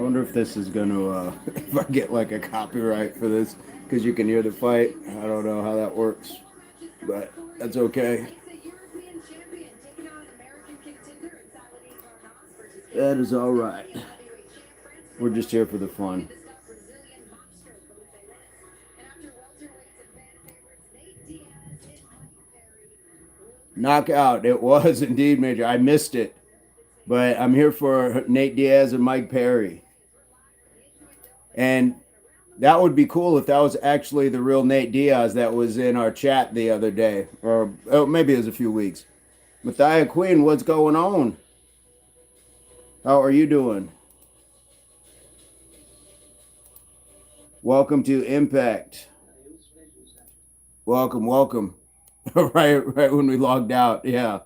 wonder if this is going to, if I get like a copyright for this, because you can hear the fight. I don't know how that works, but that's okay. That is all right. We're just here for the fun. Knockout. It was indeed, Major. I missed it, but I'm here for Nate Diaz and Mike Perry. And that would be cool if that was actually the real Nate Diaz that was in our chat the other day, or maybe it was a few weeks. Mathia Queen, what's going on? How are you doing? Welcome to Impact. Welcome, welcome. right when we logged out, yeah.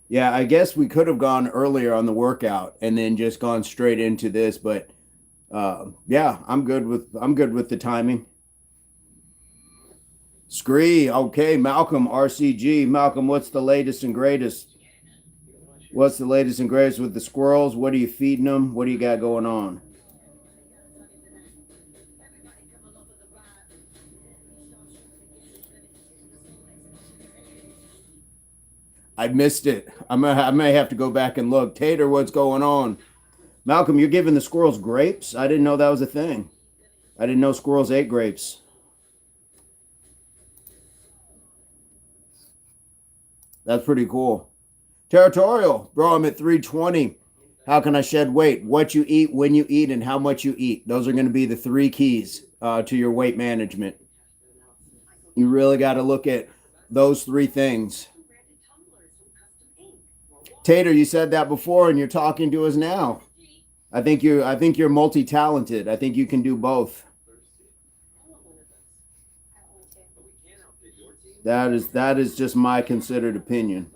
Yeah, I guess we could have gone earlier on the workout and then just gone straight into this, but yeah, I'm good with the timing. Scree, okay, Malcolm, RCG. Malcolm, what's the latest and greatest? What's the latest and greatest with the squirrels? What are you feeding them? What do you got going on? I missed it. I may have to go back and look. Tater, what's going on? Malcolm, you're giving the squirrels grapes? I didn't know that was a thing. I didn't know squirrels ate grapes. That's pretty cool. Territorial, bro, I'm at 320. How can I shed weight? What you eat, when you eat, and how much you eat. Those are going to be the three keys to your weight management. You really got to look at those three things. Tater, you said that before, and you're talking to us now. I think you're multi-talented. I think you can do both. That is just my considered opinion.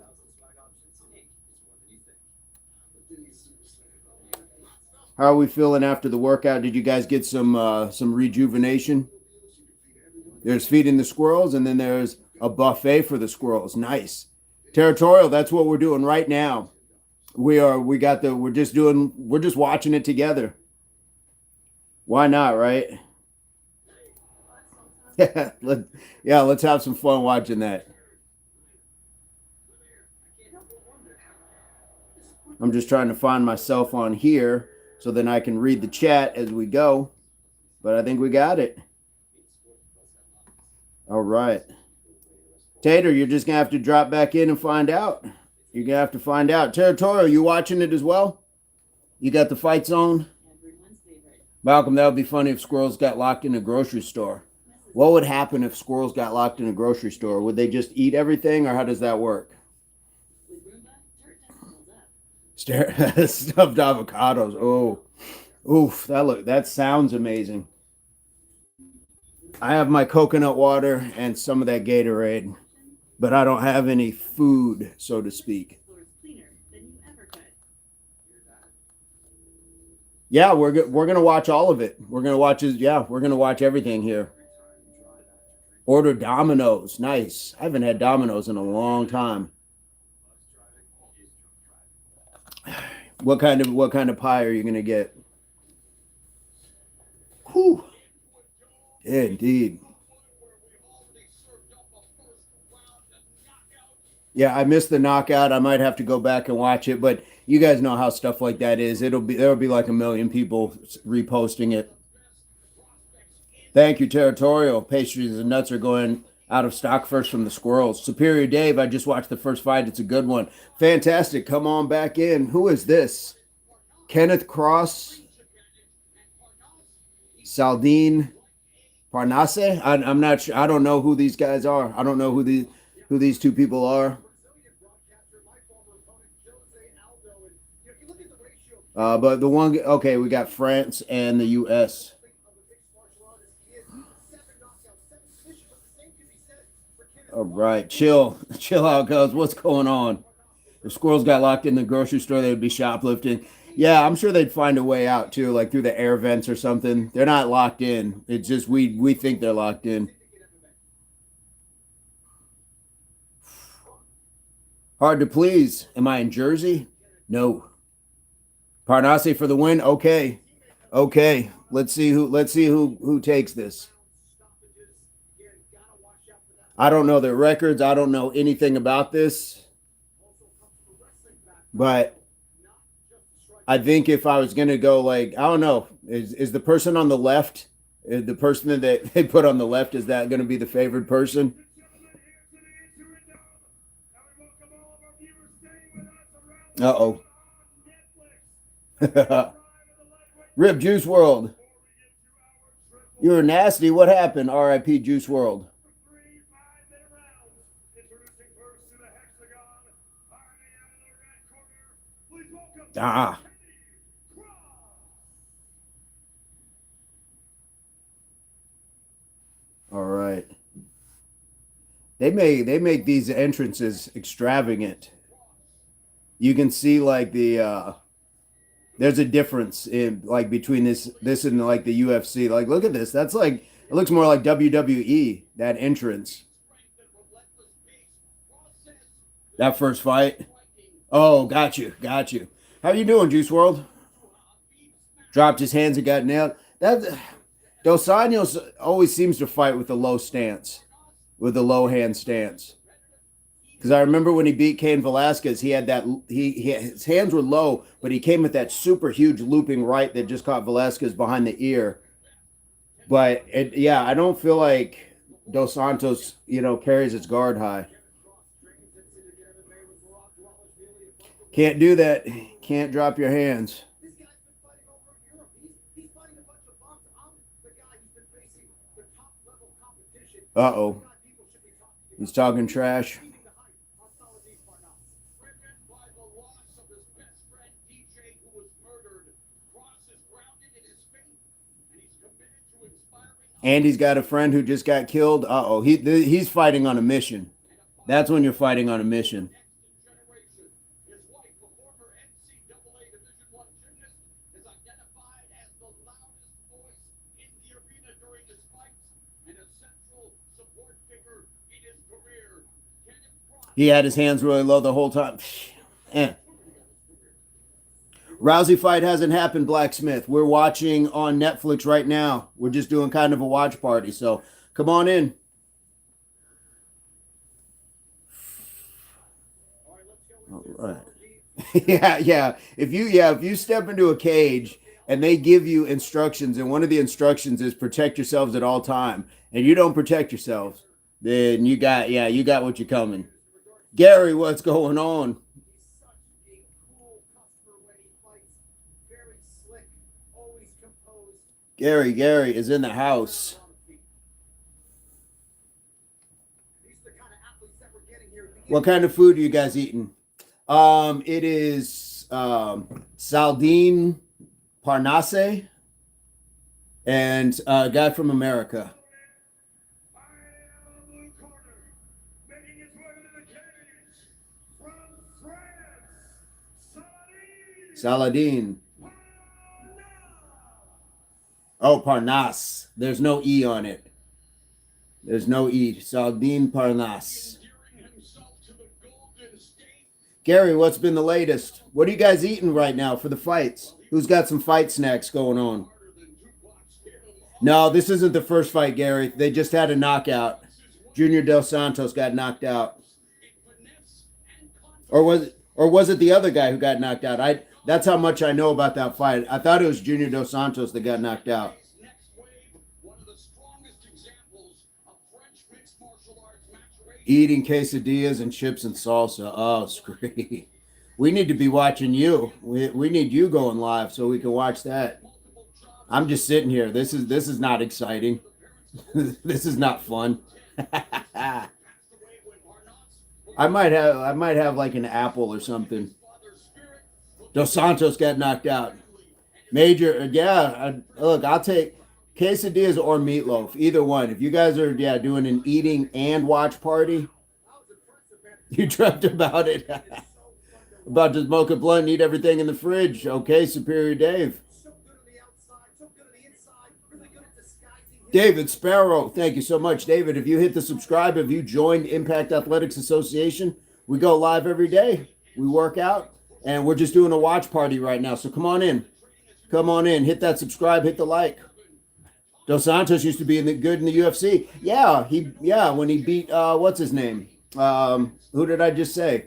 How are we feeling after the workout? Did you guys get some rejuvenation? There's feeding the squirrels, and then there's a buffet for the squirrels. Nice. Territorial, that's what we're doing right now. We're just watching it together. Why not, right? Yeah, let's have some fun watching that. I'm just trying to find myself on here so then I can read the chat as we go. But I think we got it. All right. Tater, you're just going to have to drop back in and find out. You're going to have to find out. Territorial, you watching it as well? You got the fight zone? Malcolm, that would be funny if squirrels got locked in a grocery store. What would happen if squirrels got locked in a grocery store? Would they just eat everything, or how does that work? Stuffed avocados. Oh, oof! That sounds amazing. I have my coconut water and some of that Gatorade, but I don't have any food, so to speak. Yeah, we're gonna watch all of it. We're gonna watch it. Yeah, we're gonna watch everything here. Order Domino's. Nice. I haven't had Domino's in a long time. What kind of pie are you gonna get? Whew. Indeed. Yeah, I missed the knockout. I might have to go back and watch it, but you guys know how stuff like that is. There'll be like a million people reposting it. Thank you, Territorial. Pastries and nuts are going out of stock first from the squirrels. Superior Dave, I just watched the first fight. It's a good one. Fantastic. Come on back in. Who is this? Kenneth Cross, Saldine Parnasse. I'm not sure. I don't know who these guys are. I don't know who these two people are. But the one, okay, we got France and the U.S. All right, chill out, cuz. What's going on? If squirrels got locked in the grocery store, they would be shoplifting. Yeah, I'm sure they'd find a way out too, like through the air vents or something. They're not locked in. It's just we think they're locked in. Hard to please. Am I in Jersey? No. Parnasse for the win. Okay. Okay. Let's see who takes this. I don't know their records. I don't know anything about this. But I think if I was gonna go like, I don't know, is the person on the left, the person that they put on the left, is that gonna be the favored person? Uh-oh. Rip Juice World. You were nasty. What happened? R.I.P. Juice World. Ah. All right. They make these entrances extravagant. You can see like there's a difference in like between this and like the UFC. Like look at this. That's like it looks more like WWE, that entrance. That first fight. Oh, got you. Got you. How you doing, Juice World? Dropped his hands and got nailed. That Dos Anjos always seems to fight with a low stance, with a low hand stance. Because I remember when he beat Cain Velasquez, he had that his hands were low, but he came with that super huge looping right that just caught Velasquez behind the ear. But yeah, I don't feel like Dos Santos, carries his guard high. Can't do that. Can't drop your hands. Uh-oh. He's talking trash. And he's got a friend who just got killed. Uh-oh. He's fighting on a mission. That's when you're fighting on a mission. He had his hands really low the whole time. Eh. Rousey fight hasn't happened, Blacksmith. We're watching on Netflix right now. We're just doing kind of a watch party. So come on in. All right. yeah. If you step into a cage and they give you instructions, and one of the instructions is protect yourselves at all time, and you don't protect yourselves, then you got what you're coming. Gary, what's going on? Gary is in the house. What kind of food are you guys eating? It is Saldine Parnasse and a guy from America. Saladin. Oh, Parnasse. There's no E on it. There's no E. Saldin Parnasse. Gary, what's been the latest? What are you guys eating right now for the fights? Who's got some fight snacks going on? No, this isn't the first fight, Gary. They just had a knockout. Junior Dos Santos got knocked out. Or was it the other guy who got knocked out? That's how much I know about that fight. I thought it was Junior Dos Santos that got knocked out. Eating quesadillas and chips and salsa. Oh, screw. We need to be watching you. We need you going live so we can watch that. I'm just sitting here. This is not exciting. This is not fun. I might have like an apple or something. Dos Santos got knocked out. Major, look, I'll take quesadillas or meatloaf, either one. If you guys are doing an eating and watch party, you dreamt about it. About to smoke a blunt and eat everything in the fridge. Okay, Superior Dave. David Sparrow, thank you so much. David, if you hit the subscribe, have you joined Impact Athletics Association? We go live every day. We work out, and we're just doing a watch party right now. So come on in. Come on in. Hit that subscribe. Hit the like. Dos Santos used to be good in the UFC. Yeah, when he beat what's his name? Who did I just say?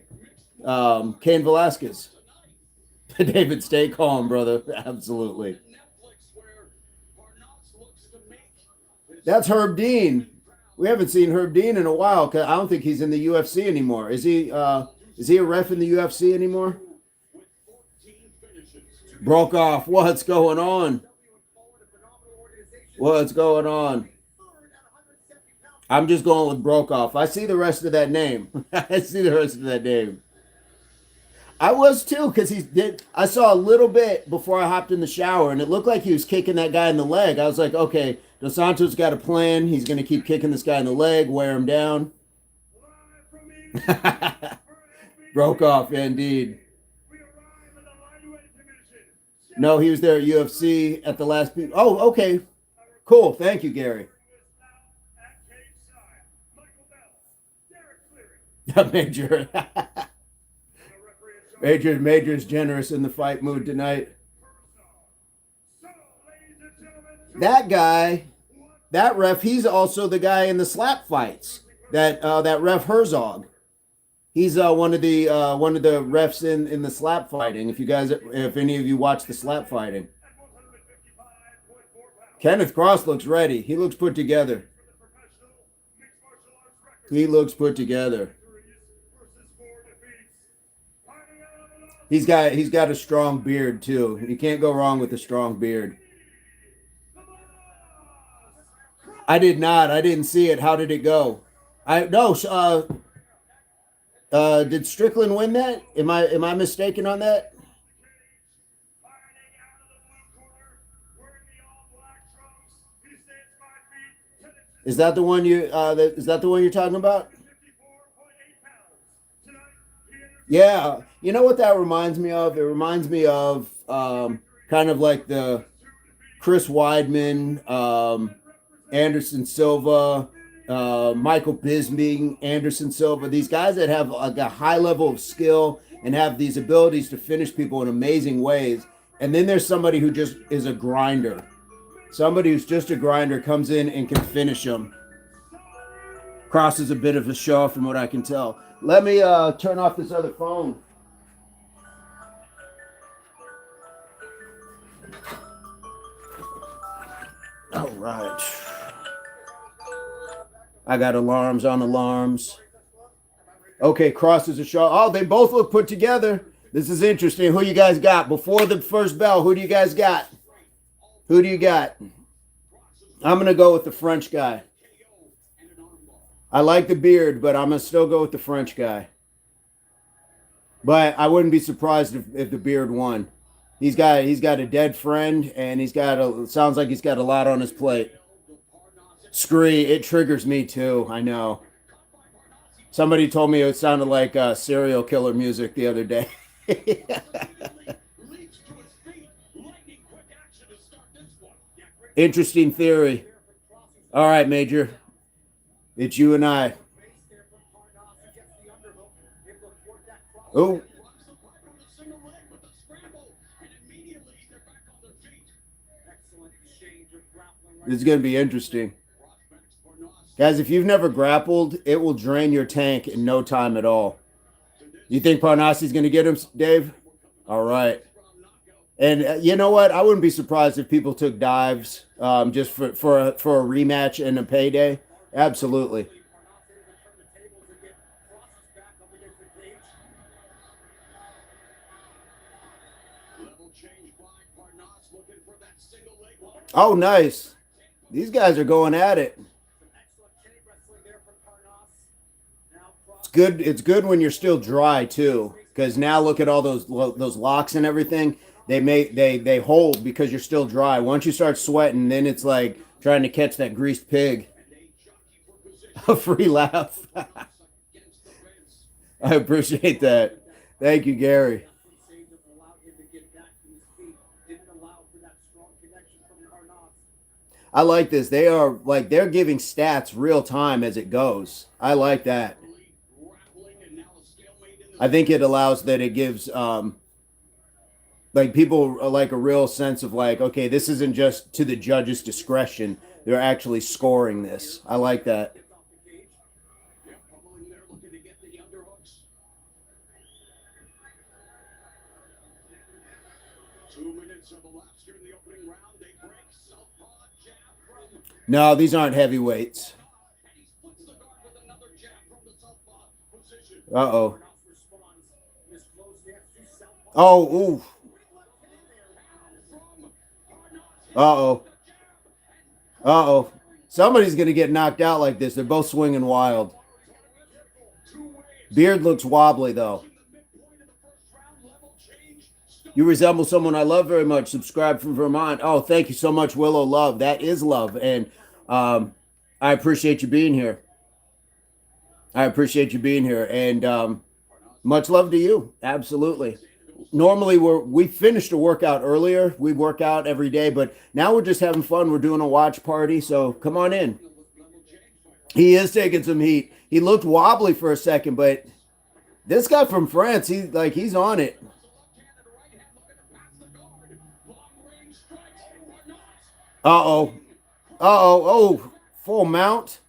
Cain Velasquez. David, stay calm, brother. Absolutely. That's Herb Dean. We haven't seen Herb Dean in a while. Cause I don't think he's in the UFC anymore. Is he? Is he a ref in the UFC anymore? Broke off. What's going on? What's going on? I'm just going with Brokoff. I see the rest of that name. I see the rest of that name. I was too, because he did. I saw a little bit before I hopped in the shower, and it looked like he was kicking that guy in the leg. I was like, okay, Dos Santos got a plan. He's going to keep kicking this guy in the leg, wear him down. Brokoff, indeed. No, he was there at UFC at the last. Oh, okay. Cool. Thank you, Gary. Major. Major's generous in the fight mood tonight. That guy, that ref, he's also the guy in the slap fights. That ref Herzog. He's one of the refs in the slap fighting. If any of you watch the slap fighting, Kenneth Cross looks ready. He looks put together. He looks put together. He's got a strong beard too. You can't go wrong with a strong beard. I did not. I didn't see it. How did it go? Did Strickland win that? Am I mistaken on that? Is that the one is that the one you're talking about? Yeah, you know what that reminds me of? It reminds me of kind of like the Chris Weidman, Anderson Silva, Michael Bisping, Anderson Silva. These guys that have a high level of skill and have these abilities to finish people in amazing ways. And then there's somebody who just is a grinder. Somebody who's just a grinder comes in and can finish them. Cross is a bit of a show from what I can tell. Let me turn off this other phone. All right. I got alarms on alarms. Okay, Cross is a show. Oh, they both look put together. This is interesting. Who you guys got? Before the first bell, who do you guys got? Who do you got? I'm going to go with the French guy. I like the beard, but I'm going to still go with the French guy. But I wouldn't be surprised if the beard won. He's got a dead friend, and sounds like he's got a lot on his plate. Scree, it triggers me too. I know. Somebody told me it sounded like serial killer music the other day. Interesting theory. All right, Major. It's you and I. Oh. This is going to be interesting. Guys, if you've never grappled, it will drain your tank in no time at all. You think Parnassi's going to get him, Dave? All right. And you know what? I wouldn't be surprised if people took dives just for a rematch and a payday. Absolutely. Oh, nice. These guys are going at it. Good. It's good when you're still dry too, because now look at all those locks and everything. They hold because you're still dry. Once you start sweating, then it's like trying to catch that greased pig. A free laugh. I appreciate that. Thank you, Gary. I like this. They're giving stats real time as it goes. I like that. I think it allows that it gives like people like a real sense of like, okay, this isn't just to the judge's discretion. They're actually scoring this. I like that. No, these aren't heavyweights. Uh oh. Oh, ooh. Uh oh. Uh oh. Somebody's going to get knocked out like this. They're both swinging wild. Beard looks wobbly, though. You resemble someone I love very much. Subscribe from Vermont. Oh, thank you so much, Willow Love. That is love. And I appreciate you being here. I appreciate you being here. And much love to you. Absolutely. Normally we finished a workout earlier. We work out every day, but now we're just having fun. We're doing a watch party. So come on in. He is taking some heat. He looked wobbly for a second, but this guy from France, he's on it. Uh oh. Oh, full mount.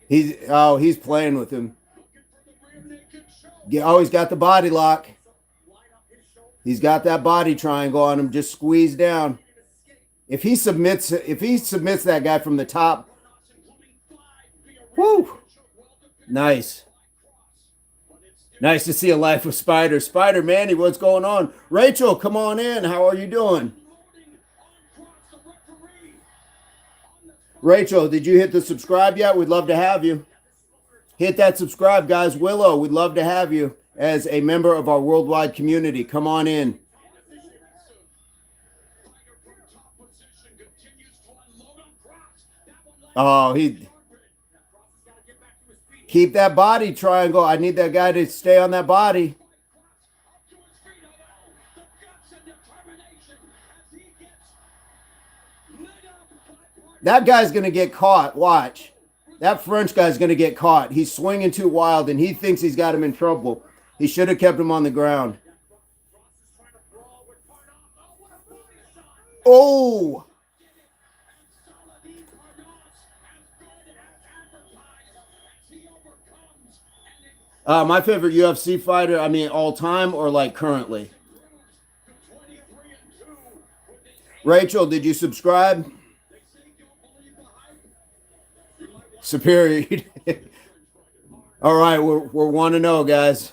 He's playing with him. Oh, he's got the body lock. He's got that body triangle on him. Just squeeze down. If he submits that guy from the top, whoo, nice. Nice to see a life with Spider. Spider Manny, what's going on? Rachel, come on in. How are you doing? Rachel, did you hit the subscribe yet? We'd love to have you. Hit that subscribe, guys. Willow, we'd love to have you as a member of our worldwide community. Come on in. Oh, he keep that body triangle. I need that guy to stay on that body. That guy's going to get caught. Watch. That French guy's going to get caught. He's swinging too wild, and he thinks he's got him in trouble. He should have kept him on the ground. Oh! My favorite UFC fighter, I mean, all time or like currently? Rachel, did you subscribe? Superior. All right, we're 1-0, guys.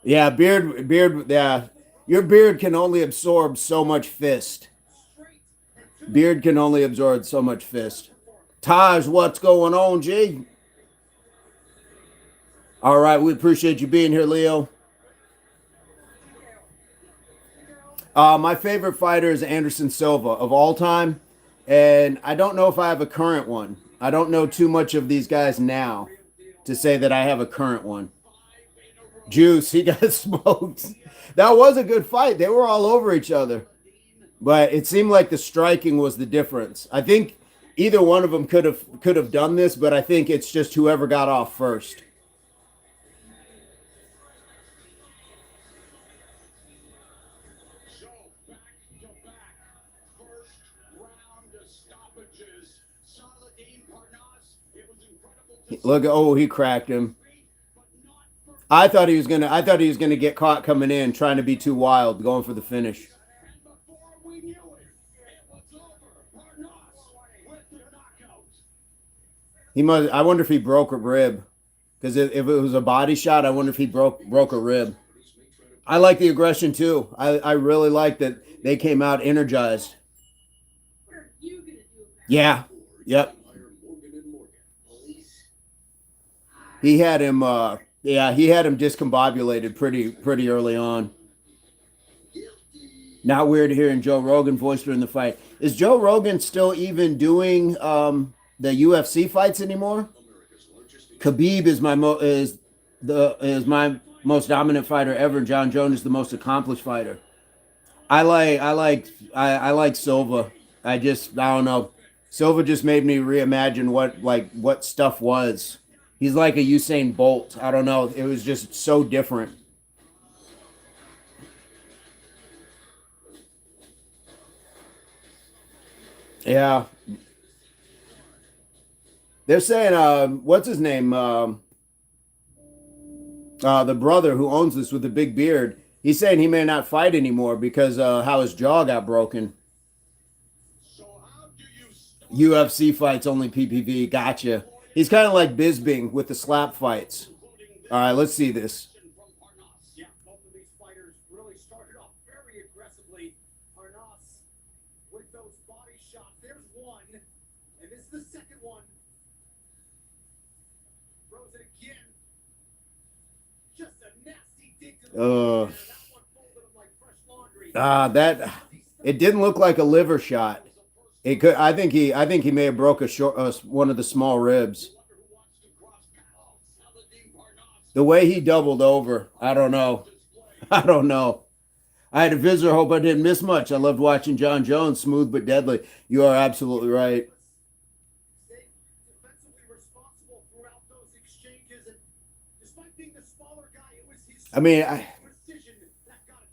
Yeah, beard. Yeah, your beard can only absorb so much fist. Beard can only absorb so much fist. Taj, what's going on, G? All right, we appreciate you being here, Leo. My favorite fighter is Anderson Silva of all time, and I don't know if I have a current one. I don't know too much of these guys now to say that I have a current one. Juice, he got smoked. That was a good fight. They were all over each other, but it seemed like the striking was the difference. I think either one of them could have done this, but I think it's just whoever got off first. Look, oh, he cracked him. I thought he was gonna get caught coming in, trying to be too wild, going for the finish. He must. I wonder if he broke a rib, because if it was a body shot, I wonder if he broke a rib. I like the aggression too. I really like that they came out energized. Yeah. Yep. He had him. Yeah, he had him discombobulated pretty early on. Not weird hearing Joe Rogan voice during the fight. Is Joe Rogan still even doing the UFC fights anymore? Khabib is my most dominant fighter ever. John Jones is the most accomplished fighter. I like Silva. I don't know. Silva just made me reimagine what stuff was. He's like a Usain Bolt. I don't know. It was just so different. Yeah. They're saying, what's his name? The brother who owns this with the big beard. He's saying he may not fight anymore because how his jaw got broken. UFC fights only PPV. Gotcha. He's kind of like Bisbing with the slap fights. All right, let's see this. Uh, that it didn't look like a liver shot. It could. I think he may have broke one of the small ribs. The way he doubled over, I don't know. I don't know. I had a visitor. Hope I didn't miss much. I loved watching John Jones, smooth but deadly. You are absolutely right. I mean,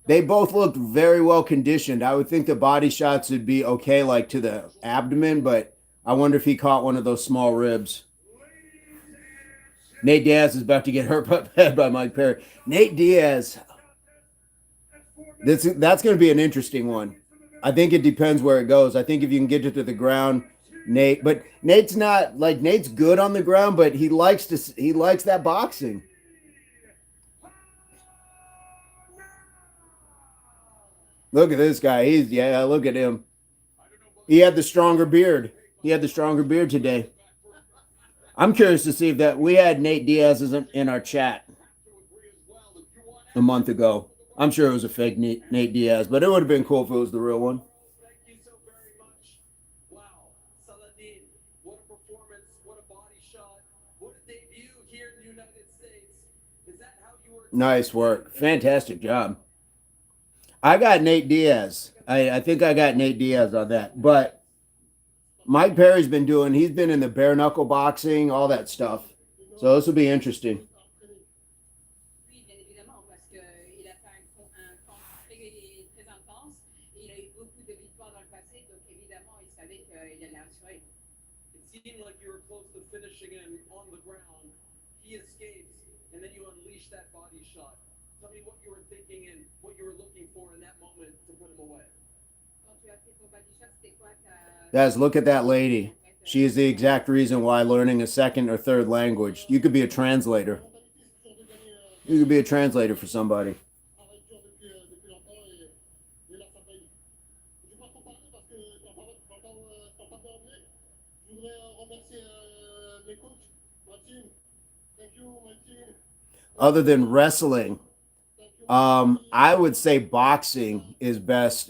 they both looked very well conditioned. I would think the body shots would be okay, like to the abdomen, but I wonder if he caught one of those small ribs. Nate Diaz is about to get hurt by Mike Perry. Nate Diaz, that's going to be an interesting one. I think it depends where it goes. I think if you can get it to the ground, Nate. But Nate's not like Nate's good on the ground, but he likes that boxing. Look at this guy. Look at him. He had the stronger beard. He had the stronger beard today. I'm curious to see if that we had Nate Diaz in our chat a month ago. I'm sure it was a fake Nate Diaz, but it would have been cool if it was the real one. Nice work. Fantastic job. I got Nate Diaz. I think I got Nate Diaz on that. But Mike Perry's he's been in the bare knuckle boxing, all that stuff. So this will be interesting. It seemed like you were close to finishing him on the ground. He escapes, and then you unleash that body shot. Tell me what you were thinking and what you were looking for in that moment to put him away. Guys, look at that lady. She is the exact reason why learning a second or third language. You could be a translator. You could be a translator for somebody. Other than wrestling, I would say boxing is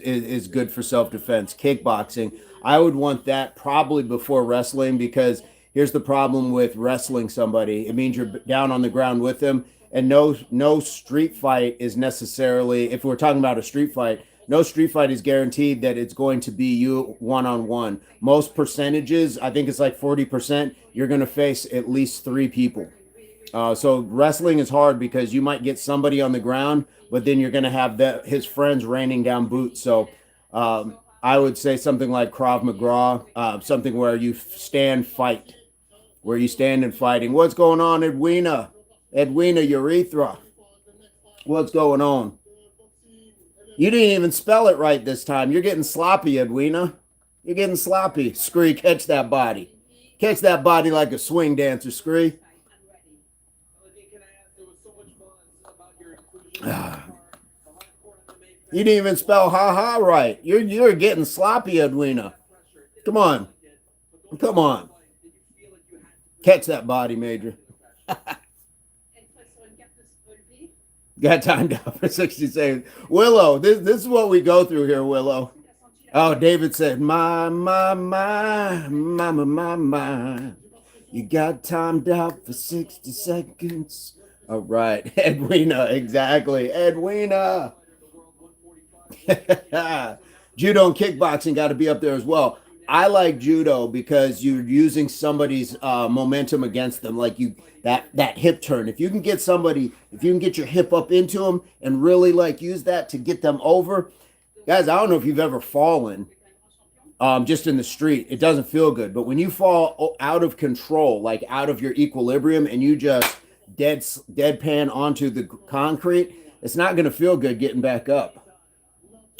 is good for self-defense. Kickboxing, I would want that probably before wrestling because here's the problem with wrestling somebody. It means you're down on the ground with them, and no street fight is necessarily, if we're talking about a street fight, no street fight is guaranteed that it's going to be you one-on-one. Most percentages, I think it's like 40%, you're going to face at least 3 people. So wrestling is hard because you might get somebody on the ground, but then you're going to have his friends raining down boots. So I would say something like Krav Maga, something where you fight, where you stand and fighting. What's going on, Edwina? Edwina Urethra. What's going on? You didn't even spell it right this time. You're getting sloppy, Edwina. You're getting sloppy. Scree, catch that body. Catch that body like a swing dancer, Scree. You didn't even spell ha-ha right. You're getting sloppy, Edwina. Come on. Come on. Catch that body, Major. Got timed out for 60 seconds. Willow, this is what we go through here, Willow. Oh, David said, my. You got timed out for 60 seconds. All right. Edwina, exactly. Edwina. Judo and kickboxing got to be up there as well. I like judo because you're using somebody's momentum against them, like that hip turn. If you can get somebody, if you can get your hip up into them and really like use that to get them over, guys. I don't know if you've ever fallen just in the street. It doesn't feel good, but when you fall out of control, like out of your equilibrium, and you just deadpan onto the concrete, it's not going to feel good getting back up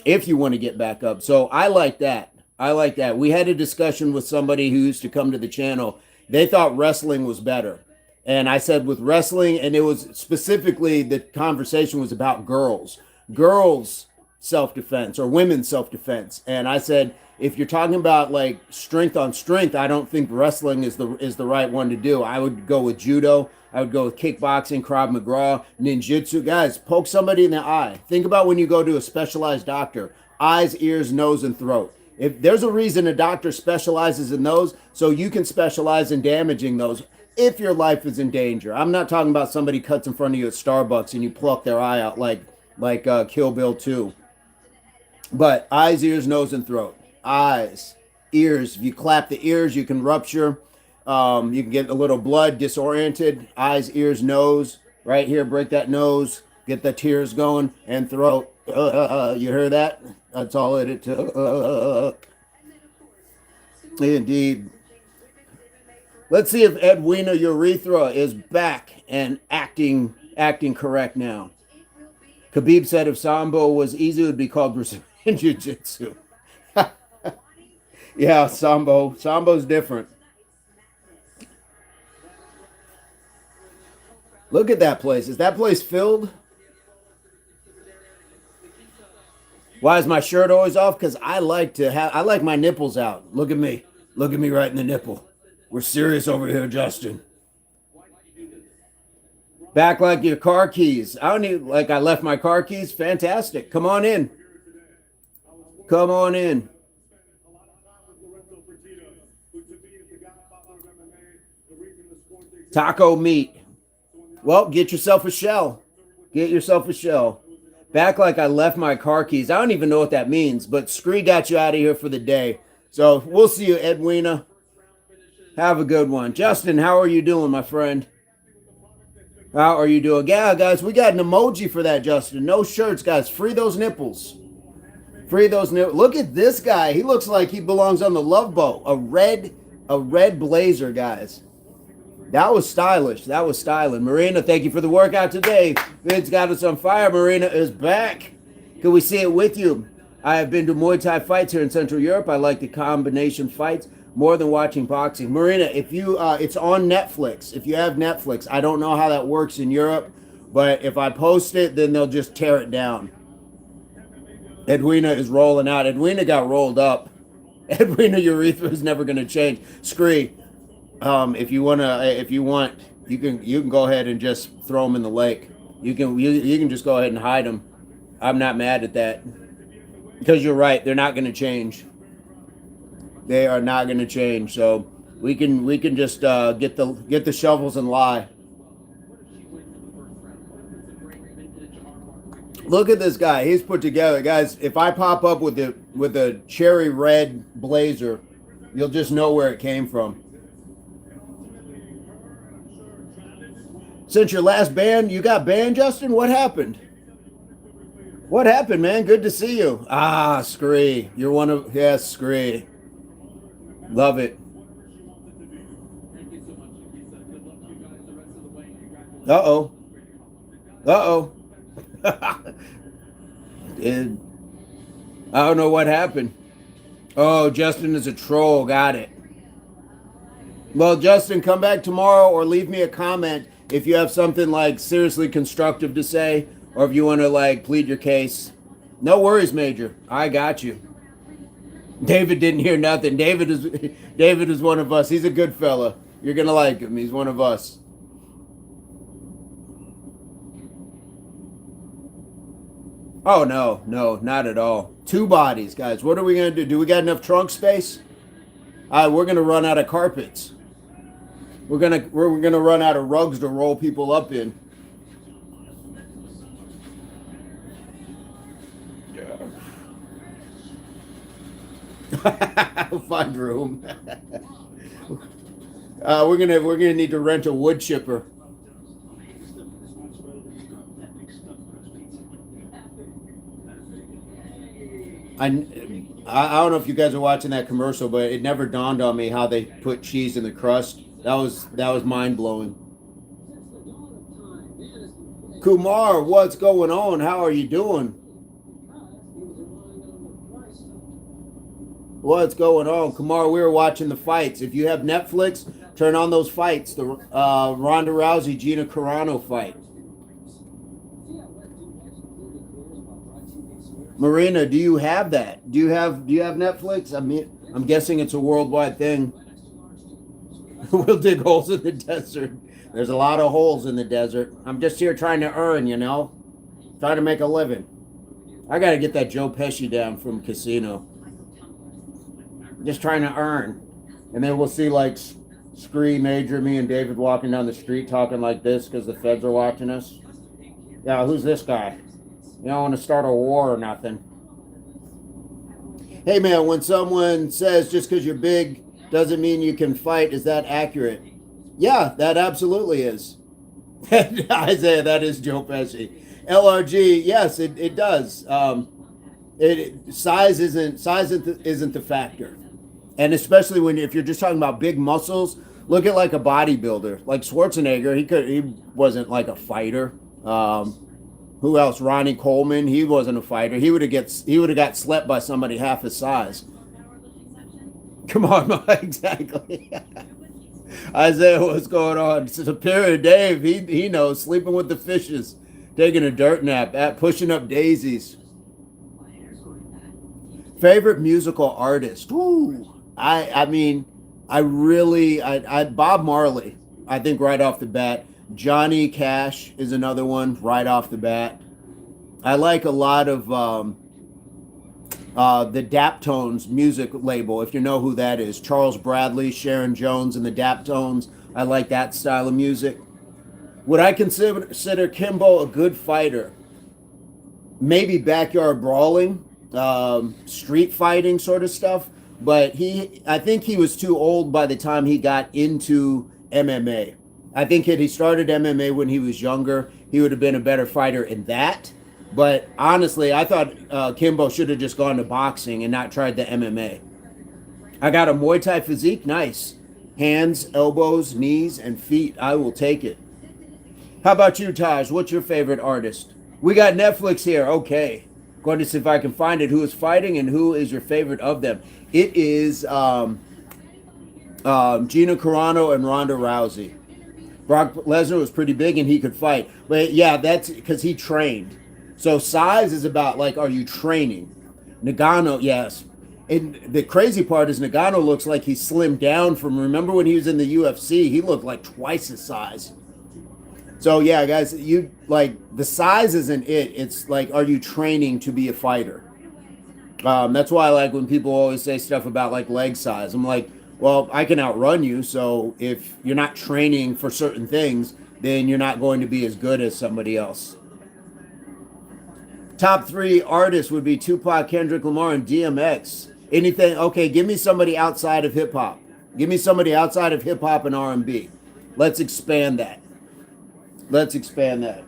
if you want to get back up. So I like that. I like that. We had a discussion with somebody who used to come to the channel. They thought wrestling was better. And I said with wrestling, and it was specifically, the conversation was about girls self-defense or women's self-defense. And I said, if you're talking about like strength on strength, I don't think wrestling is the right one to do. I would go with judo. I would go with kickboxing, Krav Maga, ninjutsu. Guys, poke somebody in the eye. Think about when you go to a specialized doctor: eyes, ears, nose, and throat. If there's a reason a doctor specializes in those, so you can specialize in damaging those if your life is in danger. I'm not talking about somebody cuts in front of you at Starbucks and you pluck their eye out like Kill Bill 2. But eyes, ears, nose, and throat. Eyes, ears. If you clap the ears, you can rupture. You can get a little blood, disoriented. Eyes, ears, nose. Right here, break that nose. Get the tears going. And throat. You heard that? That's all it took. Indeed. Let's see if Edwina Urethra is back and acting correct now. Khabib said if Sambo was easy, it would be called Brazilian Jiu-Jitsu. Yeah, Sambo's different. Look at that place. Is that place filled? Why is my shirt always off? Because I like my nipples out. Look at me. Look at me right in the nipple. We're serious over here, Justin. Back like your car keys. I don't need, like I left my car keys. Fantastic. Come on in. Come on in. Taco meat. Well, get yourself a shell. Get yourself a shell. Back like I left my car keys. I don't even know what that means, but Scree got you out of here for the day. So we'll see you, Edwina. Have a good one. Justin, how are you doing, my friend? How are you doing? Yeah, guys, we got an emoji for that, Justin. No shirts, guys. Free those nipples. Free those nipples. Look at this guy. He looks like he belongs on the Love Boat. A red blazer, guys. That was stylish. That was styling. Marina, thank you for the workout today. Vince got us on fire. Marina is back. Can we see it with you? I have been to Muay Thai fights here in Central Europe. I like the combination fights more than watching boxing. Marina, if you, it's on Netflix. If you have Netflix, I don't know how that works in Europe, but if I post it, then they'll just tear it down. Edwina is rolling out. Edwina got rolled up. Edwina urethra is never going to change. Scree, if you want, you can go ahead and just throw them in the lake. You can just go ahead and hide them. I'm not mad at that, because you're right. They're not going to change. They are not going to change. So we can just get the shovels and lie. Look at this guy. He's put together, guys. If I pop up with a cherry red blazer, you'll just know where it came from. Since your last ban, you got banned, Justin? What happened? What happened, man? Good to see you. Ah, Scree. You're one of... Yes, Scree. Love it. Uh-oh. Uh-oh. Dude. I don't know what happened. Oh, Justin is a troll. Got it. Well, Justin, come back tomorrow or leave me a comment if you have something like seriously constructive to say, or if you want to like plead your case. No worries, Major. I got you. David didn't hear nothing. David is one of us. He's a good fella. You're gonna like him. He's one of us. Oh no, not at all. Two bodies, guys. What are we gonna do? Do we got enough trunk space? We're gonna run out of carpets. We're gonna run out of rugs to roll people up in. Find room. We're gonna need to rent a wood chipper. I, I don't know if you guys are watching that commercial, but it never dawned on me how they put cheese in the crust. That was mind blowing. Kumar, what's going on? How are you doing? What's going on, Kumar? We were watching the fights. If you have Netflix, turn on those fights. The Ronda Rousey Gina Carano fight. Marina, do you have that? Do you have Netflix? I mean, I'm guessing it's a worldwide thing. We'll dig holes in the desert. There's a lot of holes in the desert. I'm just here trying to earn, trying to make a living. I got to get that Joe Pesci down from Casino. Just trying to earn. And then we'll see like Scree, Major, me, and David walking down the street talking like this because the feds are watching us. Yeah, who's this guy? You don't want to start a war or nothing. Hey man, when someone says just because you're big doesn't mean you can fight, is that accurate? Yeah, that absolutely is. Isaiah, that is Joe Pesci. LRG, yes, it does. Size isn't the factor, and especially if you're just talking about big muscles. Look at like a bodybuilder, like Schwarzenegger. He wasn't like a fighter. Who else? Ronnie Coleman. He wasn't a fighter. He would have got slept by somebody half his size. Come on, exactly. Isaiah, what's going on? Superior Dave, he knows. Sleeping with the fishes, taking a dirt nap, pushing up daisies. Favorite musical artist? Ooh, I mean, I Bob Marley. I think right off the bat. Johnny Cash is another one right off the bat. I like a lot of the Daptones music label, if you know who that is. Charles Bradley, Sharon Jones, and the Daptones. I like that style of music. Would I consider Kimbo a good fighter? Maybe backyard brawling, street fighting sort of stuff. But I think he was too old by the time he got into MMA. I think had he started MMA when he was younger, he would have been a better fighter in that. But honestly, I thought Kimbo should have just gone to boxing and not tried the MMA. I got a Muay Thai physique. Nice. Hands, elbows, knees, and feet. I will take it. How about you, Taj? What's your favorite artist? We got Netflix here. Okay. Going to see if I can find it. Who is fighting and who is your favorite of them? It is Gina Carano and Ronda Rousey. Brock Lesnar was pretty big and he could fight. But yeah, that's because he trained. So size is about like, are you training? Nagano, yes. And the crazy part is Nagano looks like he slimmed down from, remember when he was in the UFC? He looked like twice his size. So yeah, guys, you like the size isn't it. It's like, are you training to be a fighter? That's why I like when people always say stuff about like leg size. I'm like, well, I can outrun you. So if you're not training for certain things, then you're not going to be as good as somebody else. Top 3 artists would be Tupac, Kendrick Lamar, and DMX. Anything? Okay, give me somebody outside of hip hop. Give me somebody outside of hip hop and R&B. Let's expand that. Let's expand that.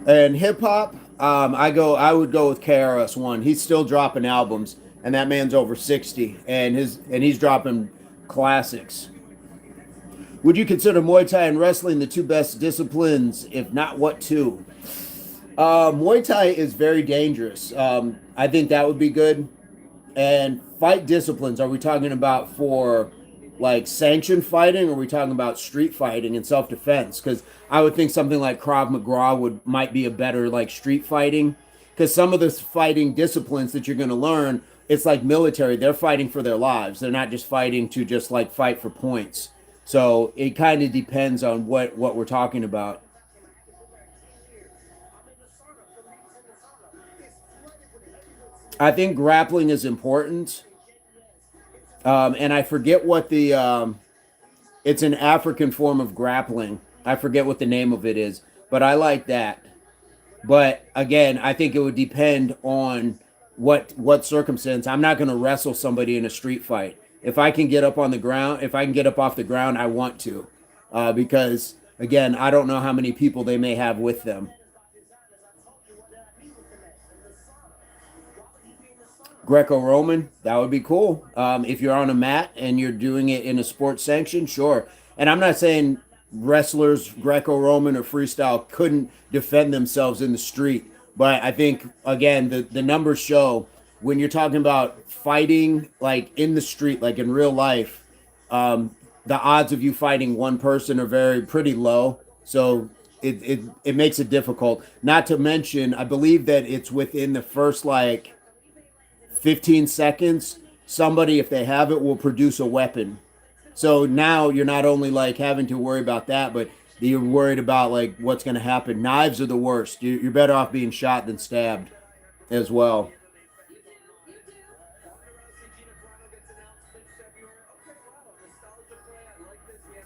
And hip hop, I would go with KRS-One. He's still dropping albums, and that man's over 60, and he's dropping classics. Would you consider Muay Thai and wrestling the two best disciplines? If not, what two? Muay Thai is very dangerous. I think that would be good. And fight disciplines, are we talking about for like sanctioned fighting, or are we talking about street fighting and self-defense? Because I would think something like Krav Maga might be a better like street fighting. Because some of the fighting disciplines that you're going to learn, it's like military. They're fighting for their lives. They're not just fighting to just like fight for points. So it kind of depends on what we're talking about. I think grappling is important. And I forget what it's an African form of grappling. I forget what the name of it is, but I like that. But again, I think it would depend on what circumstance. I'm not going to wrestle somebody in a street fight. If I can get up on the ground, if I can get up off the ground, I want to, because again, I don't know how many people they may have with them. Greco-Roman, that would be cool. If you're on a mat and you're doing it in a sports sanction, sure. And I'm not saying wrestlers, Greco-Roman or freestyle, couldn't defend themselves in the street, but I think again the numbers show when you're talking about fighting like in the street, like in real life, the odds of you fighting one person are very pretty low. So it makes it difficult. Not to mention, I believe that it's within the first like 15 seconds, somebody, if they have it, will produce a weapon. So now you're not only like having to worry about that, but you're worried about like what's going to happen. Knives are the worst. You're better off being shot than stabbed as well.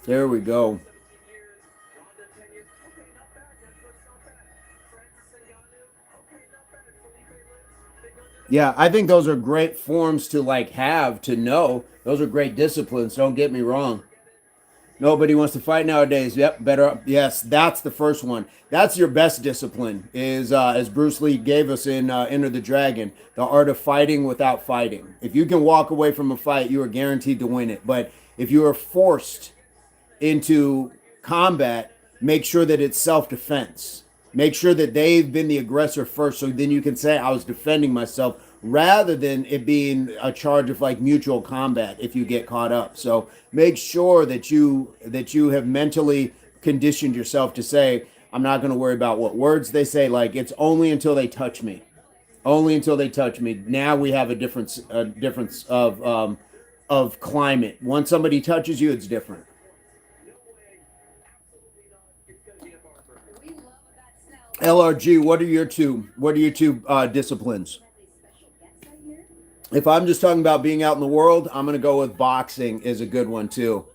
There we go. Yeah, I think those are great forms to like have to know. Those are great disciplines. Don't get me wrong. Nobody wants to fight nowadays. Yep, better. Yes, that's the first one. That's your best discipline. Is as Bruce Lee gave us in Enter the Dragon, the art of fighting without fighting. If you can walk away from a fight, you are guaranteed to win it. But if you are forced into combat, make sure that it's self defense. Make sure that they've been the aggressor first, so then you can say I was defending myself, rather than it being a charge of like mutual combat if you get caught up. So make sure that you have mentally conditioned yourself to say I'm not going to worry about what words they say. Like it's only until they touch me, only until they touch me. Now we have a difference of climate. Once somebody touches you, it's different. LRG, what are your two? What are your two disciplines? If I'm just talking about being out in the world, I'm going to go with boxing is a good one too.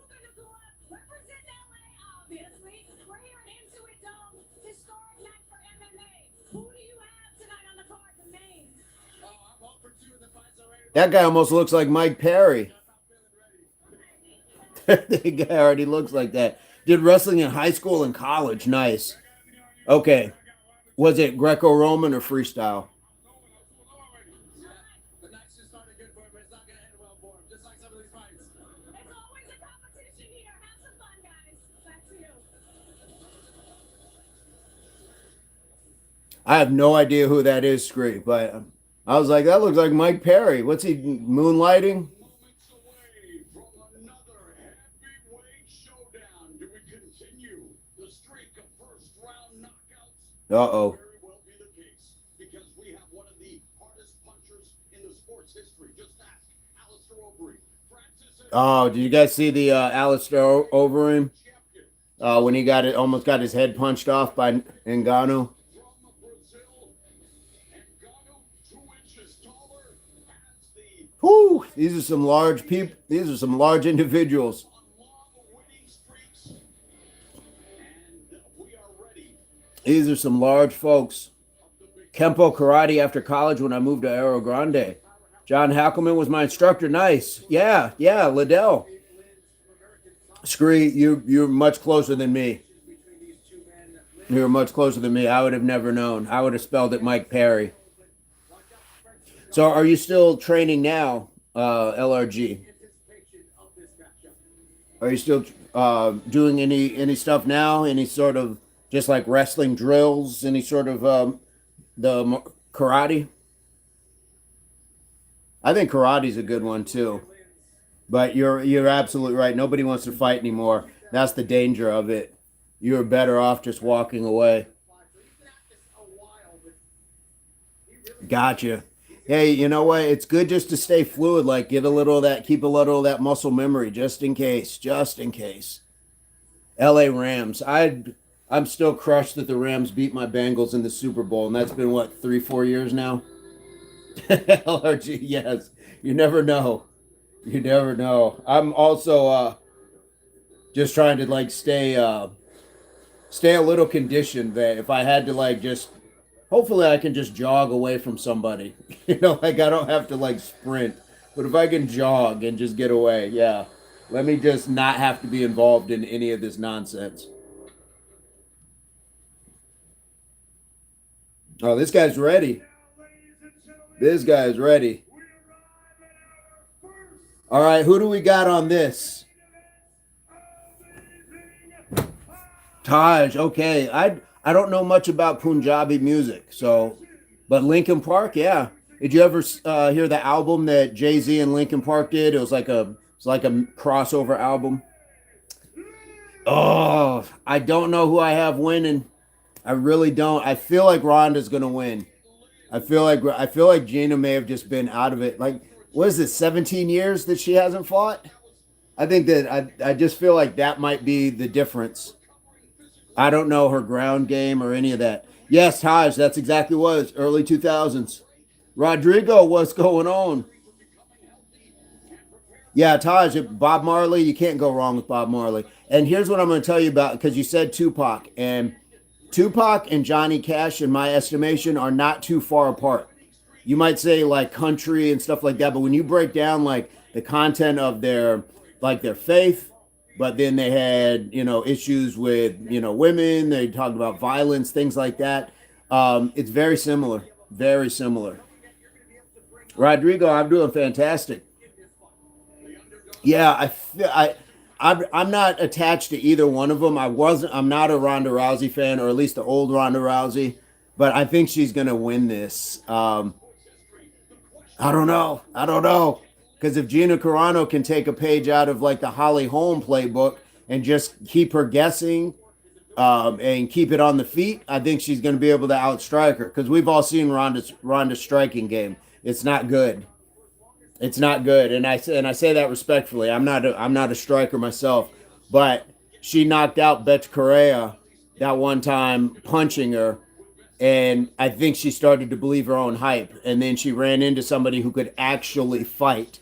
That guy almost looks like Mike Perry. The guy already looks like that. Did wrestling in high school and college. Nice. Okay. Was it Greco-Roman or freestyle? I have no idea who that is, Scree, but I was like, that looks like Mike Perry. What's he moonlighting? Uh oh. Oh, did you guys see the Alistair over him when he got it? Almost got his head punched off by Ngannou. Whoo! These are some large people. These are some large individuals. These are some large folks. Kempo karate after college when I moved to Arrow Grande. John Hackelman was my instructor. Nice. Yeah, yeah, Liddell. Scree, you're much closer than me. You're much closer than me. I would have never known. I would have spelled it Mike Perry. So are you still training now, LRG? Are you still doing any stuff now? Any sort of just like wrestling drills? Any sort of the karate? I think karate's a good one too. But you're absolutely right. Nobody wants to fight anymore. That's the danger of it. You're better off just walking away. Gotcha. Hey, you know what? It's good just to stay fluid. Like get a little of that, keep a little of that muscle memory, just in case. Just in case. L.A. Rams. I'm still crushed that the Rams beat my Bengals in the Super Bowl, and that's been what 3-4 years now. LRG, yes. You never know. You never know. I'm also just trying to like stay a little conditioned that if I had to like just Hopefully, I can just jog away from somebody. Like I don't have to like sprint. But if I can jog and just get away, yeah. Let me just not have to be involved in any of this nonsense. Oh, this guy's ready. This guy's ready. All right, who do we got on this? Taj. Okay, I don't know much about Punjabi music, so but Linkin Park, yeah. Did you ever hear the album that Jay Z and Linkin Park did? It was like a crossover album. Oh, I don't know who I have winning. I really don't. I feel like Ronda's gonna win. I feel like Gina may have just been out of it. Like, what is it, 17 years that she hasn't fought? I think that I just feel like that might be the difference. I don't know her ground game or any of that. Yes, Taj, that's exactly what it was. Early 2000s. Rodrigo, what's going on? Yeah, Taj, Bob Marley, you can't go wrong with Bob Marley. And here's what I'm going to tell you about because you said Tupac. And Tupac and Johnny Cash, in my estimation, are not too far apart. You might say like country and stuff like that, but when you break down like the content of their faith, but then they had issues with women. They talked about violence, things like that. It's very similar, very similar. Rodrigo, I'm doing fantastic. Yeah, I'm not attached to either one of them. I'm not a Ronda Rousey fan, or at least the old Ronda Rousey, but I think she's gonna win this. I don't know. I don't know. Because if Gina Carano can take a page out of like the Holly Holm playbook and just keep her guessing and keep it on the feet, I think she's going to be able to outstrike her. Because we've all seen Ronda's striking game. It's not good. It's not good, and I say that respectfully. I'm not a striker myself, but she knocked out Bet Correa that one time punching her, and I think she started to believe her own hype, and then she ran into somebody who could actually fight,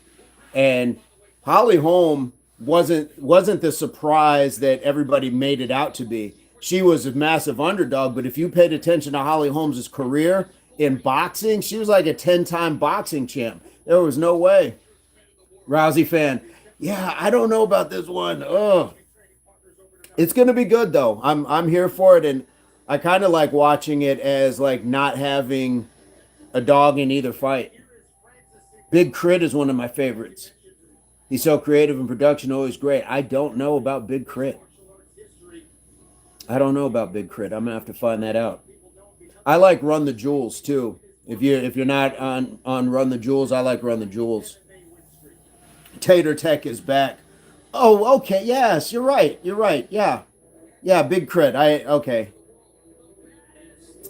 and Holly Holm wasn't the surprise that everybody made it out to be. She was a massive underdog, but if you paid attention to Holly Holm's career in boxing, she was like a 10-time boxing champ. There was no way. Rousey fan. Yeah, I don't know about this one. Oh, it's gonna be good though. I'm here for it, and I kind of like watching it as like not having a dog in either fight. Big Crit is one of my favorites. He's so creative in production, always great. I don't know about Big Crit. I don't know about Big Crit. I'm gonna have to find that out. I like Run the Jewels too. If you're not on Run the Jewels, I like Run the Jewels. Tater Tech is back. Oh, okay. Yes, you're right. You're right. Yeah, yeah. Big Crit. Okay.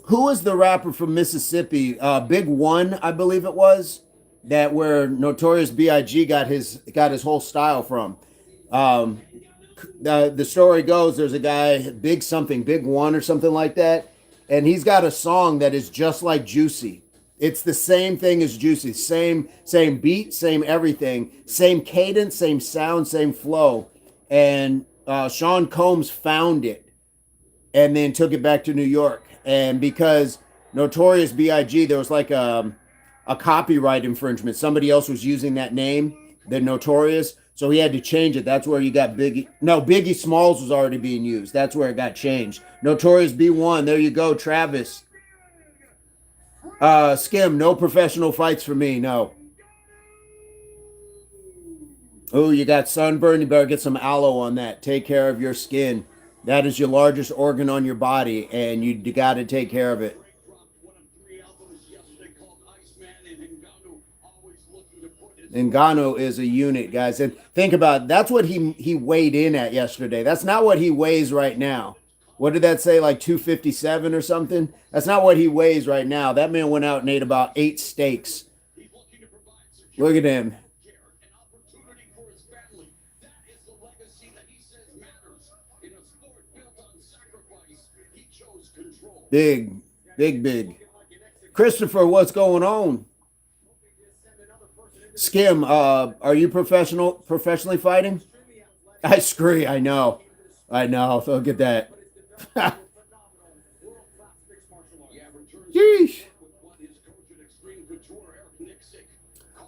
Who was the rapper from Mississippi? Big One, I believe it was. That where Notorious B.I.G. got his whole style from. Um, the story goes there's a guy big something big one or something like that, and he's got a song that is just like Juicy. It's the same thing as Juicy, same beat, same everything, same cadence, same sound, same flow. And Sean Combs found it and then took it back to New York. And because Notorious B.I.G., there was like a copyright infringement. Somebody else was using that name, the Notorious. So he had to change it. That's where you got Biggie. No, Biggie Smalls was already being used. That's where it got changed. Notorious B1. There you go, Travis. Skim, no professional fights for me. No. Oh, you got sunburn. You better get some aloe on that. Take care of your skin. That is your largest organ on your body, and you got to take care of it. Ngannou is a unit, guys. And think about it, that's what he weighed in at yesterday. That's not what he weighs right now. What did that say? Like 257 or something? That's not what he weighs right now. That man went out and ate about 8 steaks. Look at him. Big, big, big. Christopher, what's going on? Skim, are you professionally fighting? I scream. I know. I know. Look at that. Sheesh.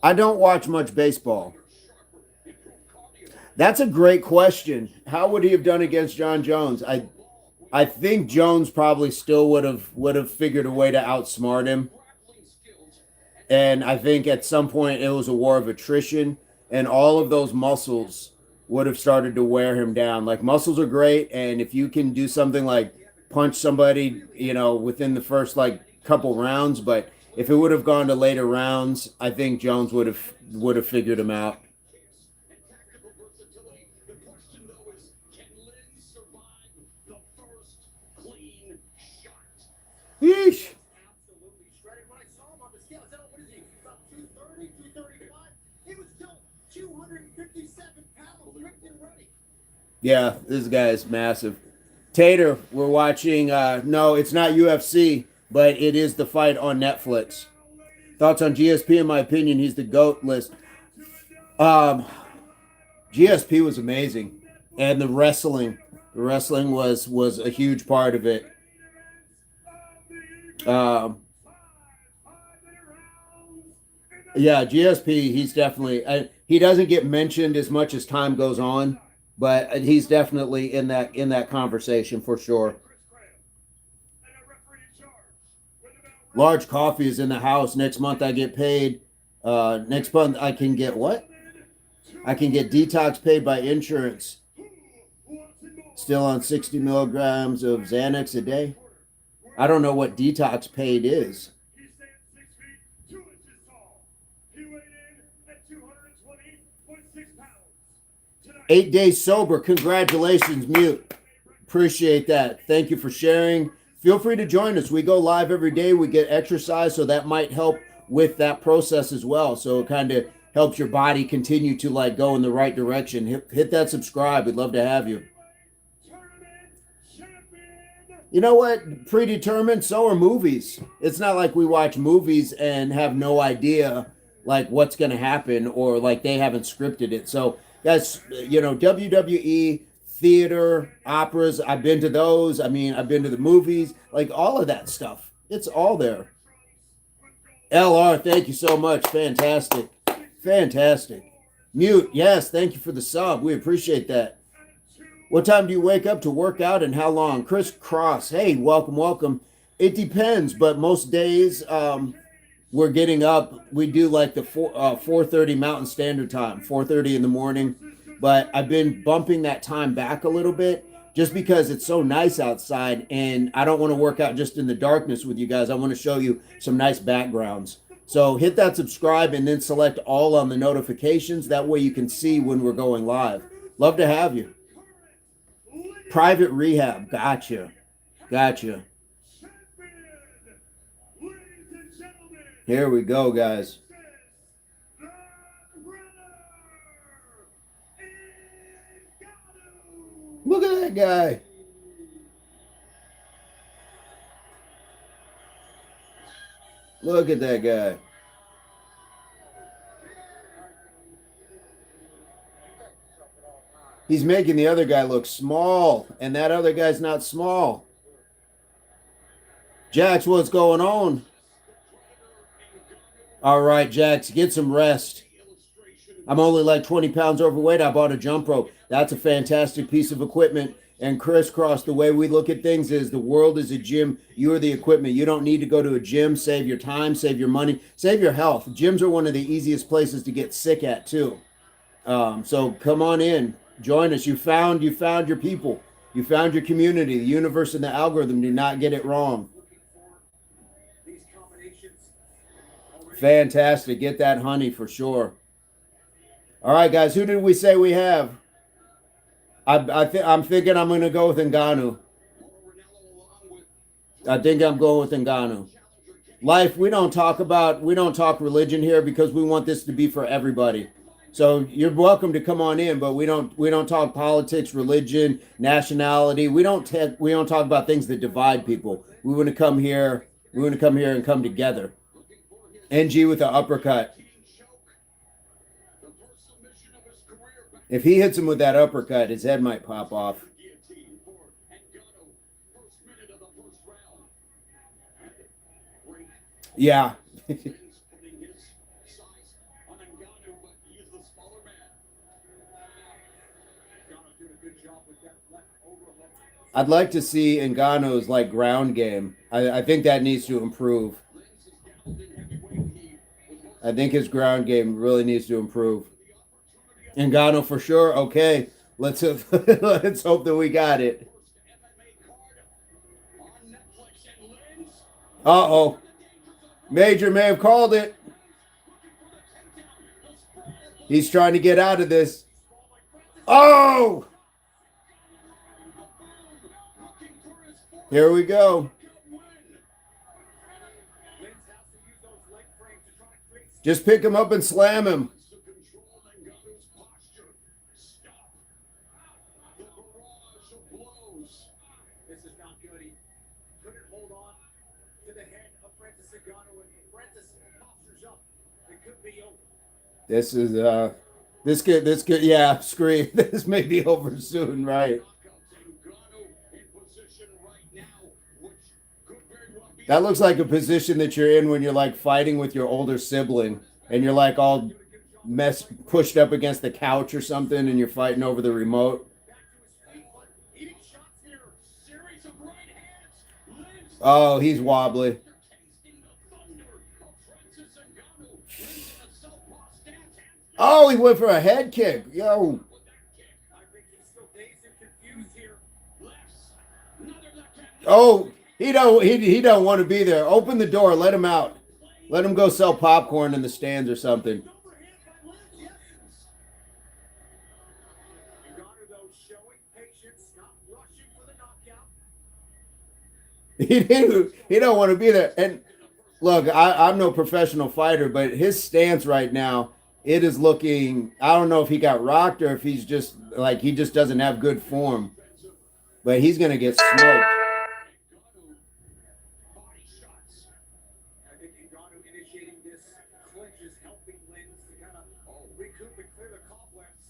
I don't watch much baseball. That's a great question. How would he have done against John Jones? I think Jones probably still would have figured a way to outsmart him. And I think at some point it was a war of attrition, and all of those muscles would have started to wear him down. Like muscles are great, and if you can do something like punch somebody, within the first like couple rounds, but if it would have gone to later rounds, I think Jones would have figured him out. Yeesh. Absolutely shredded. When I saw him on the scale, I said, what is he? About 230, 235? He was still 257 pounds, ripped and ready. Yeah, this guy is massive. Tater, we're watching. No, it's not UFC, but it is the fight on Netflix. Thoughts on GSP? In my opinion, he's the GOAT list. GSP was amazing, and the wrestling was a huge part of it. Yeah, GSP. He's definitely. He doesn't get mentioned as much as time goes on, but he's definitely in that conversation for sure. Large Coffee is in the house. Next month I get paid. Next month I can get what? I can get detox paid by insurance. Still on 60 milligrams of Xanax a day. I don't know what detox paid is. 8 days sober. Congratulations, Mute. Appreciate that. Thank you for sharing. Feel free to join us. We go live every day. We get exercise, so that might help with that process as well. So it kind of helps your body continue to like go in the right direction. Hit that subscribe. We'd love to have you. You know what? Predetermined, so are movies. It's not like we watch movies and have no idea like what's going to happen or like they haven't scripted it. So that's, WWE, theater, operas, I've been to those. I mean, I've been to the movies, like all of that stuff. It's all there. LR, thank you so much. Fantastic. Fantastic. Mute, yes, thank you for the sub. We appreciate that. What time do you wake up to work out and how long? Chris Cross, hey, welcome. It depends, but most days we're getting up. We do like the 4:30 Mountain Standard Time, 4:30 in the morning. But I've been bumping that time back a little bit just because it's so nice outside, and I don't want to work out just in the darkness with you guys. I want to show you some nice backgrounds. So hit that subscribe and then select all on the notifications. That way you can see when we're going live. Love to have you. Private rehab. Gotcha. Here we go, guys. Look at that guy. Look at that guy. He's making the other guy look small, and that other guy's not small. Jax, what's going on? All right, Jax, get some rest. I'm only like 20 pounds overweight. I bought a jump rope. That's a fantastic piece of equipment. And crisscross, the way we look at things is the world is a gym. You are the equipment. You don't need to go to a gym. Save your time, save your money, save your health. Gyms are one of the easiest places to get sick at too. So come on in. Join us. You found your people. You found your community. The universe and the algorithm do not get it wrong. Fantastic. Get that honey for sure. All right, guys. Who did we say we have? I'm thinking I'm going to go with Ngannou. I think I'm going with Ngannou. Life, we don't talk religion here because we want this to be for everybody. So you're welcome to come on in, but we don't talk politics, religion, nationality. We don't talk about things that divide people. We want to come here and come together. NG with the uppercut. If he hits him with that uppercut, his head might pop off. Yeah. Vince putting his size on Ngannou, but he is the smaller man. Ngannou doing a good job with that left overhook. I'd like to see Ngannou's like ground game. I think that needs to improve. Lens has dabbled in heavyweight. He was most I think his ground game really needs to improve. for the opportunity. Ngannou for sure. Okay, let's let's hope that we got it. First MMA card on Netflix, and Lens Uh oh, the danger zone. Major may have called it. Looking for the takedown. The sprawl. He's trying to get out of this. Sprawl by Francis. Oh, Looking for his fourth here we go. knockout win. Lens has to use those leg frames to try to create Just pick him up and slam him. to control Ngannou's posture. Stop the barrage of blows. This is not good. He couldn't hold on to the head of Francis Ngannou, and Francis postures up. It could be over. This is this could yeah, scream. This may be over soon, right? Knockouts, Ngannou in position right now, which could very well be. That looks like a position that you're in when you're like fighting with your older sibling and you're like all pushed up against the couch or something and you're fighting over the remote. Back to his feet, but eating shots here. Series of right hands. Lives Oh, he's wobbly. after tasting the thunder of Francis Ngannou. Lives in a southpaw stance. Hands down Oh, he went for a head kick. Yo. with that kick. I think he's still dazed and confused here. Lefts. Another left hand. Oh, he don't want to be there. Open the door, let him out. Let him go sell popcorn in the stands or something. Overhand by Lives. Yes. Ngannou, though, showing patience, not rushing for the knockout. He don't want to be there. And look, I'm no professional fighter, but his stance right now, it is looking. I don't know if he got rocked or if he's just like he just doesn't have good form. But he's gonna get smoked. Ngannou body shots. I think Ngannou initiating this clinch is helping Lens to kind of recoup and clear the cobwebs.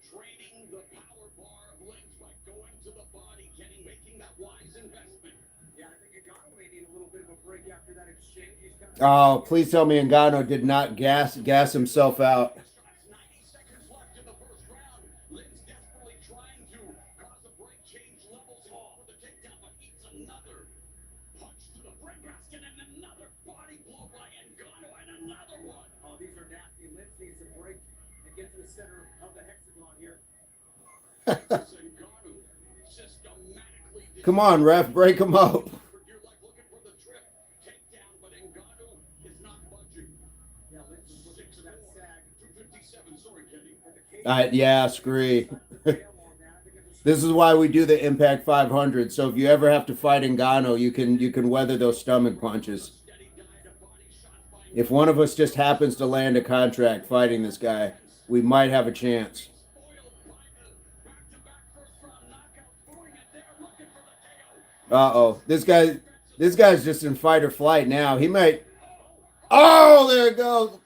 Training the power bar of Lens by going to the body, making that wise investment. Yeah, I think Ngannou may need a little bit of a break after that exchange. He's kind of Oh, please tell me Ngannou did not gas himself out. shots. 90 seconds left in the first round. Lens desperately trying to cause a break, change levels for the takedown, but eats another punch to the breadbasket and another body blow by Ngannou and another one. Oh, these are nasty. Lens needs a break and get to the center of the hexagon here. Ngannou systematically. Come on, ref, break him up. You're like looking for the trip takedown, but Ngannou is not budging. Yeah, Lens is looking for that sag. 257. Sorry, Kenny. Yeah, screw. This is why we do the Impact 500. So if you ever have to fight Ngannou, you can weather those stomach punches. If one of us just happens to land a contract fighting this guy, we might have a chance. Uh-oh. This guy's just in fight or flight now. He might. Oh, there it goes.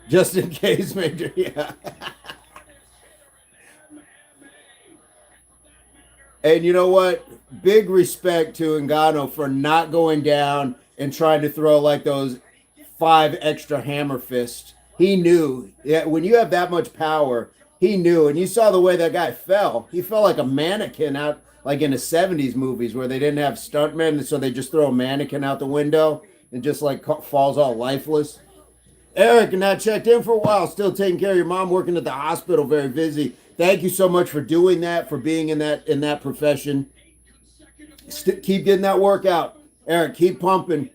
Just in case, Major. Yeah. And you know what? Big respect to Ngannou for not going down and trying to throw like those 5 extra hammer fists. He knew. Yeah, when you have that much power, he knew. And you saw the way that guy fell. He fell like a mannequin out, like in the 70s movies where they didn't have stuntmen, so they just throw a mannequin out the window and just like falls all lifeless. Eric, not checked in for a while. Still taking care of your mom, working at the hospital, very busy. Thank you so much for doing that, for being in that profession. Keep getting that workout. Eric, keep pumping.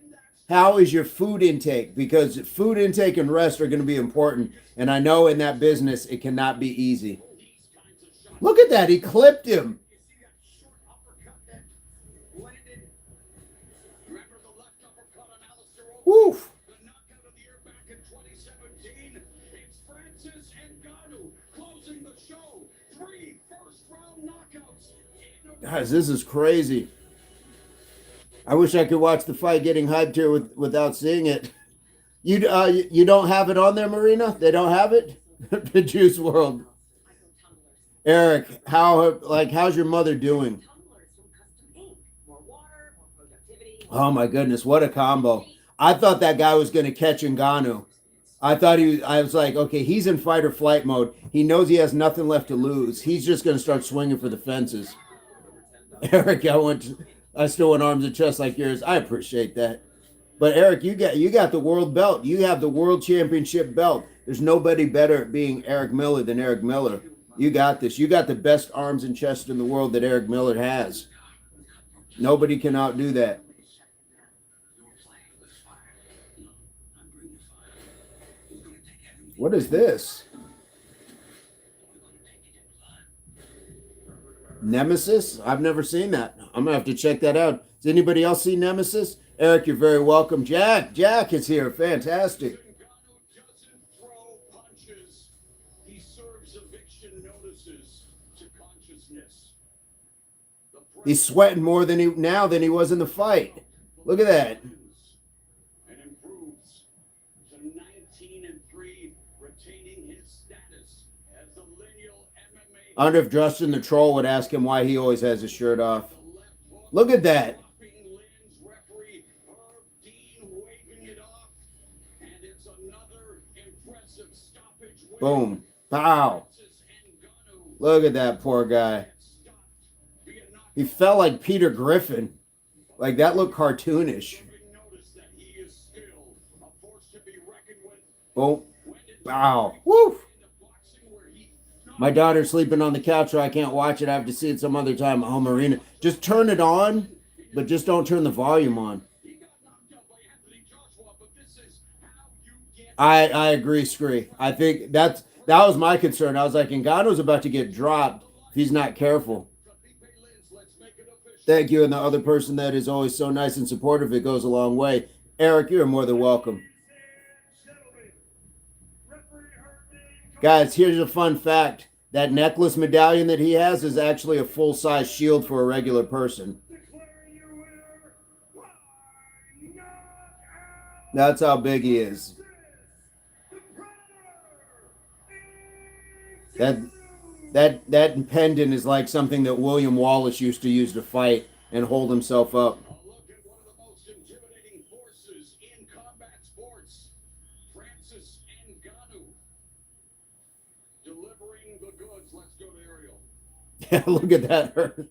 How is your food intake? Because food intake and rest are going to be important. And I know in that business, it cannot be easy. Look at that. He clipped him. You see that short uppercut that landed? Remember the left uppercut on Alistair Overeem? Woof. The knockout of the year back in 2017. It's Francis Ngannou closing the show. 3 first-round knockouts. Guys, this is crazy. I wish I could watch the fight getting hyped here without seeing it. You don't have it on there, Marina? They don't have it? The Juice World. Eric, how's your mother doing? Oh my goodness, what a combo. I thought that guy was gonna catch Ngannou. I was like, okay, he's in fight or flight mode. He knows he has nothing left to lose. He's just gonna start swinging for the fences. Eric, I still went arms and chest like yours. I appreciate that. But Eric, you got the world belt. You have the world championship belt. There's nobody better at being Eric Miller than Eric Miller. You got this. You got the best arms and chest in the world that Eric Miller has. Nobody can outdo that. What is this? Nemesis? I've never seen that. I'm gonna have to check that out. Does anybody else see Nemesis? Eric, you're very welcome. Jack is here. Fantastic. Doesn't throw punches. He serves eviction notices to consciousness. He's sweating more than he was in the fight. Look at that. And improves to 19-3, retaining his status as the lineal MMA. I wonder if Justin the Troll would ask him why he always has his shirt off. Look at that. Referee Herb Dean waving it off, and it's another impressive stoppage. Boom. Pow. Look at that poor guy. He fell like Peter Griffin. Like that looked cartoonish. Boom. Wow. Woo. My daughter's sleeping on the couch, so I can't watch it. I have to see it some other time. Oh, Marina. Just turn it on, but just don't turn the volume on. I agree, Scree. I think that was my concern. I was like, Ngannou's about to get dropped if he's not careful. Thank you, and the other person that is always so nice and supportive, it goes a long way. Eric, you're more than welcome. Guys, here's a fun fact. That necklace medallion that he has is actually a full-size shield for a regular person. That's how big he is. That pendant is like something that William Wallace used to use to fight and hold himself up. Look at one of the most intimidating forces in combat sports, Francis Ngannou. Delivering the goods. Let's go to Ariel. Yeah, look at that hurt.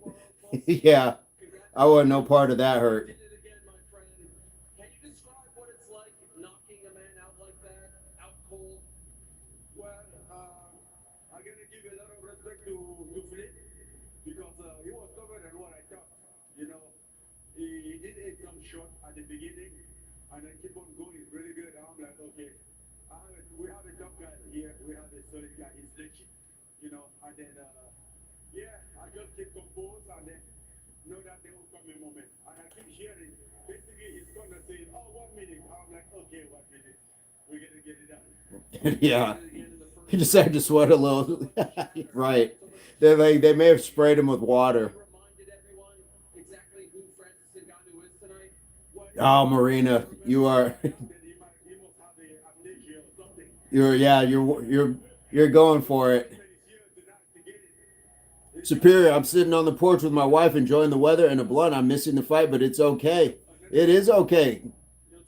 Yeah, I want no part of that hurt. Did it again, my friend. Can you describe what it's like knocking a man out like that, out cold? Well, I'm going to give a lot of respect to Flip because he was tougher than what I thought. You know, he did take some shot at the beginning and then keep on going really good. And I'm like, okay, we have a tough guy here. We have a solid guy. He's legit, you know. And then, yeah, I just keep composed and then know that there will come a moment. And I keep hearing, basically, he's going to say, oh, 1 minute. I'm like, okay, 1 minute. We're going to get it done. Yeah. He decided to sweat a little. Right. They may have sprayed him with water. Reminded everyone exactly who Francis Ngannou is tonight. Oh, Marina, you are. You're going for it. Superior, I'm sitting on the porch with my wife enjoying the weather and a blunt. I'm missing the fight, but it's okay. It is okay.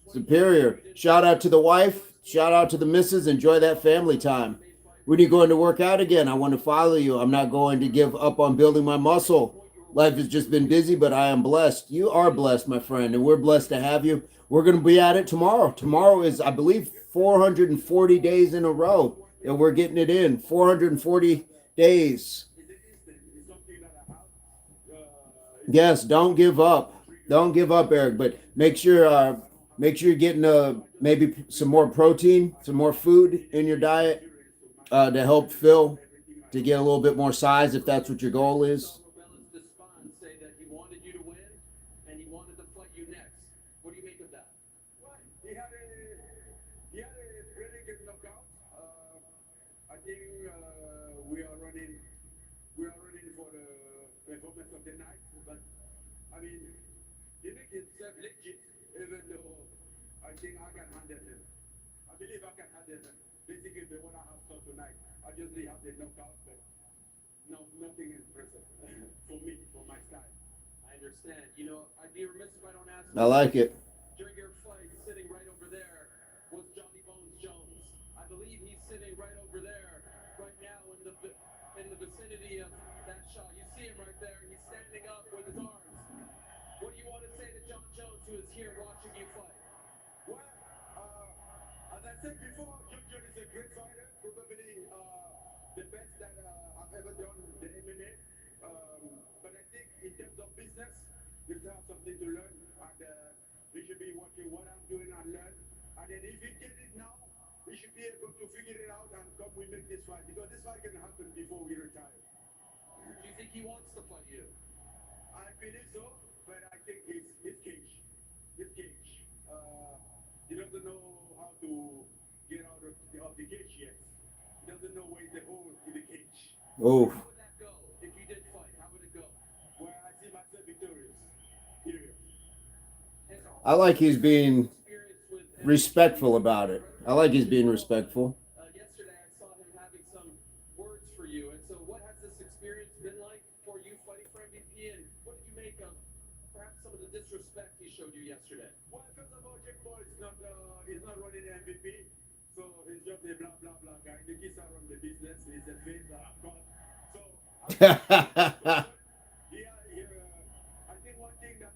Superior. Shout out to the wife. Shout out to the missus. Enjoy that family time. When are you going to work out again? I want to follow you. I'm not going to give up on building my muscle. Life has just been busy, but I am blessed. You are blessed, my friend, and we're blessed to have you. We're going to be at it tomorrow. Tomorrow is, I believe, 440 days in a row that we're getting it in. 440 days. Yes, don't give up. Don't give up, Eric, but make sure you're getting maybe some more protein, some more food in your diet to help Phil to get a little bit more size if that's what your goal is. Say that he wanted you to win and he wanted to fight you next. What do you make of that? Well, he had a really good knockout. I think we are running for the performance of the night. But I mean, he makes himself legit, even though I think I can handle him. I believe I can handle him. Basically, they want to have fun tonight. obviously have the knockout, but no, nothing impressive for me, for my style. I understand. You know, I'd be remiss if I don't ask I you. like it. During your fight, sitting right over there was Johnny Bones Jones. I believe he's sitting right over there right now in the vicinity of that shot. You see him right there. He's standing up with his arms. What do you want to say to John Jones, who is here watching you fight? Well, as I said before, John is a great fighter, probably the best that I've ever done in the MMA. But I think in terms of business, you still have something to learn, and we should be watching what I'm doing and learn. And then if he get it now, we should be able to figure it out and come we make this fight, because this fight can happen before we retire. Do you think he wants to fight you? I believe so, but I think his cage. His cage. He doesn't know how to get out of the cage yet. He doesn't know where the hole in the cage. Oh, How would that go if you did fight? How would it go? Where I see myself victorious. Period. And I like he's being experience with respectful about it. I like he's being respectful. yesterday, I saw him having some words for you. And so, what has this experience been like for you fighting for MVP? And what did you make of perhaps some of the disrespect he showed you yesterday? Well, first of all, HWPO is not running the MVP, so he's just a blah blah blah guy. The kids are on the business. He's a face, of course. So I think one thing that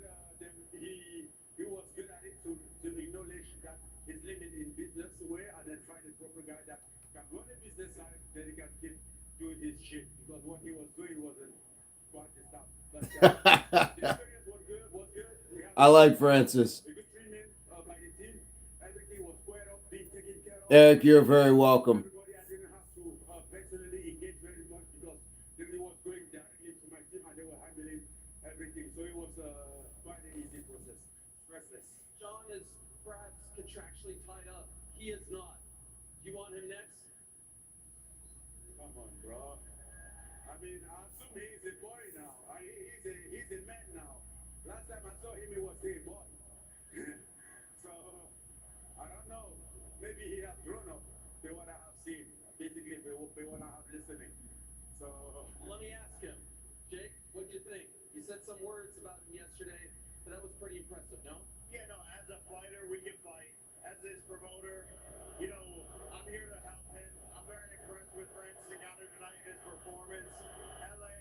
he was good at it to acknowledge that his limit in business way, and then find a proper guy that can run the business side, then he can keep doing his shit, because what he was doing wasn't quite the stuff. But the experience was good. We had I like Francis. a good treatment by the team. Everything was squared up, being taken care of. Eric, you're very welcome. Everybody, I didn't have to personally engage very much, because they was going directly to my team and they were handling everything. So it was quite an easy process, stressless. John is perhaps contractually tied up. He is not. Do you want him next? Come on, bro. I mean, I assume he's a boy now. He's a man now. Last time I saw him, he was still a boy. So I don't know. Maybe he has grown up. They what I have seen. Basically, they what I have listening. So Let me ask him. Jake, what do you think? You said some words about him yesterday, but that was pretty impressive, no? Yeah, no, as a fighter, we can fight. As his promoter, you know, I'm here to help him. I'm very impressed with Francis Ngannou tonight in his performance. LA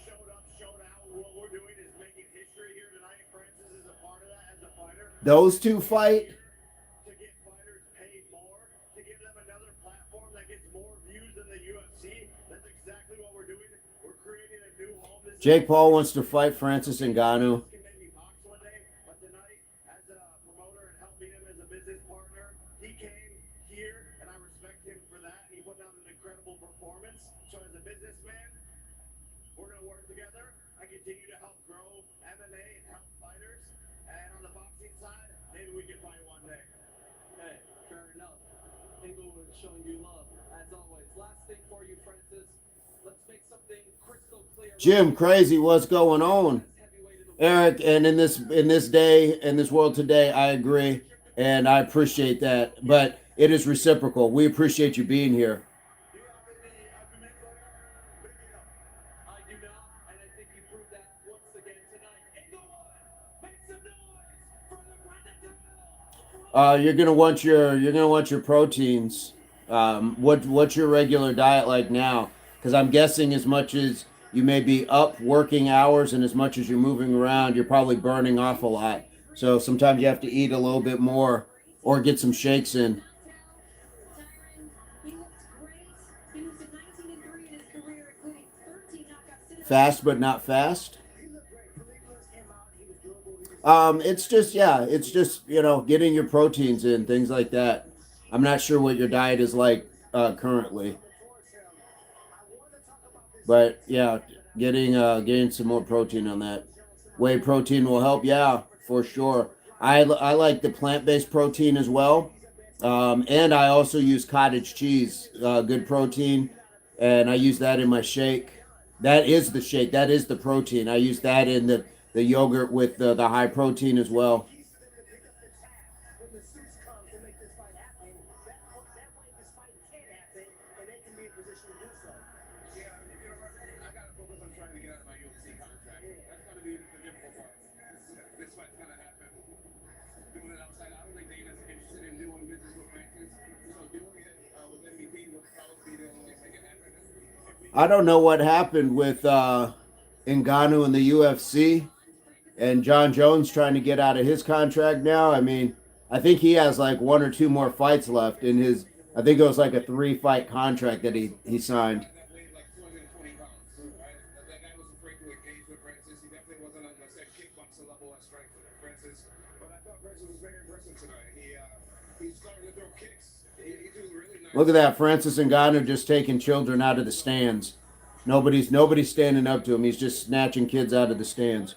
showed up, showed out. What we're doing is making history here tonight. Francis is a part of that as a fighter. Those two fight. To get fighters paid more, to give them another platform that gets more views than the UFC. That's exactly what we're doing. We're creating a new home. This Jake Paul wants to fight Francis Ngannou. can make me box one day, but tonight, as a promoter and helping him as a business partner, he came here, and I respect him for that. He put down an incredible performance. So as a businessman, we're gonna work together. I continue to help grow MMA and help fighters. And on the boxing side, maybe we can fight one day. Hey, fair enough. Inglewood showing you love, as always. Last thing for you, Francis. Let's make something crystal clear. Jim, crazy, what's going on? Heavyweight of the world. Eric, and in this world today, I agree, and I appreciate that. But it is reciprocal. We appreciate you being here. do you have any argument for it? Bring it up. I do not, and I think you proved that once again tonight. Inglewood, make some noise for the Predator. You're gonna want your proteins. What's your regular diet like now? Because I'm guessing as much as you may be up working hours and as much as you're moving around, you're probably burning off a lot. So sometimes you have to eat a little bit more or get some shakes in. Fast but not fast. It's just getting your proteins in, things like that. I'm not sure what your diet is like currently, but yeah, getting some more protein on that. Whey protein will help, yeah, for sure. I like the plant-based protein as well, and I also use cottage cheese, good protein, and I use that in my shake. That is the shake. That is the protein. I use that in the yogurt with the high protein as well. positioning yourself? Yeah, I gotta focus on trying to get out of my UFC contract. That's gonna be the difficult part. This fight's gonna happen. Doing it outside, I don't think Dana's interested in doing business with Francis. So doing it with MVP would probably be the only way to make it happen. I don't know what happened with Ngannou in the UFC and John Jones trying to get out of his contract now. I mean, I think he has like 1 or 2 more fights left in his. I think it was like a 3-fight contract that he signed. That weighed like 220 pounds, right? That guy was afraid to engage with Francis. He definitely wasn't on the same kickboxer level as Francis. But I thought Francis was very impressive tonight. He's starting to throw kicks. He's doing really nice. Look at that, Francis Ngannou just taking children out of the stands. Nobody's standing up to him. He's just snatching kids out of the stands.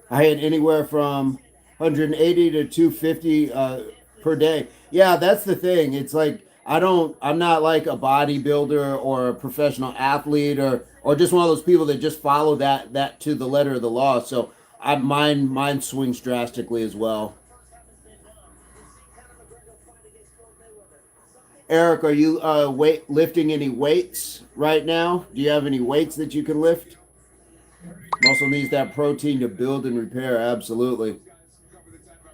I had anywhere from 180 to 250 per day. Yeah, that's the thing. It's like I'm not like a bodybuilder or a professional athlete or just one of those people that just follow that to the letter of the law. So mine swings drastically as well. Eric, are you lifting any weights right now? Do you have any weights that you can lift? Muscle needs that protein to build and repair, absolutely.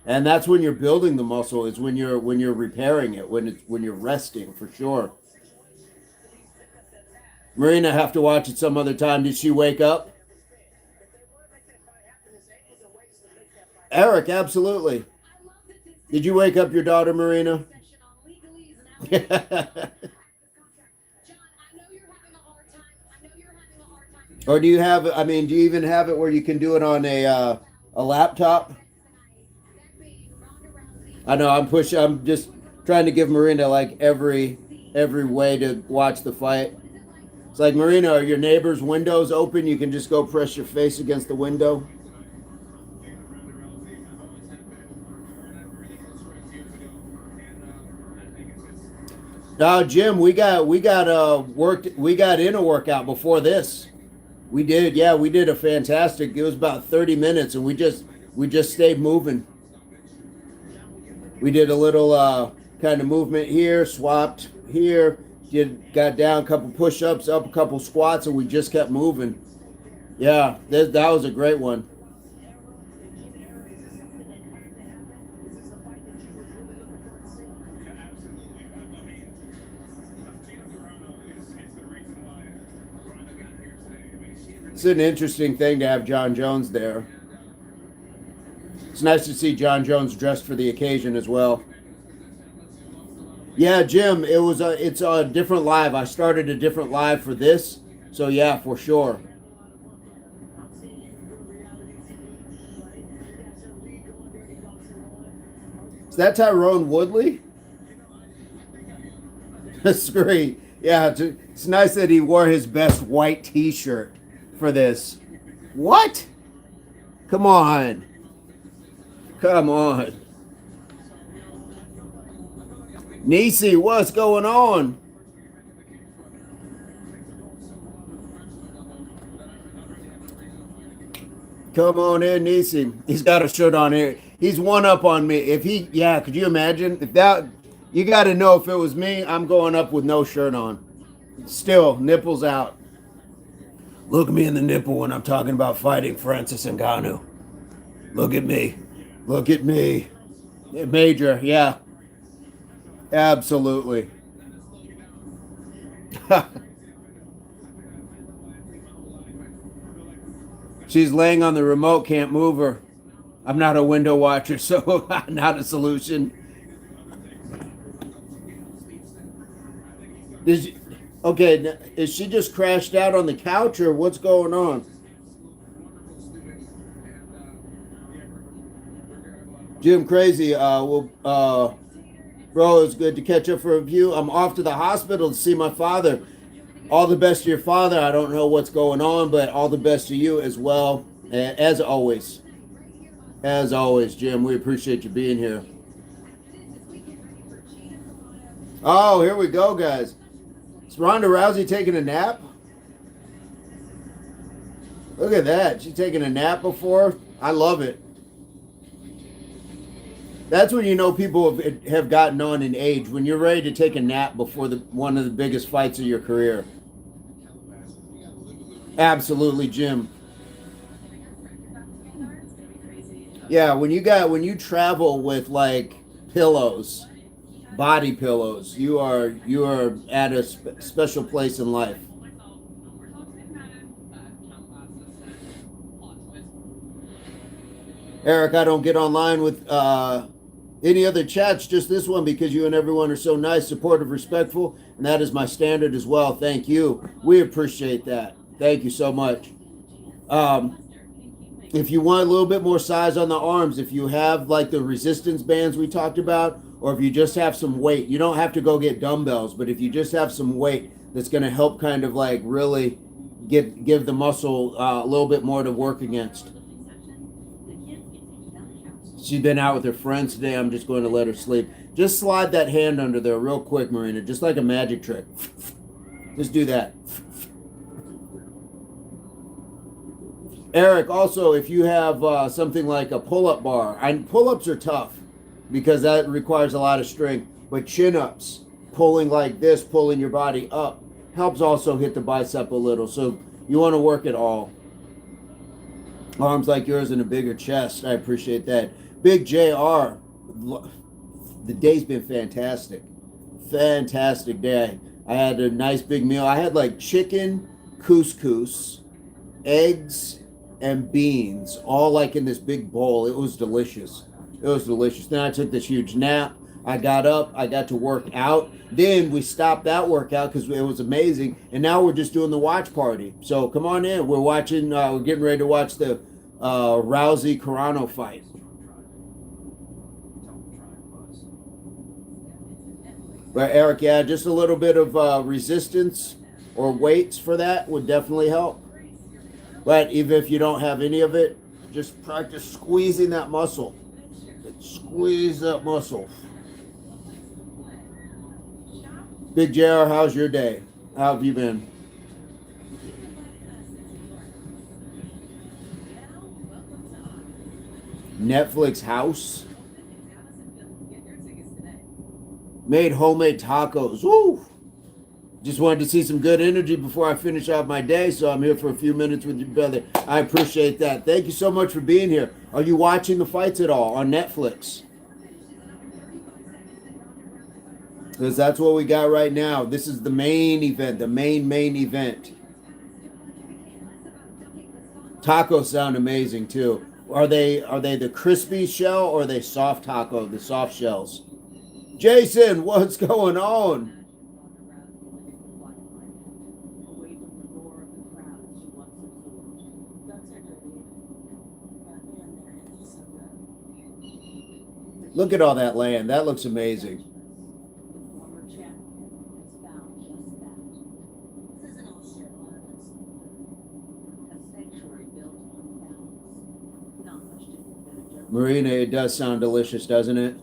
And that's when you're building the muscle, is when you're repairing it, when you're resting, for sure. Marina, have to watch it some other time. Did she wake up? Eric, absolutely. Did you wake up your daughter, Marina? Or do you even have it where you can do it on a laptop? I know I'm just trying to give Marina like every way to watch the fight. It's like, Marina, are your neighbor's windows open? You can just go press your face against the window. No, Jim, we got in a workout before this. We did, yeah, we did a fantastic. It was about 30 minutes, and we just stayed moving. We did a little kind of movement here, swapped here, got down a couple push-ups, up a couple squats, and we just kept moving. Yeah, that was a great one. It's an interesting thing to have John Jones there. It's nice to see John Jones dressed for the occasion as well. Yeah, Jim, it's a different live. I started a different live for this, so yeah, for sure. Is that Tyrone Woodley? That's great. Yeah, it's nice that he wore his best white T-shirt for this. What? Come on. Come on. Nisi, what's going on? Come on in, Nisi. He's got a shirt on here. He's one up on me. Could you imagine? You got to know if it was me, I'm going up with no shirt on. Still, nipples out. Look me in the nipple when I'm talking about fighting Francis Ngannou. Look at me. Look at me. Major, yeah. Absolutely. She's laying on the remote, can't move her. I'm not a window watcher, so not a solution. Is she just crashed out on the couch, or what's going on? Jim Crazy, bro, it's good to catch up for a view. I'm off to the hospital to see my father. All the best to your father. I don't know what's going on, but all the best to you as well. As always. As always, Jim, we appreciate you being here. Oh, here we go, guys. Is Ronda Rousey taking a nap? Look at that. She's taking a nap before. I love it. That's when you know people have gotten on in age. When you're ready to take a nap before one of the biggest fights of your career. Absolutely, Jim. Yeah, when you travel with like pillows, body pillows, you are at a special place in life. Eric, I don't get online with any other chats, just this one because you and everyone are so nice, supportive, respectful, and that is my standard as well. Thank you. We appreciate that. Thank you so much. Um, if you want a little bit more size on the arms, if you have like the resistance bands we talked about, or if you just have some weight, you don't have to go get dumbbells, but if you just have some weight that's going to help kind of like really give the muscle a little bit more to work against. She's been out with her friends today. I'm just going to let her sleep. Just slide that hand under there real quick, Marina, just like a magic trick. Just do that. Eric, also, if you have something like a pull-up bar, pull-ups are tough because that requires a lot of strength, but chin-ups, pulling like this, pulling your body up, helps also hit the bicep a little. So you want to work it all. Arms like yours and a bigger chest. I appreciate that. Big JR, the day's been fantastic. Fantastic day. I had a nice big meal. I had like chicken, couscous, eggs, and beans, all like in this big bowl. It was delicious. It was delicious. Then I took this huge nap. I got up. I got to work out. Then we stopped that workout because it was amazing. And now we're just doing the watch party. So come on in. We're watching. We're getting ready to watch the Rousey Carano fight. But Eric, yeah, just a little bit of resistance or weights for that would definitely help. But even if you don't have any of it, just practice squeezing that muscle. Squeeze that muscle. Big JR, how's your day? How have you been? Netflix house. Made homemade tacos. Woo! Just wanted to see some good energy before I finish off my day, so I'm here for a few minutes with your brother. I appreciate that. Thank you so much for being here. Are you watching the fights at all on Netflix? Because that's what we got right now. This is the main event, the main event. Tacos sound amazing too. Are they the crispy shell or are they soft taco, the soft shells? Jason, what's going on? Look at all that land. That looks amazing. Marina, it does sound delicious, doesn't it?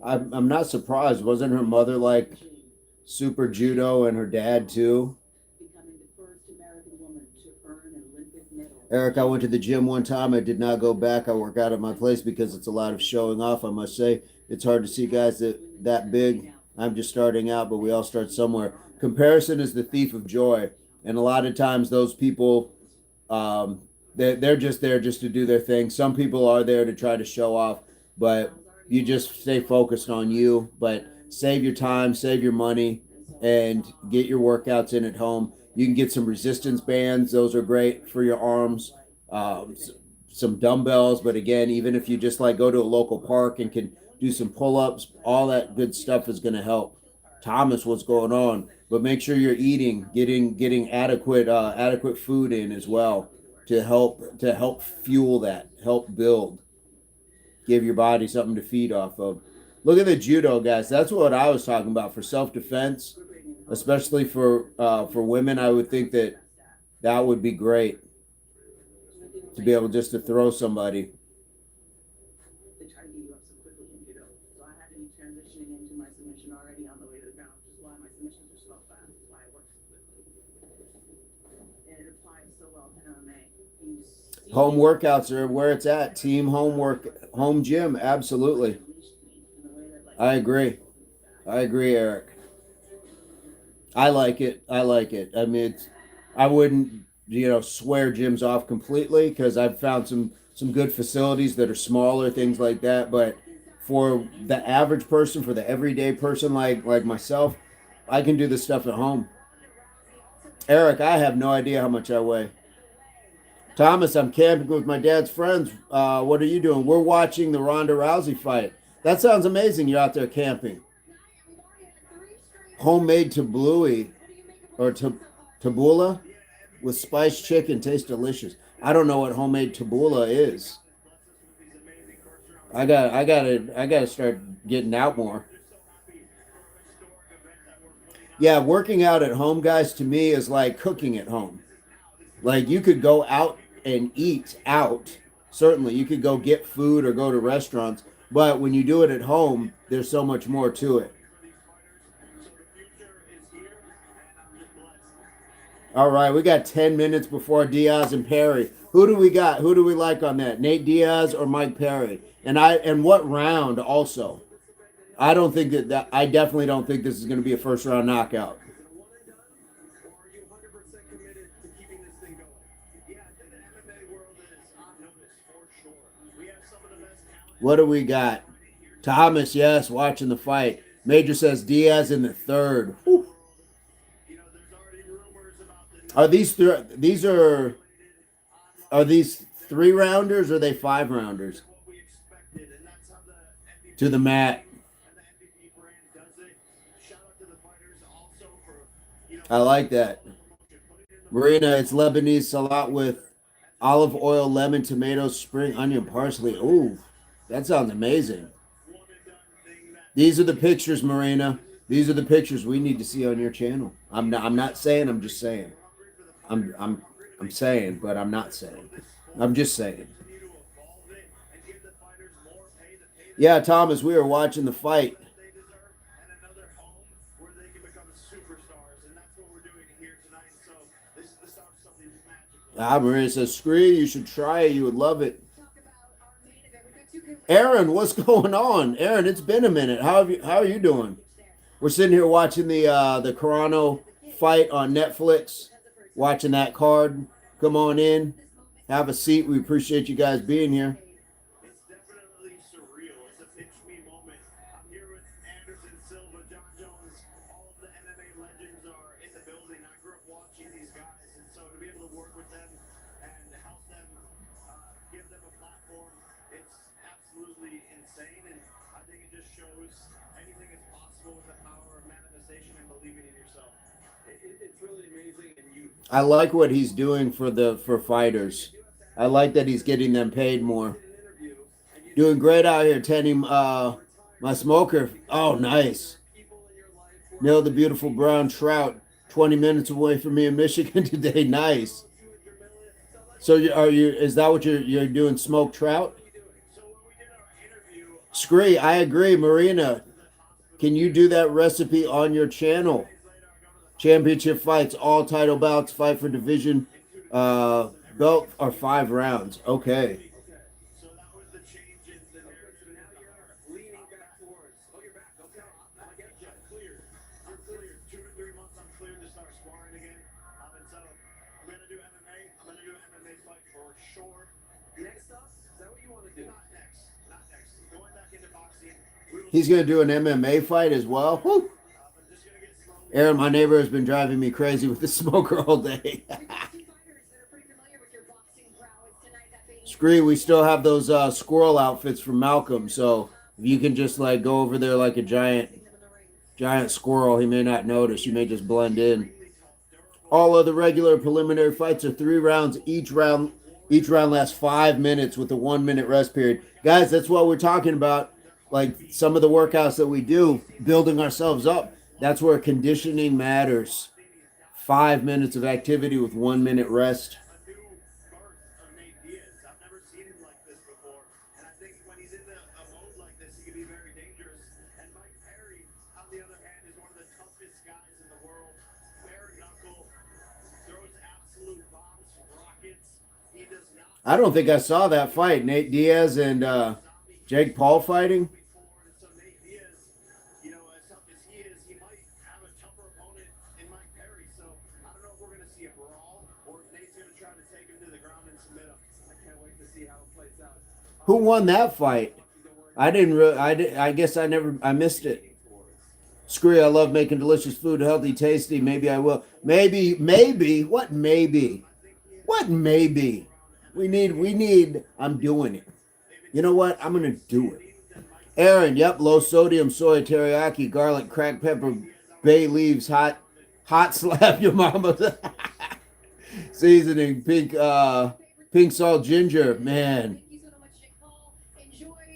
I'm not surprised. Wasn't her mother like super judo and her dad too? Eric, I went to the gym one time. I did not go back. I work out at my place because it's a lot of showing off. I must say, it's hard to see guys that big. I'm just starting out, but we all start somewhere. Comparison is the thief of joy, and a lot of times those people, they're just there just to do their thing. Some people are there to try to show off, but you just stay focused on you. But save your time, save your money, and get your workouts in at home. You can get some resistance bands. Those are great for your arms. Some dumbbells. But again, even if you just like go to a local park and can do some pull-ups, all that good stuff is going to help. Thomas, what's going on? But make sure you're eating, getting adequate food in as well to help fuel that, help build, give your body something to feed off of. Look at the judo, guys. That's what I was talking about for self-defense. especially for women. I would think that would be great to be able just to throw somebody. They try to get you up so quickly in judo. So I had to be transitioning into my submission already on the way to the ground, which is why my submissions are so fast. That's why it works so quickly. And it applies so well to MMA. You see Home workouts are where it's at. Team homework, home gym, absolutely. unleashed me in a way that like I agree. I agree, Eric. I like it. I like it. I mean, I wouldn't, swear gyms off completely because I've found some good facilities that are smaller, things like that. But for the average person, for the everyday person like myself, I can do this stuff at home. Eric, I have no idea how much I weigh. Thomas, I'm camping with my dad's friends. What are you doing? We're watching the Ronda Rousey fight. That sounds amazing. You're out there camping. Homemade tabbouleh or tabbouleh with spiced chicken tastes delicious. I don't know what homemade tabbouleh is. I gotta start getting out more. Yeah, working out at home, guys, to me is like cooking at home. Like you could go out and eat out. Certainly, you could go get food or go to restaurants. But when you do it at home, there's so much more to it. All right, we got 10 minutes before Diaz and Perry. Who do we got? Who do we like on that? Nate Diaz or Mike Perry? And what round also? I don't think that I definitely don't think this is going to be a first round knockout. One and done, or are you 100% committed to keeping this thing going? Yeah, I think the MMA world is on notice for sure. We have some of the best talent. What do we got? Thomas, yes, watching the fight. Major says Diaz in the third. Whew. You know, there's already rumors about the Are these three rounders or are they five rounders? what we expected, and that's how the MVP To the mat. and the MVP brand does it. Shout out to the fighters also for I like that. Marina, it's Lebanese salat with olive oil, lemon, tomatoes, spring onion, parsley. Ooh, that sounds amazing. one and done thing that These are the pictures, Marina. These are the pictures we need to see on your channel. I'm not saying. I'm just saying. I'm saying, but I'm not saying. I'm just saying. continue to evolve it and give the fighters more pay, the pay that Yeah, Thomas, we were watching the fight. they deserve, and another home where they can become superstars, and that's what we're doing here tonight. So this is the start of something magical. Marina says, "Scree, you should try it. You would love it." Aaron, what's going on? Aaron, it's been a minute. How are you doing? We're sitting here watching the Carano fight on Netflix, watching that card. Come on in, have a seat. We appreciate you guys being here. It's definitely surreal. It's a pinch me moment. I'm here with Anderson Silva, John Jones. All of the MMA legends are in the building. I grew up watching these guys, and so to be able to work with them and help them, give them a platform, it's absolutely insane. And I think it just shows anything is possible with the power of manifestation and believing in yourself. It's really amazing, and you I like what he's doing for fighters. I like that he's getting them paid more. did an interview, and you Doing great out here, Tenny. My smoker. Oh, nice. people in your life were Nailed the beautiful brown trout. 20 minutes away from me in Michigan today. Nice. So is that what you're doing? Smoked trout? So when we did our interview, Scree, I agree. Marina, can you do that recipe on your channel? Championship fights, all title bouts, fight for division, belt are 5 rounds. Okay. so that was the change in the narrative. Now you're leaning back towards. Oh, you're back. Okay. I get you. Cleared. I'm cleared. 2 to 3 months, I'm cleared to start sparring again. And so I'm gonna do MMA. I'm gonna do an MMA fight for sure. Next up, is that what you want to do? Not next. Not next. Going back into boxing. We will He's going to do an MMA fight as well. Whew. I'm just gonna get slowly. Aaron, my neighbor has been driving me crazy with the smoker all day. Scree, we still have those squirrel outfits from Malcolm, so if you can just like go over there like a giant squirrel, he may not notice. You may just blend in. All other regular preliminary fights are 3 rounds. Each round lasts 5 minutes with a 1-minute rest period. Guys, that's what we're talking about. Like some of the workouts that we do, building ourselves up. That's where conditioning matters. 5 minutes of activity with 1 minute rest. a new birth of Nate Diaz. I've never seen him like this before. And I think when he's in a mode like this, he can be very dangerous. And Mike Perry, on the other hand, is one of the toughest guys in the world. Bare knuckle, throws absolute bombs, rockets. He does not I don't think I saw that fight. Nate Diaz and Jake Paul fighting. forward. And so Nate Diaz, you know, as tough as he is, he might have a tougher opponent in Mike Perry. So I don't know if we're going to see a brawl or if Nate's going to try to take him to the ground and submit him. I can't wait to see how it plays out. Who won that fight? I didn't really. I guess I never. I missed it. Screw, I love making delicious food, healthy, tasty. Maybe I will. Maybe. What maybe? What maybe? We need. I'm doing it. You know what? I'm gonna do it. Aaron, yep, low sodium soy teriyaki, garlic, cracked pepper, bay leaves, hot slap your mama. Seasoning, pink salt, ginger, man.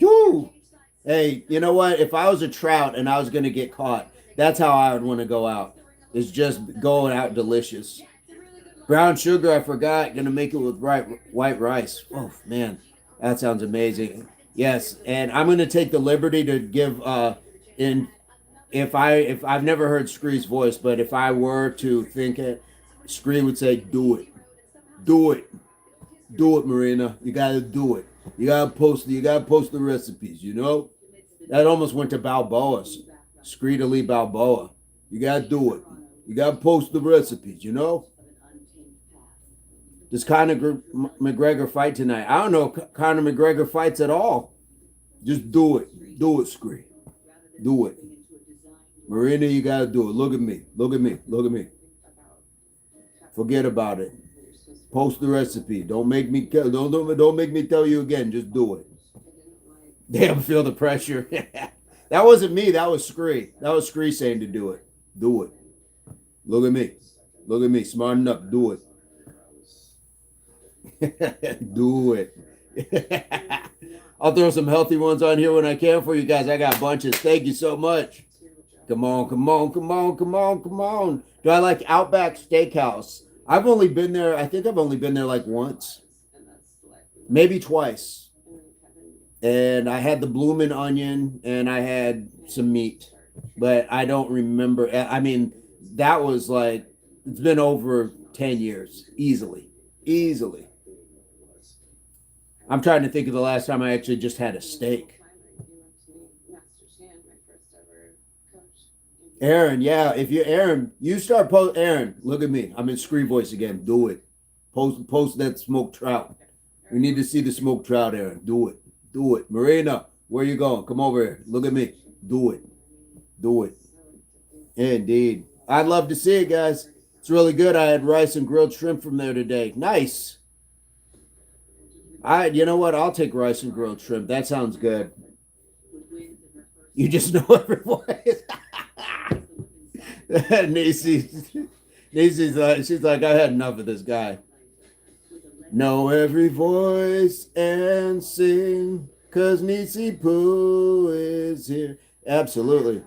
Woo! Hey, you know what? If I was a trout and I was gonna get caught, that's how I would want to go out. Is just going out delicious. Brown sugar, I forgot. Gonna make it with white rice. Oh man, that sounds amazing. Yes, and I'm gonna take the liberty to give if I've never heard Scree's voice, but if I were to think it, Scree would say, "Do it, do it, do it, Marina. You gotta do it. You gotta post the recipes. You know." That almost went to Balboa's. Scree to Lee Balboa. You gotta do it. You gotta post the recipes. You know. Does Conor McGregor fight tonight? I don't know if Conor McGregor fights at all. Just do it. Do it, Scree. Do it. Marina, you gotta do it. Look at me. Look at me. Look at me. Forget about it. Post the recipe. Don't make me tell you again. Just do it. Damn, feel the pressure. That wasn't me. That was Scree. That was Scree saying to do it. Do it. Look at me. Look at me. Smart enough. Do it. Do it. I'll throw some healthy ones on here when I can for you guys. I got bunches. Thank you so much. Come on, come on, come on, come on, come on. Do I like Outback Steakhouse? I've only been there, I think I've only been there like once. Maybe twice. And I had the bloomin' onion and I had some meat. But I don't remember. I mean, that was like, it's been over 10 years. Easily. Easily. I'm trying to think of the last time I actually just had a steak. Aaron, yeah, Aaron, you start post. Aaron, look at me. I'm in Scree voice again. Do it. Post that smoked trout. We need to see the smoked trout, Aaron. Do it. Do it. Marina, where you going? Come over here. Look at me. Do it. Do it. Indeed. I'd love to see it, guys. It's really good. I had rice and grilled shrimp from there today. Nice. You know what? I'll take rice and grilled shrimp. That sounds good. You just know every voice. Niecy's she's like, I had enough of this guy. Know every voice and sing, 'cause HWPO is here. Absolutely.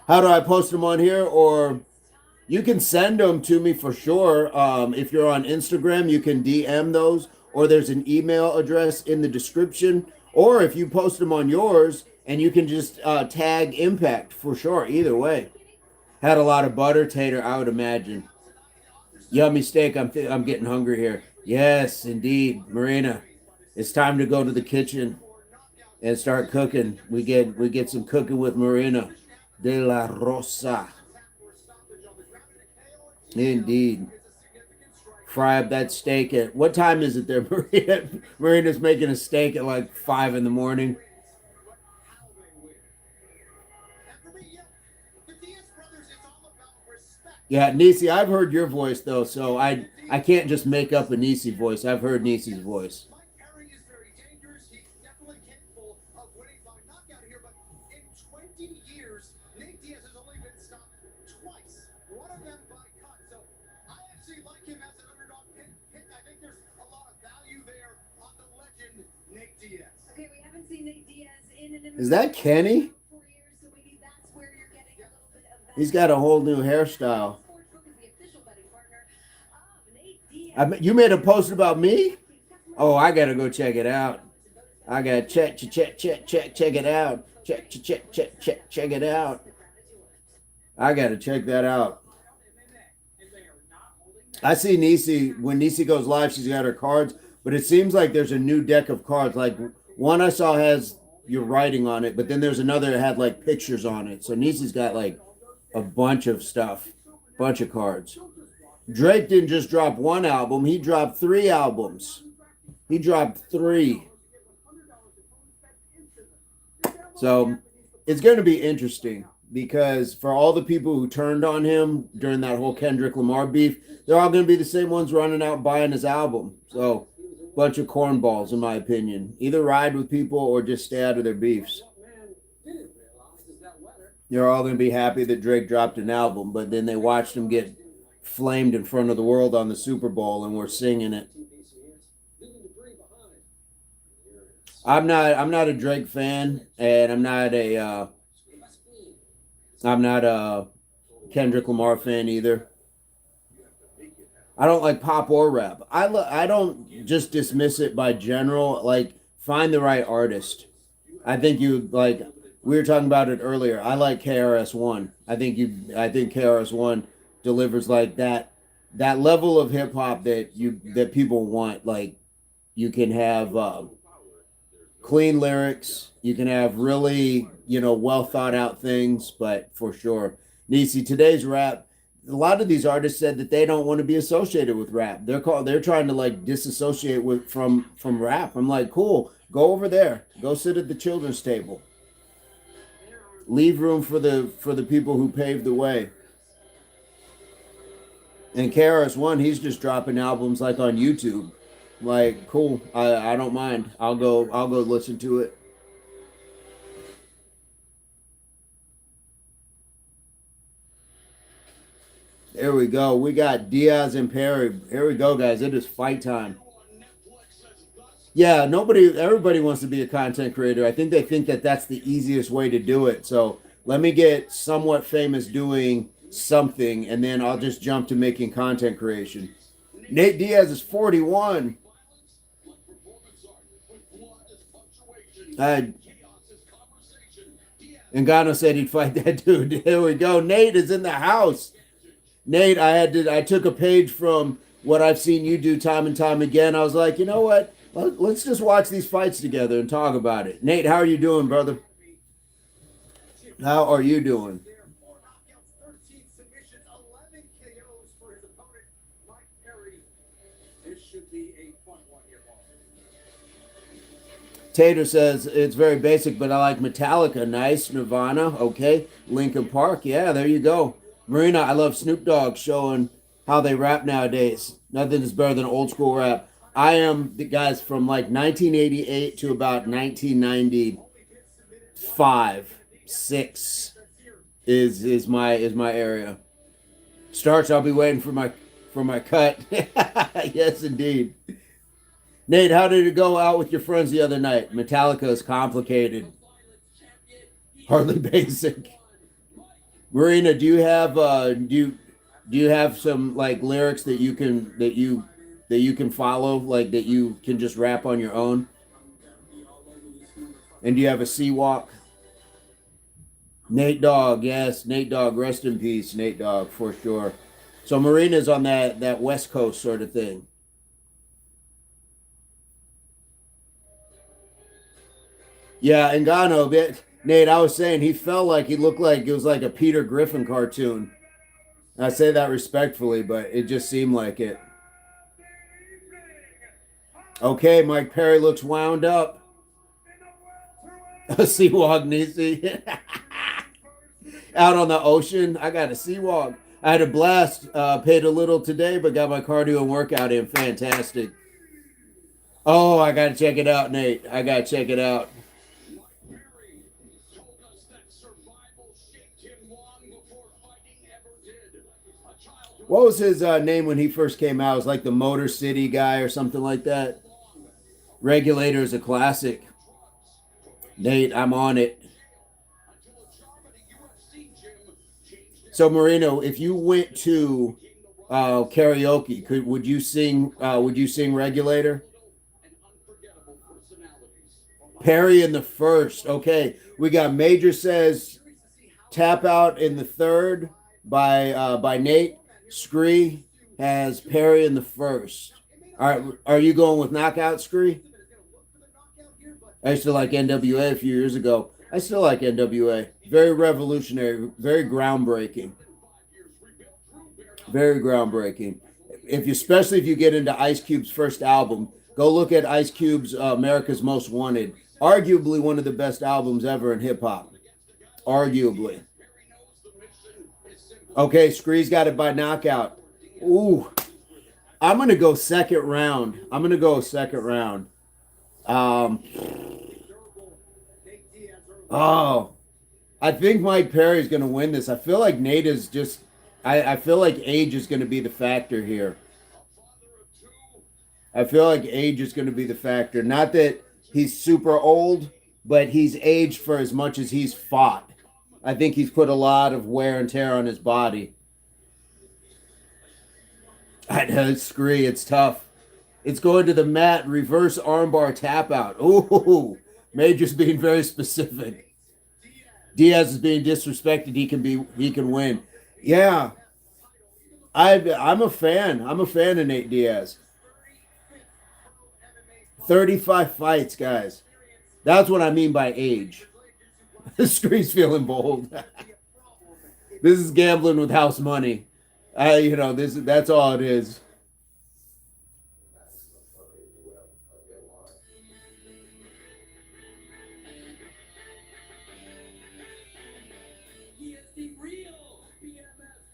How do I post them on here? Or you can send them to me for sure. If you're on Instagram, you can DM those, or there's an email address in the description. Or if you post them on yours, and you can just tag Impact for sure. Either way. Had a lot of butter, tater, I would imagine. Yummy steak. I'm getting hungry here. Yes, indeed, Marina. It's time to go to the kitchen and start cooking. We get some cooking with Marina de la Rosa. Indeed. Fry up that steak at what time is it there, Marina? Marina's making a steak at like 5 in the morning. Yeah, Niecy, I've heard your voice though, so I can't just make up a Niecy voice. I've heard Niecy's voice. Mike Perry is very dangerous. He's definitely capable of winning by knockout here, but in 20 years, Nate Diaz has only been stopped twice. One of them by cut. So I actually like him as an underdog pick. I think there's a lot of value there on the legend Nate Diaz. Okay, we haven't seen Nate Diaz in an Is that Kenny? 4 years, so maybe that's where you're getting a little bit He's got a whole new hairstyle. You made a post about me? Oh, I gotta go check it out. I gotta check it out. Check it out. I gotta check that out. I see Nisi when Nisi goes live. She's got her cards, but it seems like there's a new deck of cards. Like one I saw has your writing on it, but then there's another that had like pictures on it. So Nisi's got like a bunch of stuff, bunch of cards. Drake didn't just drop one album; he dropped 3 albums. He dropped 3. So it's going to be interesting because for all the people who turned on him during that whole Kendrick Lamar beef, they're all going to be the same ones running out buying his album. So, bunch of cornballs, in my opinion. Either ride with people or just stay out of their beefs. They're all going to be happy that Drake dropped an album, but then they watched him get flamed in front of the world on the Super Bowl and we're singing it. I'm not a Drake fan, and I'm not a Kendrick Lamar fan either. I don't like pop or rap. I don't just dismiss it by general. Like, find the right artist. I think you like. We were talking about it earlier. I like KRS-One. I think KRS-One delivers like that level of hip hop that people want. Like, you can have clean lyrics. You can have really, well thought out things, but for sure. Nisi, today's rap, a lot of these artists said that they don't want to be associated with rap. They're trying to like disassociate from rap. I'm like, cool, go over there. Go sit at the children's table. Leave room for the people who paved the way. And KRS-One, he's just dropping albums like on YouTube. Like, cool. I don't mind. I'll go listen to it. There we go. We got Diaz and Perry. Here we go, guys. It is fight time. Yeah, everybody wants to be a content creator. I think they think that that's the easiest way to do it. So let me get somewhat famous doing something, and then I'll just jump to making content creation. Nate Diaz is 41. Ngannou said he'd fight that dude. Here we go. Nate is in the house. Nate, I took a page from what I've seen you do time and time again. I was like, you know what? Let's just watch these fights together and talk about it. Nate, how are you doing, brother? How are you doing? Tater says it's very basic, but I like Metallica. Nice. Nirvana. Okay. Linkin Park. Yeah, there you go. Marina, I love Snoop Dogg showing how they rap nowadays. Nothing is better than old school rap. I am the guys from like 1988 to about 1995, 6 is my area. Starts. I'll be waiting for my cut. Yes, indeed. Nate, how did it go out with your friends the other night? Metallica is complicated, hardly basic. Marina, do you have some like lyrics that you can follow, like that you can just rap on your own? And do you have a sea walk? Nate Dogg, yes, Nate Dogg, rest in peace, Nate Dogg, for sure. So Marina's on that West Coast sort of thing. Yeah, Ngannou, Nate, I was saying he felt like he looked like it was like a Peter Griffin cartoon. I say that respectfully, but it just seemed like it. Okay, Mike Perry looks wound up. A Seawalk, Nisi. Out on the ocean. I got a Seawalk. I had a blast. Paid a little today, but got my cardio and workout in. Fantastic. Oh, I got to check it out, Nate. I got to check it out. What was his name when he first came out? It was like the Motor City guy or something like that. Regulator is a classic. Nate, I'm on it. So Marino, if you went to karaoke, would you sing Regulator? and unforgettable personalities. Perry in the first. Okay, we got Major says tap out in the third by Nate. Scree has Perry in the first. All right, are you going with knockout, Scree? I used to like NWA a few years ago. I still like NWA. Very revolutionary, very groundbreaking. Very groundbreaking. Especially if you get into Ice Cube's first album, go look at Ice Cube's America's Most Wanted. Arguably one of the best albums ever in hip hop. Arguably. Okay, Scree's got it by knockout. Ooh. I'm gonna go second round. Um, oh, I think Mike Perry's going to win this. I feel like Nate is just. I feel like age is going to be the factor here. I feel like age is going to be the factor. Not that he's super old, but he's aged for as much as he's fought. I think he's put a lot of wear and tear on his body. I know, Scree. It's tough. It's going to the mat, reverse armbar tap out. Ooh, Major's being very specific. Diaz is being disrespected. He can win. Yeah, I'm a fan. I'm a fan of Nate Diaz. 35 fights, guys. That's what I mean by age. The Scree's feeling bold. This is gambling with house money. That's all it is. He is the real BMF.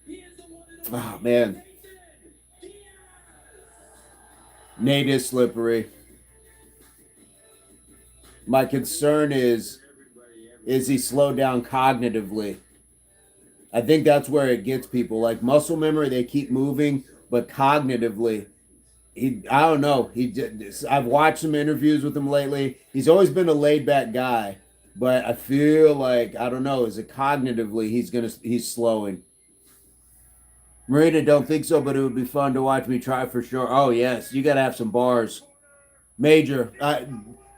He is the one and only Oh man, Nathan Diaz. Nate is slippery. My concern is he slowed down cognitively? I think that's where it gets people. Like muscle memory, they keep moving, but cognitively, I don't know. I've watched some interviews with him lately. He's always been a laid back guy, but I feel like I don't know. Is it cognitively he's slowing? Marina, don't think so, but it would be fun to watch me try for sure. Oh yes, you got to have some bars. Major,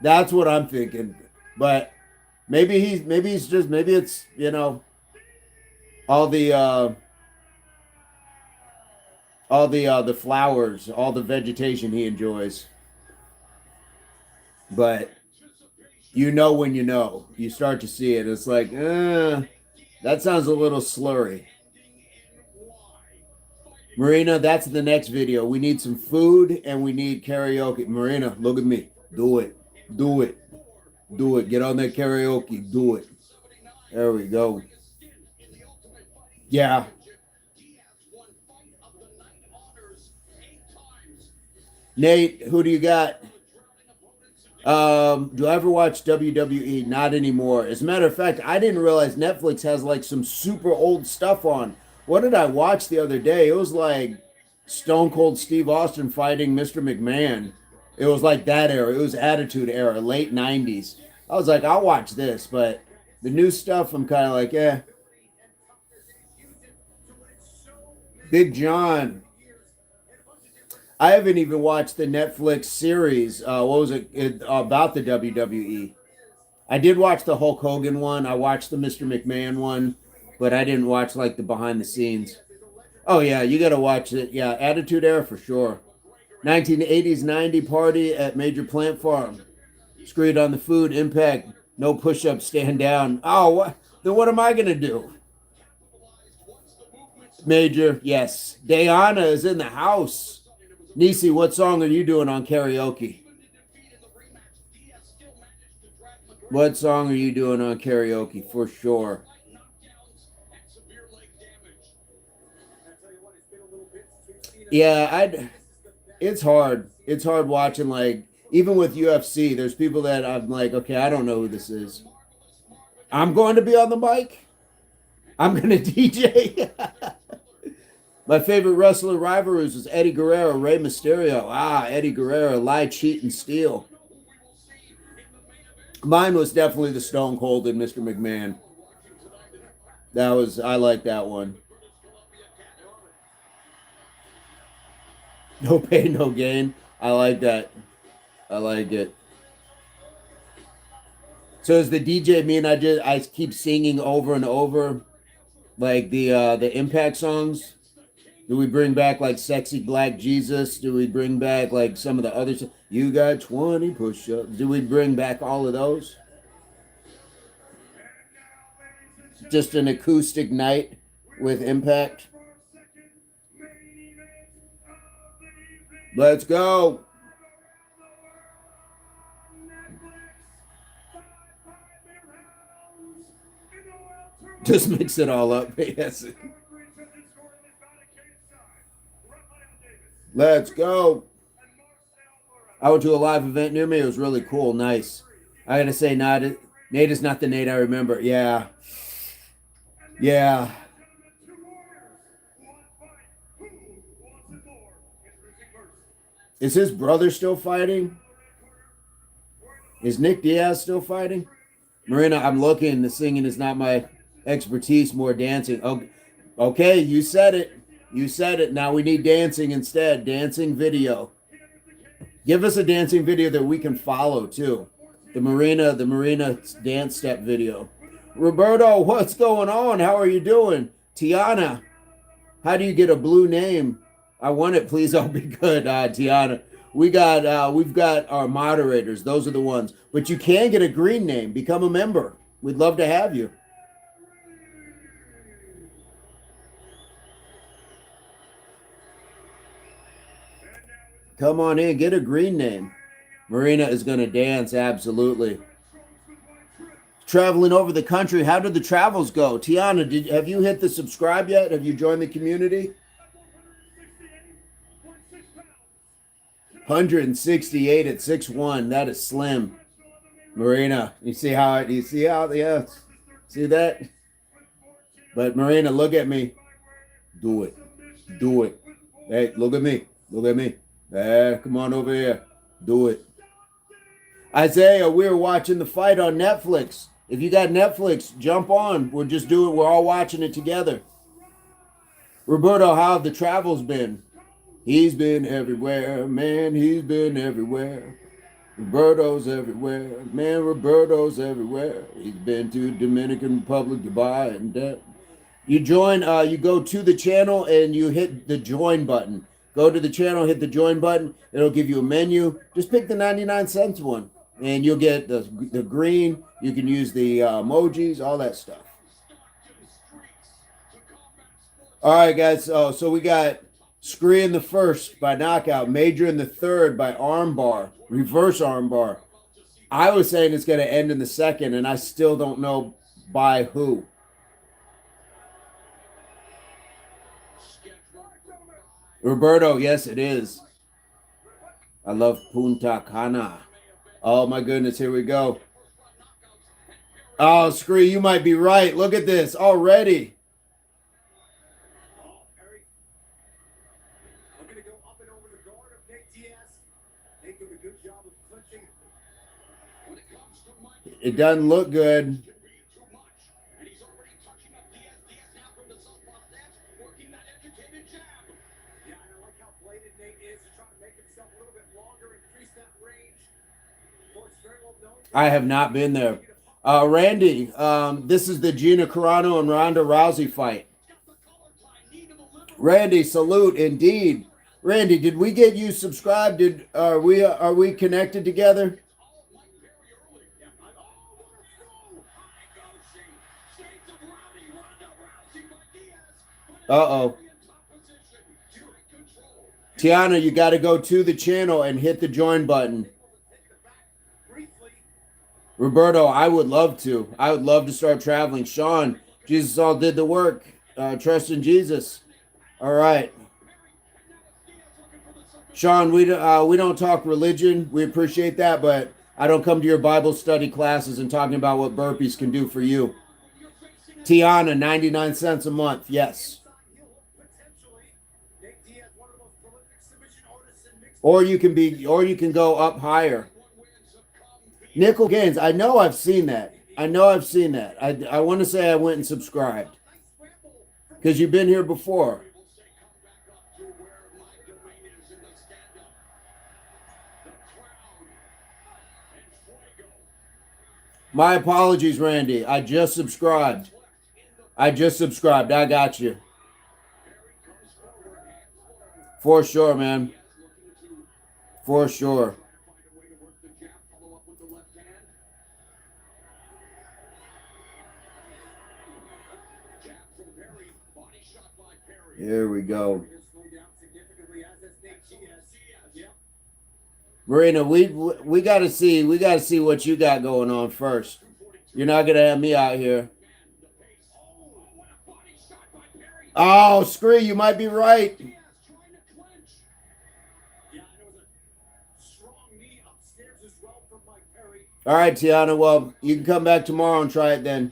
that's what I'm thinking. But maybe it's all the flowers, all the vegetation he enjoys. But when you start to see it. It's like, that sounds a little slurry. Marina, that's the next video. We need some food and we need karaoke. Marina, look at me. Do it. Do it. Do it. Get on that karaoke. Do it. There we go. Yeah. Nate, who do you got? Do I ever watch WWE? Not anymore. As a matter of fact, I didn't realize Netflix has like some super old stuff on. What did I watch the other day? It was like Stone Cold Steve Austin fighting Mr. McMahon. It was like that era. It was Attitude Era, late 90s. I was like, I'll watch this, but the new stuff, I'm kind of like, eh. Big John. I haven't even watched the Netflix series. What was it about the WWE? I did watch the Hulk Hogan one. I watched the Mr. McMahon one, but I didn't watch like the behind the scenes. Oh yeah, you got to watch it. Yeah, Attitude Era for sure. 1980s 90 party at Major Plant Farm. Screwed on the food. Impact. No push-ups. Stand down. Oh, what? Then what am I gonna do? Major, yes. Dayana is in the house. Nisi, what song are you doing on karaoke? What song are you doing on karaoke? For sure. Yeah, it's hard. It's hard watching, like, even with UFC, there's people that I'm like, okay, I don't know who this is. I'm going to be on the mic. I'm going to DJ. My favorite wrestler rivalries was Eddie Guerrero, Rey Mysterio. Eddie Guerrero, lie, cheat, and steal. Mine was definitely the Stone Cold and Mr. McMahon. I like that one. No pain, no gain. I like that. I like it. So as the DJ, me and I keep singing over and over like the Impact songs. Do we bring back like Sexy Black Jesus? Do we bring back like some of the others? You got 20 push-ups. Do we bring back all of those? Just an acoustic night with Impact. Let's go. Just mix it all up. Yes. Let's go. I went to a live event near me. It was really cool. Nice. I gotta say, Nate is not the Nate I remember. Yeah. Yeah. Is his brother still fighting? Is Nick Diaz still fighting? Marina, I'm looking. The singing is not my expertise, more dancing. Okay, you said it. You said it. Now we need dancing instead. Dancing video. Give us a dancing video that we can follow too. The Marina dance step video. Roberto, what's going on? How are you doing? Tiana, how do you get a blue name? I want it, please. I'll be good, Tiana. We've got our moderators. Those are the ones. But you can get a green name. Become a member. We'd love to have you. Come on in. Get a green name. Marina is going to dance. Absolutely. Traveling over the country. How did the travels go? Tiana, have you hit the subscribe yet? Have you joined the community? 168 at 6'1". That is slim. Marina, you see how, yeah, see that? But Marina, look at me. Do it. Do it. Hey, look at me. Look at me. Come on over here. Do it. Isaiah, we're watching the fight on Netflix. If you got Netflix, jump on. We're just doing, we're all watching it together. Roberto, how have the travels been? He's been everywhere, man. He's been everywhere. Roberto's everywhere, man. Roberto's everywhere. He's been to Dominican Republic, Dubai, and that. You join. You go to the channel and you hit the join button. Go to the channel, hit the join button. It'll give you a menu. Just pick the 99 cents one, and you'll get the green. You can use the emojis, all that stuff. All right, guys. So we got Scree in the first by knockout, Major in the third by armbar, reverse armbar. I was saying it's going to end in the second, and I still don't know by who. Roberto, yes, it is. I love Punta Cana. Oh, my goodness, here we go. Oh, Scree, you might be right. Look at this already. It doesn't look good. I have not been there. Randy, this is the Gina Carano and Ronda Rousey fight. Randy, salute indeed. Randy, did we get you subscribed? Are we connected together? Uh-oh. Tiana, you got to go to the channel and hit the join button. Roberto, I would love to. I would love to start traveling. Sean, Jesus all did the work. Trust in Jesus. All right. Sean, we don't talk religion. We appreciate that, but I don't come to your Bible study classes and talking about what burpees can do for you. Tiana, 99 cents a month. Yes. Or you can go up higher. Nickel Gaines, I know I've seen that. I want to say I went and subscribed. Because you've been here before. My apologies, Randy. I just subscribed. I got you. For sure, man. For sure. Here we go. Marina, we gotta see what you got going on first. You're not gonna have me out here. Oh, screw you might be right. All right, Tiana. Well, you can come back tomorrow and try it then.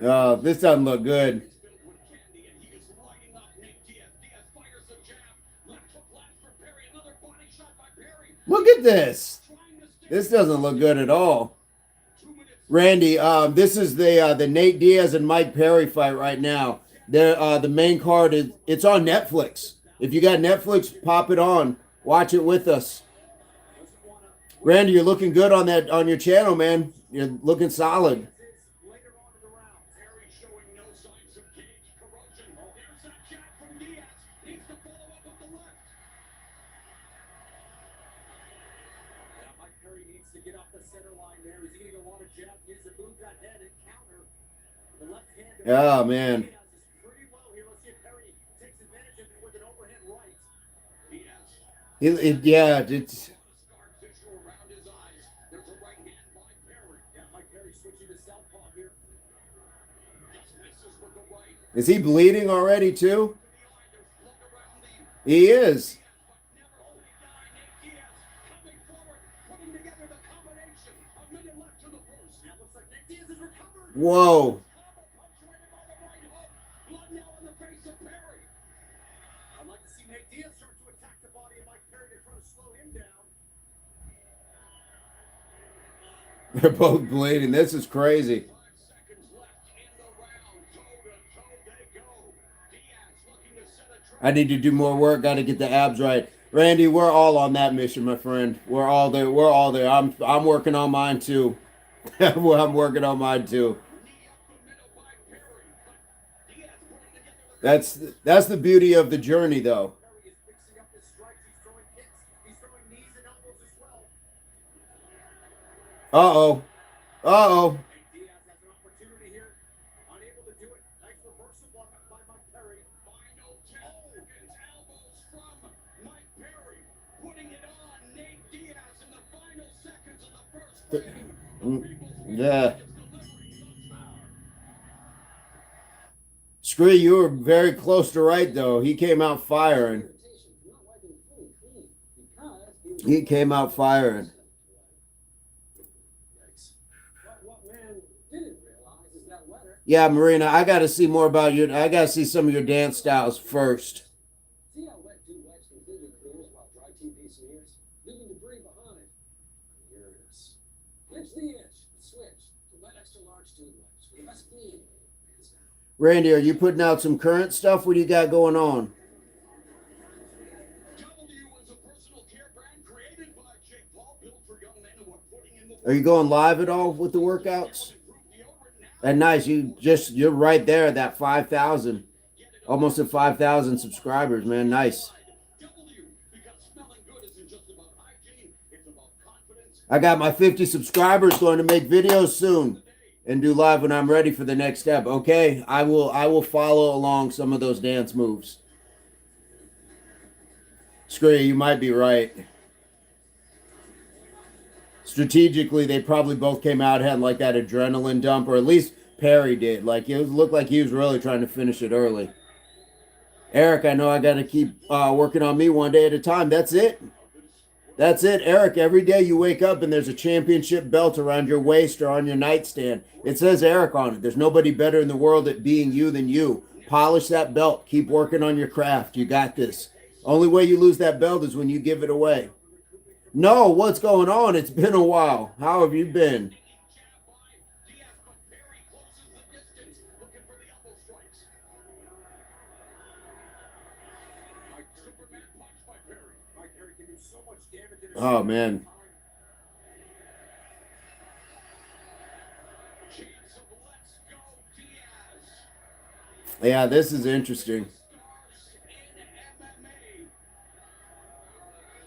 Oh, this doesn't look good. Look at this. This doesn't look good at all. Randy, this is the Nate Diaz and Mike Perry fight right now. The main card is it's on Netflix. If you got Netflix, pop it on. Watch it with us. Randy, you're looking good on your channel, man. You're looking solid. Oh, man. Yeah, it's. Is he bleeding already, too? He is. Whoa. They're both bleeding. This is crazy. I need to do more work. Got to get the abs right. Randy, we're all on that mission, my friend. We're all there. We're all there. I'm working on mine too. I'm working on mine too. That's the beauty of the journey, though. Uh-oh. Uh-oh. Yeah. Screw you were very close to right, though. He came out firing. He came out firing. Yeah, Marina, I got to see more about you. I got to see some of your dance styles first. See how wet dew wipes completely clears while dry TP smears, leaving debris behind. Uranus. Flips the itch. Switch to wet extra large dew wipes for the best clean. Randy, are you putting out some current stuff? What do you got going on? Are you going live at all with the workouts? And nice, you're right there at that 5,000, almost at 5,000 subscribers, man. Nice. I got my 50 subscribers going to make videos soon and do live when I'm ready for the next step. Okay, I will follow along some of those dance moves. Screw you might be right. Strategically, they probably both came out had like that adrenaline dump, or at least Perry did. Like it looked like he was really trying to finish it early. Eric, I know I got to keep working on me one day at a time. That's it. That's it, Eric. Every day you wake up and there's a championship belt around your waist or on your nightstand. It says Eric on it. There's nobody better in the world at being you than you. Polish that belt. Keep working on your craft. You got this. Only way you lose that belt is when you give it away. No, what's going on? It's been a while. How have you been? Superman punch by Perry. Mike Perry can do so much damage in a Oh man. Chance of let's go Diaz. Yeah, this is interesting. Stars in MMA.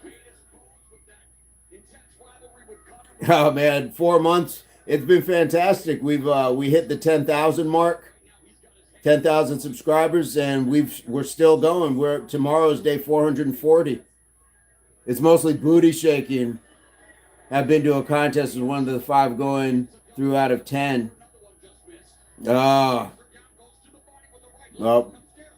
Made his bones with that intense rivalry with Conor. Oh man, 4 months. It's been fantastic. We hit the 10,000 mark, 10,000 subscribers, and we're still going. Tomorrow's day 440. It's mostly booty shaking. I've been to a contest with one of the 5 going through out of 10. Ah, well,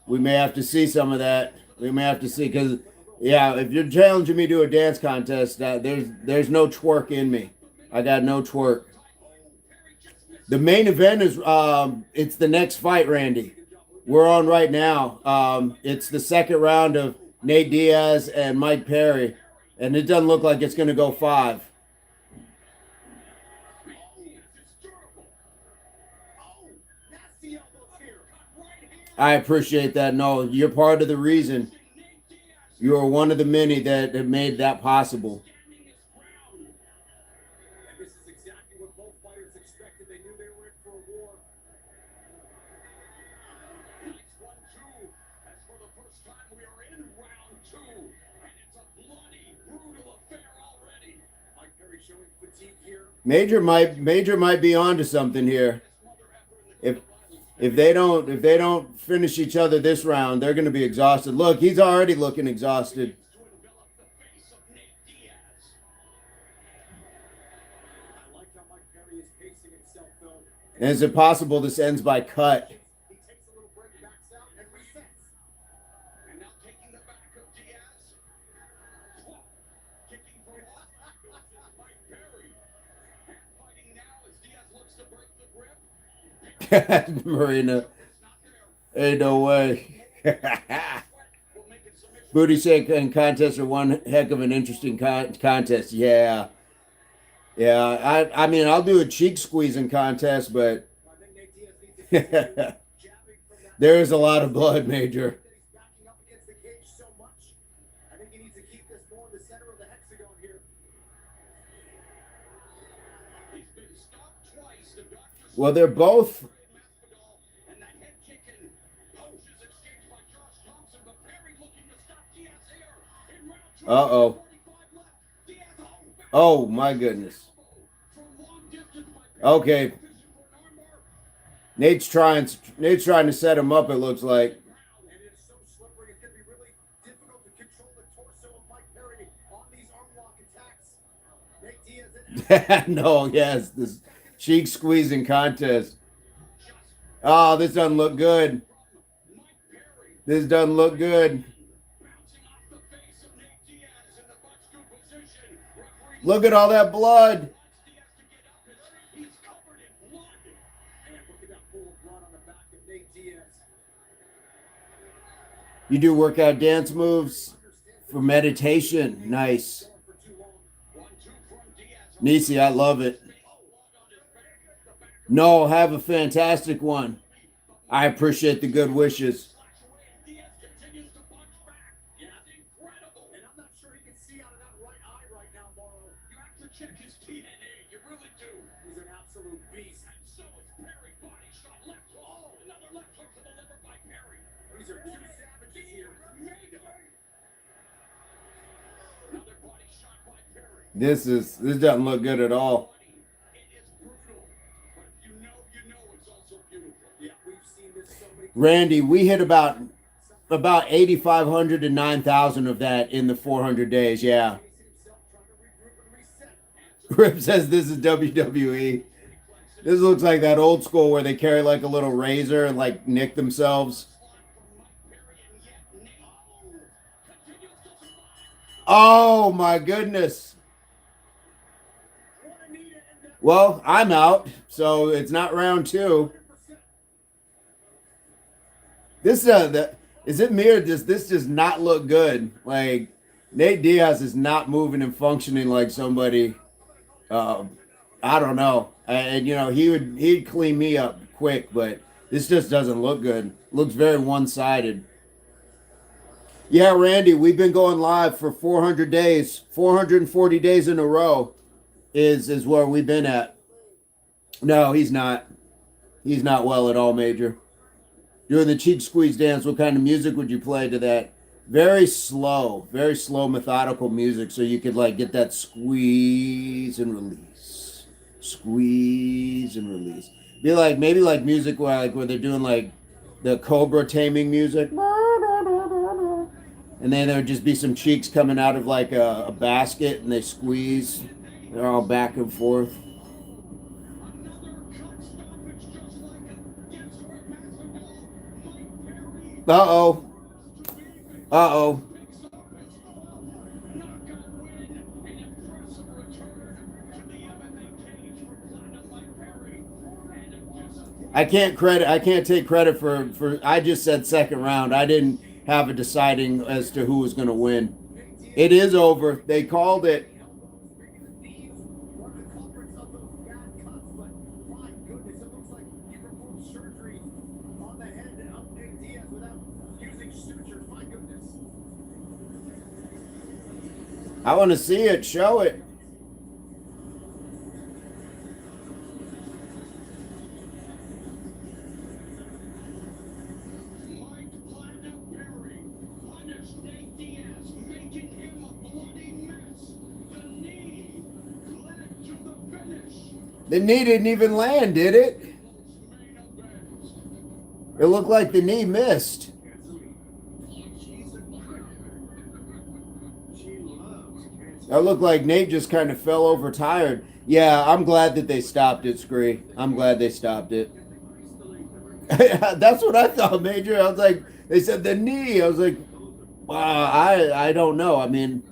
we may have to see some of that. We may have to see because, yeah, if you're challenging me to a dance contest, there's no twerk in me. I got no twerk. The main event is it's the next fight, Randy. We're on right now. It's the second round of Nate Diaz and Mike Perry, and it doesn't look like it's going to go 5. I appreciate that. No, you're part of the reason. You are one of the many that have made that possible. And this is exactly what both fighters expected. They knew they were in for a war. Nice 1-2. As for the first time, we are in round 2. And it's a bloody, brutal affair already. Mike Perry showing fatigue here. Major might be onto something here. If they don't finish each other this round, they're going to be exhausted. Look, he's already looking exhausted. To envelop the face of Nate Diaz. I like how Mike Perry is pacing himself, though. And is it possible this ends by cut? He takes a little break, backs out, and resets. And now taking the back of Diaz. Kicking from Mike Perry. And fighting now as Diaz looks to break the grip. Marina, ain't no way. Will make it submission. Booty shaking contests are one heck of an interesting contest. Yeah. I mean, I'll do a cheek squeezing contest, but I think Nate Diaz needs to keep jabbing from that. there is a lot of blood, Major. That he's backing up against the cage so much. I think he needs to keep this more in the center of the hexagon here. He's been stopped twice. The doctor Well, they're both. and that head kicking punches exchanged by Josh Thompson, but Perry looking to stop Diaz here in round 2. Uh-oh. 45 left. Diaz back Oh, my goodness. from long distance by Perry. Okay. Vision for an armbar. Nate's trying to set him up, it looks like. And it's so slippery, it's going to be really difficult to control the torso of Mike Perry on these arm lock attacks. Nate Diaz in No, yes, this cheek squeezing contest. Oh, this doesn't look good. Mike Perry This doesn't look good. bouncing off the face of Nate Diaz in the butt scoop position. Referee Look at all that blood. wants Diaz to get up as he's covered in blood. and look at that pool of blood on the back of Nate Diaz. You do workout dance moves for meditation. Nice. Going for too long. 1-2 from Diaz. Nisi, I love it. No, have a fantastic one. I appreciate the good wishes. Diaz continues to punch back. It's incredible. And I'm not sure he can see out of that right eye right now, Morrow. You have to check his DNA. You really do. He's an absolute beast. And so is Perry. Body shot left. Oh, another left hook to the liver by Perry. These are two savages here. Made him. Another body shot by Perry. This doesn't look good at all. It is brutal. But if you know it's also beautiful. Yeah, we've seen this so many Randy, we hit about 8,500 to 9,000 of that in the 400 days. Yeah. times. Himself trying to regroup and reset. Rip says this is WWE. This looks like that old school where they carry like a little razor and like nick themselves. Oh my goodness. Well, I'm out, so it's not round 2. This is it me or does this just not look good? Like Nate Diaz is not moving and functioning like somebody. I don't know. And you know he'd clean me up quick, but this just doesn't look good. Looks very one-sided. Yeah, Randy, we've been going live for 400 days, 440 days in a row is where we've been at. No, he's not. He's not well at all, Major. Doing the cheek squeeze dance, what kind of music would you play to that? Very slow, methodical music so you could like get that squeeze and release. Squeeze and release. Be like maybe like music where they're doing like the cobra taming music. And then there would just be some cheeks coming out of like a basket and they squeeze. They're all back and forth. Uh-oh. Uh-oh. I can't take credit for I just said second round. I didn't have a deciding as to who was going to win. It is over. They called it. I want to see it. Show it. The knee didn't even land, did it? It looked like the knee missed. That looked like Nate just kind of fell over tired. Yeah, I'm glad that they stopped it, Scree. I'm glad they stopped it. That's what I thought, Major. I was like, they said the knee. I was like, wow, I don't know. I mean,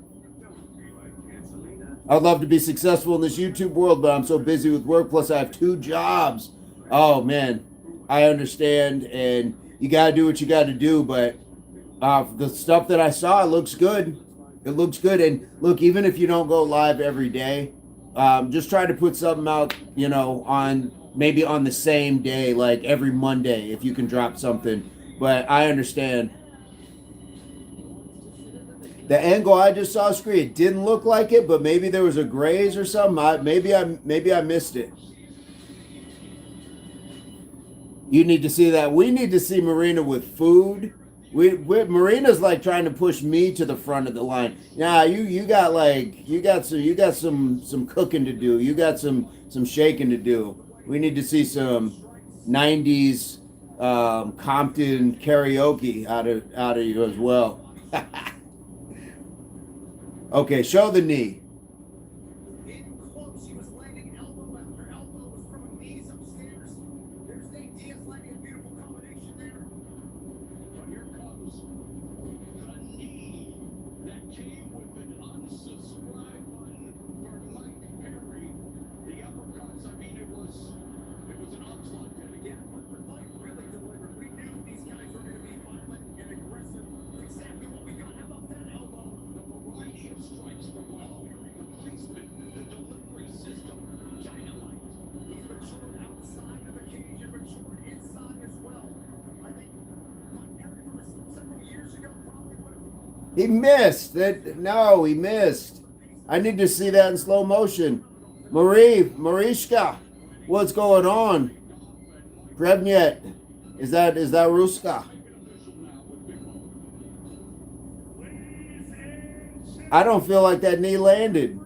I'd love to be successful in this YouTube world, but I'm so busy with work. Plus, I have 2 jobs. Oh, man. I understand. And you got to do what you got to do. But the stuff that I saw, it looks good. It looks good. And look, even if you don't go live every day, just try to put something out, on maybe on the same day, like every Monday, if you can drop something. But I understand. The angle I just saw, Screen, it didn't look like it, but maybe there was a graze or something. Maybe I missed it. You need to see that. We need to see Marina with food. Marina's like trying to push me to the front of the line. Nah, you got some cooking to do. You got some shaking to do. We need to see some 90s Compton karaoke out of you as well. Okay, show the knee. She was landing elbow after elbow, was throwing knees upstairs. There's Nate Diaz landing a beautiful combination there. But here comes the knee that came with an unsubscribe button for Mike Perry. The uppercuts, I mean, it was an onslaught. And again, but the fight really delivered. We knew these guys were going to be violent and aggressive. Exactly what we got. How about that elbow? The variety of strikes from Mike Perry, the placement, the delivery system, dynamite. He's matured outside of the cage and matured inside as well. I think Mike Perry from several years ago probably would have. He missed. No, he missed. I need to see that in slow motion. Marishka, what's going on? Prevnyet, is that Ruska? I don't feel like that knee landed.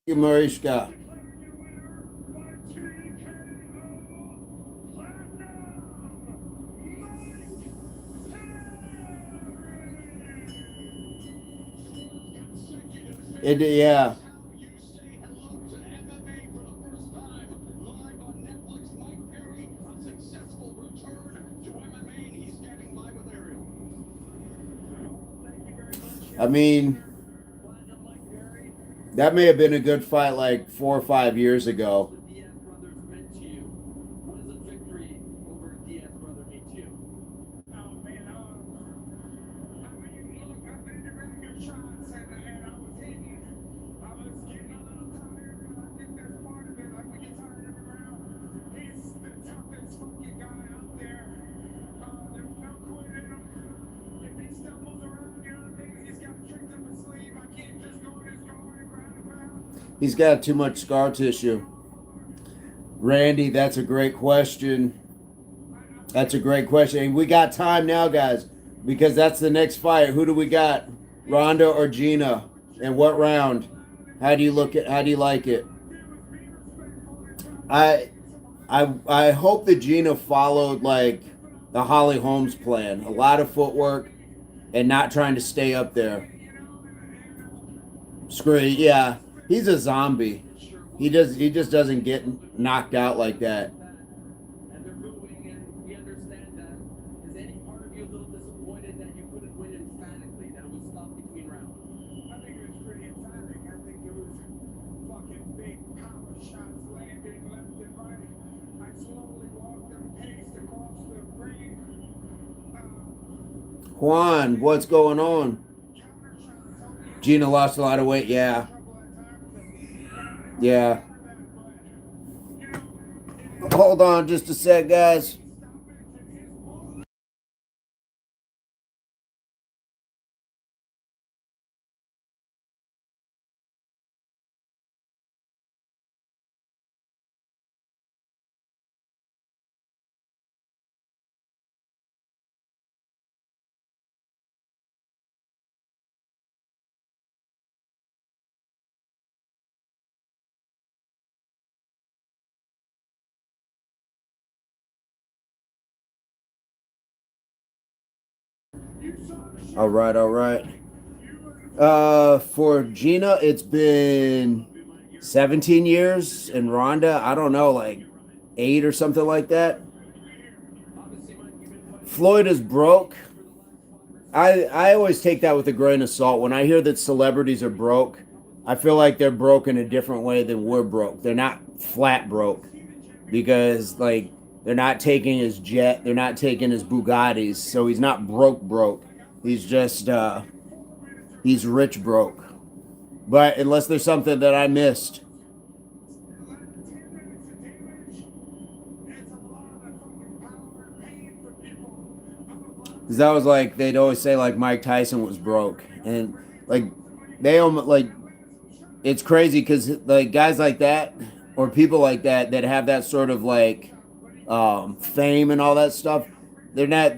Marishka. Yeah. I mean, that may have been a good fight like 4 or 5 years ago. What the Diaz brothers meant to you? What does a victory over a Diaz brother mean to you? Oh man, I mean, look, I made a really good shots and I was hitting. I was getting a little tired, but I think that's part of it. Like when you're tired of the ground, he's the toughest fucking guy out there. He's got too much scar tissue. Randy, that's a great question. That's a great question. And we got time now, guys, because that's the next fight. Who do we got? Ronda or Gina? And what round? How do you look at? How do you like it? I I hope that Gina followed like the Holly Holmes plan. A lot of footwork and not trying to stay up there. Screw it, yeah. He's a zombie. He just doesn't get knocked out like that. And they're booing, and we understand that. Is any part of you a little disappointed that you couldn't win emphatically, that it was stopped between rounds? I think it was pretty emphatic. I think it was fucking big power shots landing left and right. I slowly walked and paced across the ring. Juan, what's going on? Gina lost a lot of weight, yeah. Yeah. Hold on just a sec, guys. All right, all right. For Gina, it's been 17 years, and Rhonda, I don't know, like 8 or something like that. Floyd is broke. I always take that with a grain of salt. When I hear that celebrities are broke, I feel like they're broke in a different way than we're broke. They're not flat broke because like they're not taking his jet, they're not taking his Bugattis, so he's not broke. He's just he's rich broke. But unless there's something that I missed. Because that was like they'd always say like Mike Tyson was broke, and like they almost like it's crazy because like guys like that or people like that that have that sort of like fame and all that stuff, they're not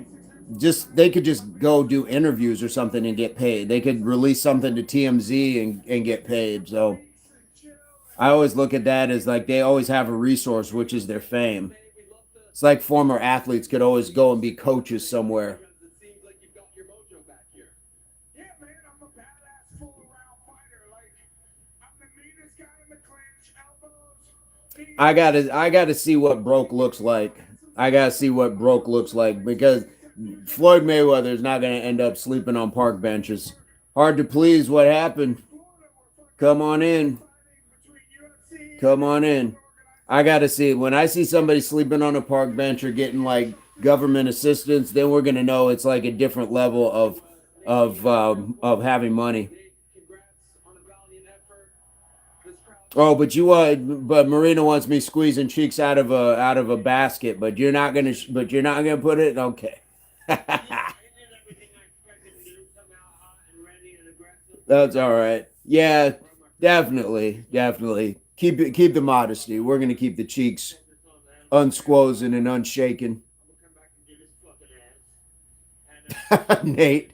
just they could just go do interviews or something and get paid. They could release something to TMZ and get paid. So I always look at that as like they always have a resource, which is their fame. It's like former athletes could always go and be coaches somewhere. It seems like you've got your mojo back here. Yeah, man, I'm a badass full around fighter. Like, I'm the meanest guy in the clinch, elbows. I gotta see what broke looks like. I gotta see what broke looks like because Floyd Mayweather is not gonna end up sleeping on park benches. Hard to please. What happened? Come on in. Come on in. I gotta see. When I see somebody sleeping on a park bench or getting like government assistance, then we're gonna know it's like a different level of having money. Congrats on a valiant effort. This crowd. Oh, but Marina wants me squeezing cheeks out of a basket, but you're not gonna put it. Okay. That's all right. Yeah, definitely. Keep the modesty. We're gonna keep the cheeks unsquozen and unshaken. Nate.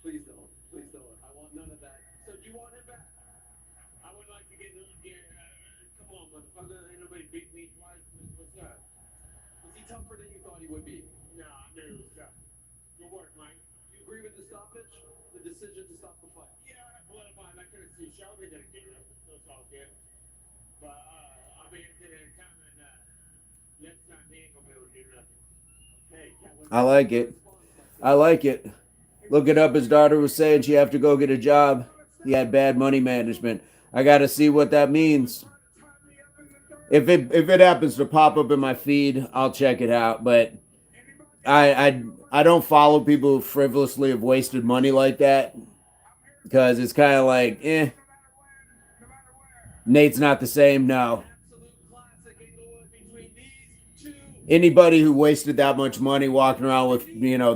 Please don't. Please don't. I want none of that. So do you want him back? I would like to get come on, motherfucker. Ain't nobody beat me twice. What's up? Was he tougher than you thought he would be? No, I knew it was tough. Good work, Mike. Do you agree with the stoppage? The decision to stop the fight? Yeah, well, I could have seen Shelby did it, so it's all good. But, I'll be into that time, and, next time he ain't gonna be able to do nothing. Hey, I like it. I like it. Looking up, his daughter was saying she have to go get a job. He had bad money management. I got to see what that means. If it happens to pop up in my feed, I'll check it out. But I don't follow people who frivolously have wasted money like that because it's kind of like Nate's not the same. No. Absolute classic Inglewood between these two. Anybody who wasted that much money walking around with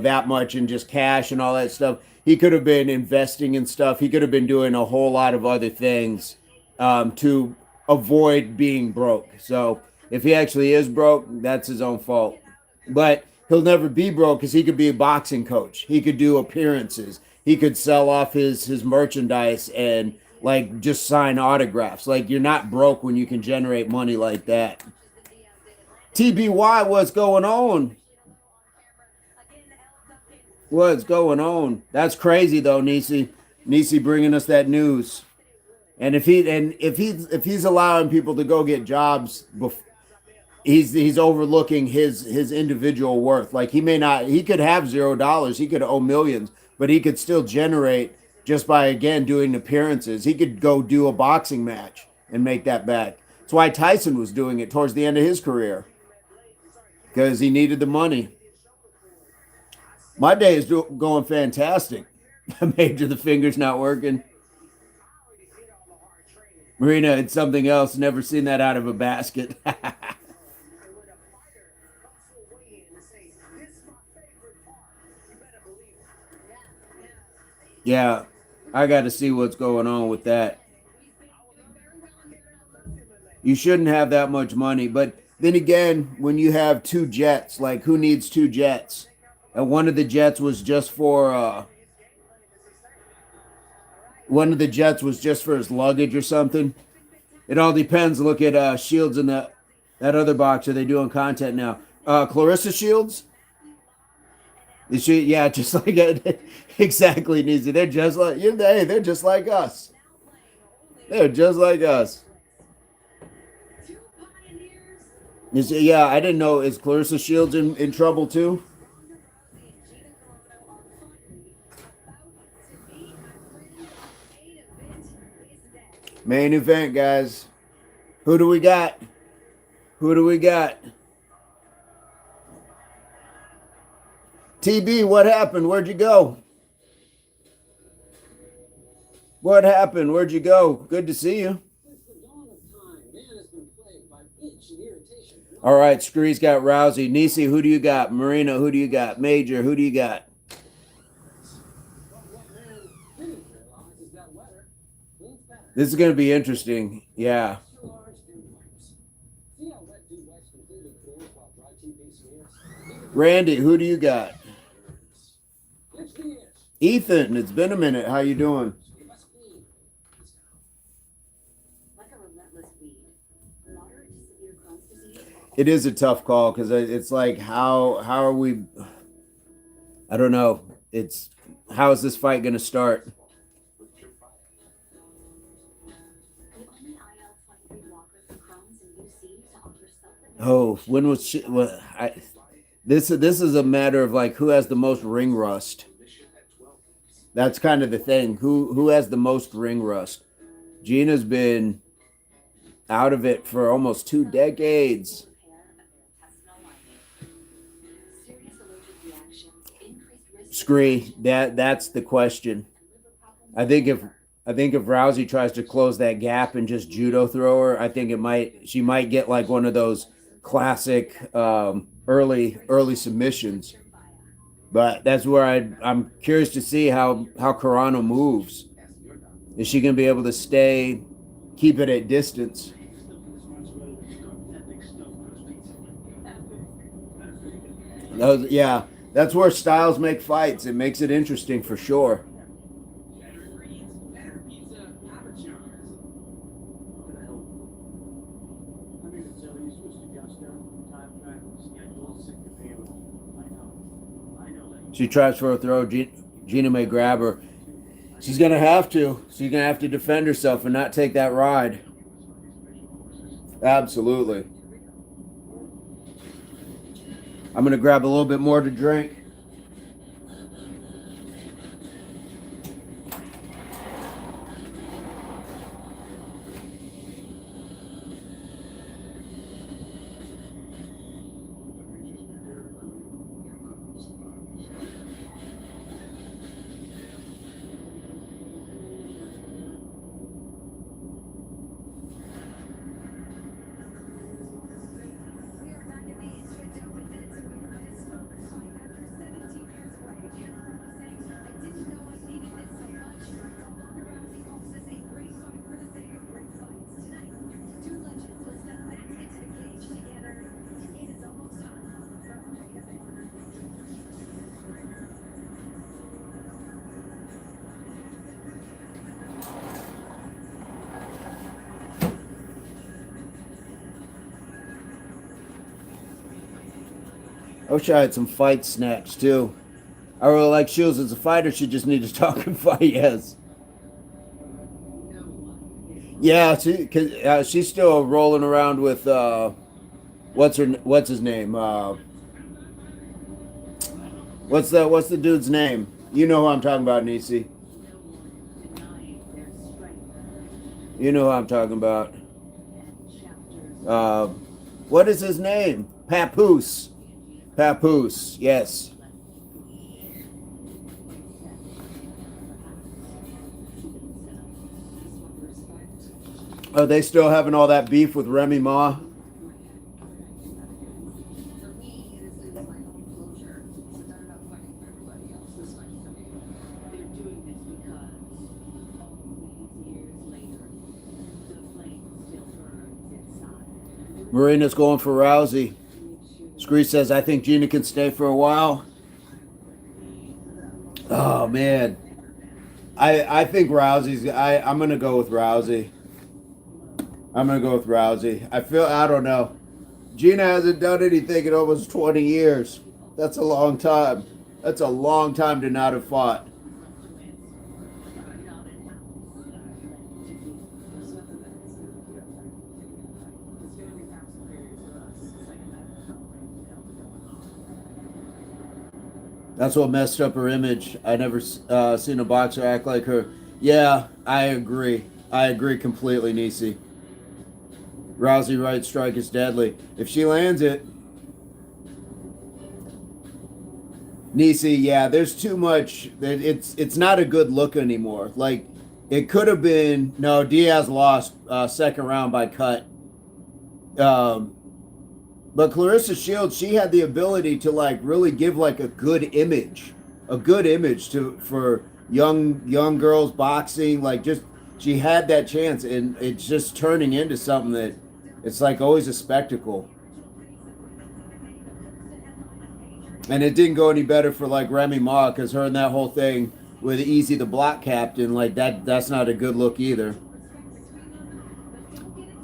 that much and just cash and all that stuff, he could have been investing in stuff. He could have been doing a whole lot of other things to avoid being broke. So if he actually is broke, that's his own fault. But he'll never be broke because he could be a boxing coach. He could do appearances. He could sell off his merchandise and like just sign autographs. Like you're not broke when you can generate money like that. TBY, what's going on? What's going on? That's crazy though, Nisi. Nisi bringing us that news. And if he's allowing people to go get jobs, he's overlooking his individual worth. Like he could have $0, he could owe millions, but he could still generate just by again doing appearances. He could go do a boxing match and make that back. That's why Tyson was doing it towards the end of his career, because he needed the money. My day is going fantastic. Major, the finger's not working. Marina, it's something else. Never seen that out of a basket. Yeah, I got to see what's going on with that. You shouldn't have that much money. But then again, when you have two jets, like who needs two jets? And one of the jets was just for his luggage or something. It all depends. Look at Shields and that other boxer. They doing content now. Clarissa Shields. Is she? Yeah, just like it. Exactly, Nisi. They're just like you. Hey, they're just like us. They're just like us. Yeah, I didn't know. Is Clarissa Shields in trouble too? Main event, guys. Who do we got? Who do we got? TB, what happened? Where'd you go? What happened? Where'd you go? Good to see you. All right, Scree's got Rousey. Nisi, who do you got? Marina, who do you got? Major, who do you got? This is going to be interesting. Yeah. Randy, who do you got? Ethan, it's been a minute. How you doing? It is a tough call because it's like how are we? I don't know. It's how is this fight going to start? Oh, when was she? Well, this is a matter of like who has the most ring rust. That's kind of the thing. Who has the most ring rust? Gina's been out of it for almost 2 decades. Scree, that's the question. I think if Rousey tries to close that gap and just judo throw her, I think she might get like one of those classic early submissions. But that's where I'm curious to see how Carano moves. Is she going to be able to keep it at distance? Yeah, that's where styles make fights. It makes it interesting for sure. She tries for a throw. Gina may grab her. She's going to have to. She's going to have to defend herself and not take that ride. Absolutely. I'm going to grab a little bit more to drink. I wish I had some fight snacks too. I really like Shields as a fighter. She just needs to talk and fight. Yes. Yeah, she's still rolling around with what's his name? What's the dude's name? You know who I'm talking about, Nisi. You know who I'm talking about. Uh, what is his name? Papoose. Papoose. Yes. Are they still having all that beef with Remy Ma? For me, this is my own closure. It's not about fighting for everybody else. This fight for me. They're doing this because all these years later, the flame still burns inside. Marina's going for Rousey. Scree says, I think Gina can stay for a while. Oh, man. I think Rousey's... I'm going to go with Rousey. I'm going to go with Rousey. I don't know. Gina hasn't done anything in almost 20 years. That's a long time. That's a long time to not have fought. That's what messed up her image. I never seen a boxer act like her. Yeah, I agree. I agree completely, Nisi. Rousey right strike is deadly. If she lands it, Nisi, yeah, there's too much. It's not a good look anymore. Like it could have been. No, Diaz lost second round by cut. But Clarissa Shields, she had the ability to like really give like a good image for young girls boxing. Like just she had that chance, and it's just turning into something that it's like always a spectacle. And it didn't go any better for like Remy Ma because her and that whole thing with Easy the block captain, like that's not a good look either.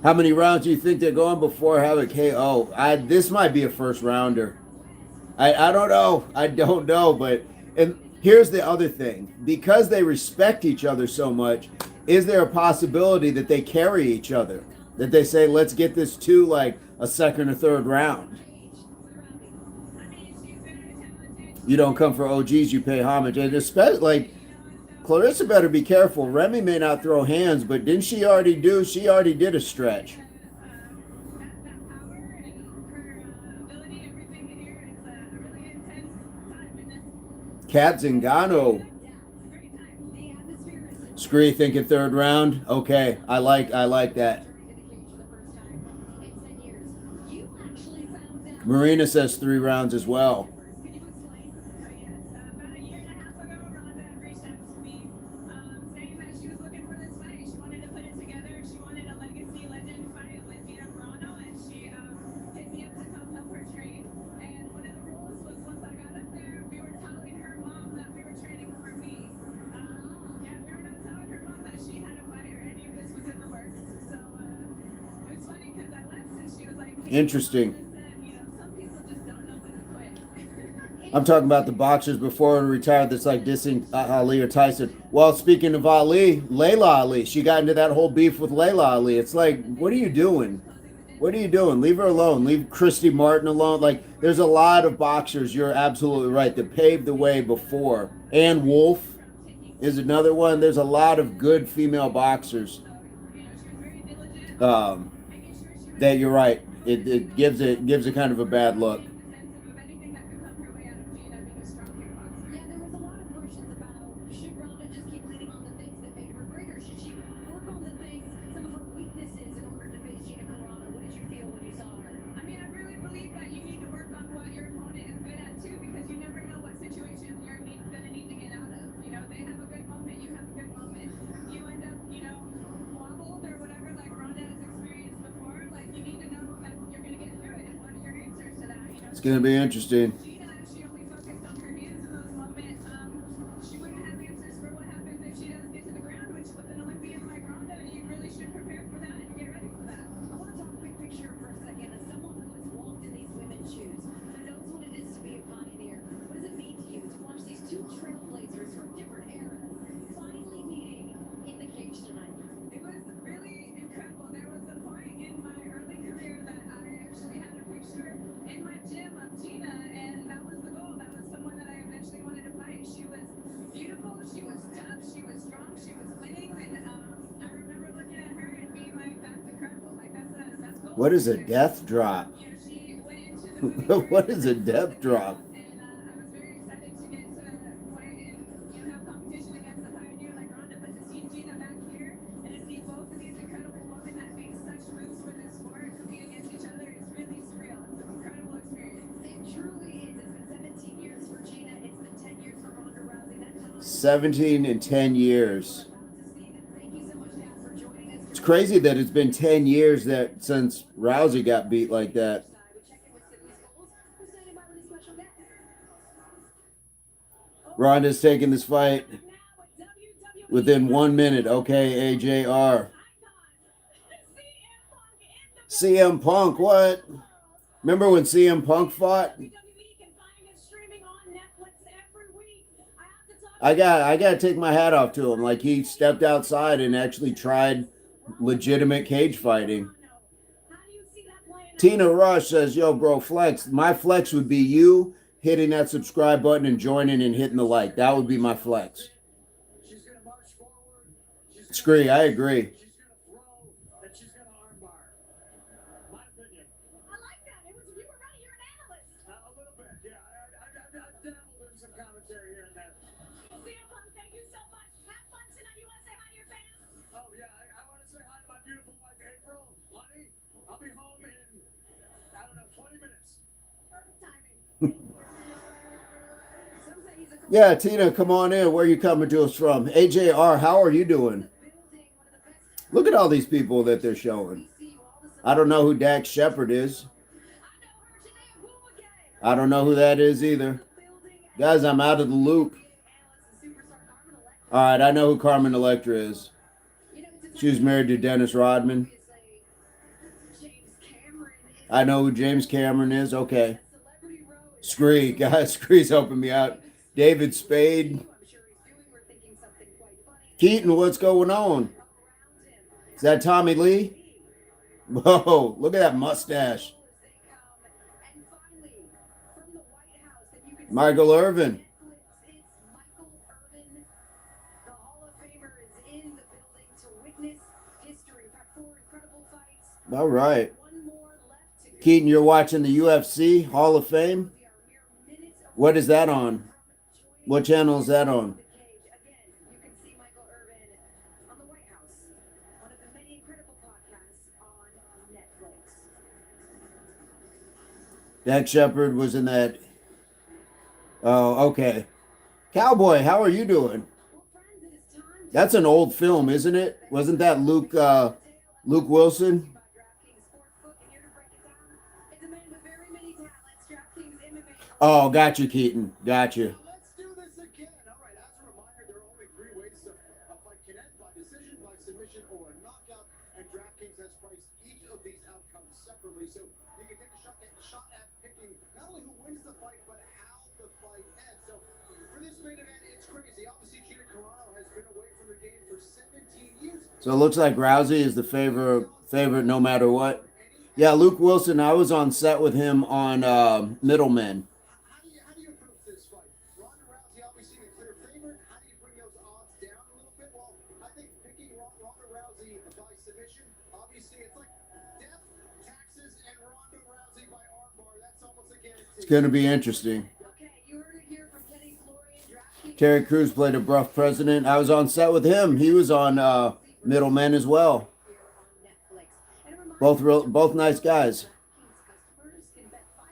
How many rounds do you think they're going before have a KO? This might be a first rounder. I don't know. I don't know, but and here's the other thing. Because they respect each other so much, is there a possibility that they carry each other? That they say, let's get this to like a second or third round? You don't come for OGs, you pay homage. And especially like Clarissa better be careful. Remy may not throw hands, but didn't she already do? She already did a stretch. Kat Zingano. Scree thinking third round. Okay, I like that. Marina says 3 rounds as well. Interesting. I'm talking about the boxers before and retired that's like dissing Ali or Tyson. Well, speaking of Ali, Layla Ali, she got into that whole beef with Layla Ali. It's like, what are you doing? What are you doing? Leave her alone. Leave Christy Martin alone. Like, there's a lot of boxers, you're absolutely right, that paved the way before. Ann Wolfe is another one. There's a lot of good female boxers. That you're right. It gives it kind of a bad look. It's going to be interesting. What is a death drop? What is a death drop? Years for Gina. It's been 10 years for Ronda Rousey. That time 17 and 10 years. Thank you so much, Dad, for joining us. It's crazy that it's been 10 years that since Rousey got beat like that. We check in with Sydney Scholes, who's standing by with a special guest. Ronda's taking this fight Now with WWE within 1 minute. Okay, AJR. CM Punk, what? Remember when CM Punk fought? WWE can find us streaming on Netflix every week. I have to talk I got to take my hat off to him. Like, he stepped outside and actually tried legitimate cage fighting. How do you see that playing out? Tina Rush says, yo, bro, flex. My flex would be you hitting that subscribe button and joining and hitting the like. That would be my flex. She's going to march forward. She's Scree, I agree. She's going to throw, and she's going to armbar. My opinion. I like that. You were right. You're an analyst. A little bit, yeah. I've dabbled in some commentary here and there. CM Punk, thank you so much. Have fun tonight. You want to say hi to your fans? Oh, yeah, I want to say hi to my beautiful wife, April. Honey, I'll be home in, I don't know, 20 minutes. Perfect timing. Some say he's a cool Yeah, Tina, come on in. Where are you coming to us from? AJR, how are you doing? building, one of the best. Look at all these people that they're showing. See all the I don't know who Dax Shepard is. I know her, Janae Bouvier. I don't know who that is either. Building Guys, I'm out of the loop. analyst and superstar Carmen Electra. All right, I know who Carmen Electra is. You know, it's She was married to Dennis Rodman. James Cameron is I know who James Cameron is. Okay. Celebrity Row is Scree, guys, Scree's helping me out. David Spade. I'm sure he's doing. We're thinking something quite funny. Keaton, what's going on? All around him. Is that Tommy Lee? Whoa, look at that mustache. As they come. And finally, from the White House, that you can see Michael Irvin. Netflix, it's Michael Irvin. The Hall of Famer is in the building to witness history. We've had 4 incredible fights. All right. One more left to go. Keaton, you're watching the UFC Hall of Fame? We are mere minutes away What is that on? from joining What channel is that on? the cage. Again, you can see Michael Irvin on the White House, one of the many incredible podcasts on Netflix. Dax Shepard was in that. Oh, okay. Cowboy, how are you doing? Well, friends, it is time to That's an old film, isn't it? Wasn't that Luke Wilson? by DraftKings Sportsbook, and here to break it down is a man with very many talents. DraftKings MMA. Oh, gotcha, Keaton. Gotcha. Let's do this again. All right, as a reminder, there are only 3 ways a fight can end: by decision, by submission, or a knockout. And DraftKings has priced each of these outcomes separately, so you can take a shot at picking not only who wins the fight, but how the fight ends. So for this main event, it's crazy. Obviously, Gina Carano has been away from the game for 17 years. So it looks like Rousey is the favorite no matter what. Yeah, Luke Wilson, I was on set with him on Middlemen. How do you approach this fight? Ronda Rousey obviously the clear favorite. How do you bring those odds down a little bit? Well, I think picking Ronda Rousey by submission, obviously it's like death, taxes, and Ronda Rousey by armbar. That's almost a guarantee. It's going to be interesting. Okay, you heard it here from Kenny Florian. DraftKings Terry Crews played a rough president. I was on set with him. He was on Middlemen as well. here on Netflix. And a reminder, Both nice guys. DraftKings customers can bet $5,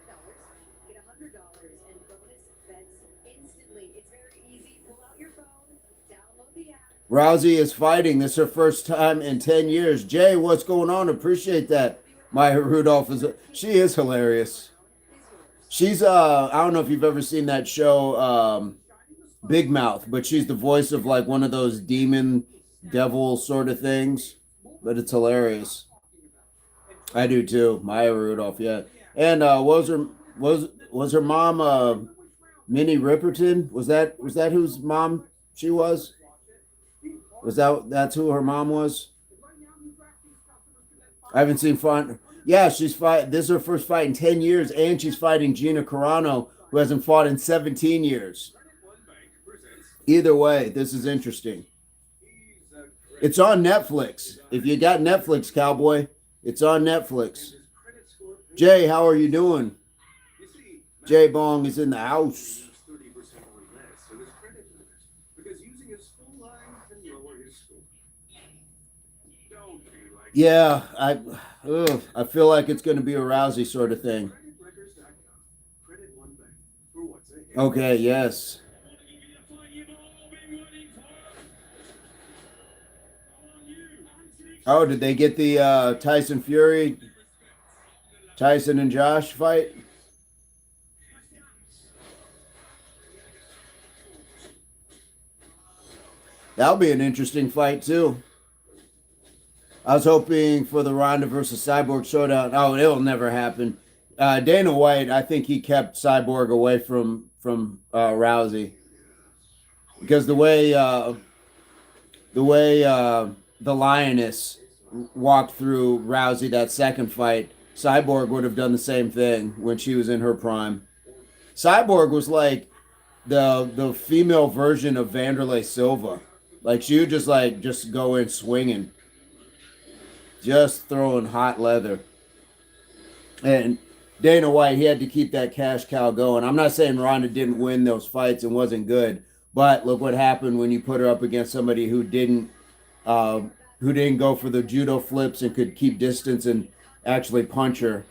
get $100 in bonus bets instantly. It's very easy. Pull out your phone, download the app. Rousey is fighting. This is her first time in 10 years. Jay, what's going on? Appreciate that. Maya Rudolph she is hilarious. She's I don't know if you've ever seen that show Big Mouth, but she's the voice of like one of those demon devil sort of things. But it's hilarious. I do too. Maya Rudolph, yeah. And was her mom Minnie Riperton? Was that whose mom she was? That's who her mom was? I haven't seen fun. Yeah, she's fight. This is her first fight in 10 years, and she's fighting Gina Carano, who hasn't fought in 17 years. Either way, this is interesting. It's on Netflix. If you got Netflix, Cowboy, It's on Netflix. Jay, how are you doing? Jay Bong is in the house. Yeah, I feel like it's going to be a Rousey sort of thing. Okay, yes. Oh, did they get the Tyson and Josh fight? That'll be an interesting fight too. I was hoping for the Ronda versus Cyborg showdown. Oh, it'll never happen. Dana White, I think he kept Cyborg away from Rousey because the way the Lioness walked through Rousey that second fight, Cyborg would have done the same thing when she was in her prime. Cyborg was like the female version of Vanderlei Silva. Like she would just go in swinging, just throwing hot leather. And Dana White, he had to keep that cash cow going. I'm not saying Ronda didn't win those fights and wasn't good, but look what happened when you put her up against somebody uh, who didn't go for the judo flips and could keep distance and actually punch her.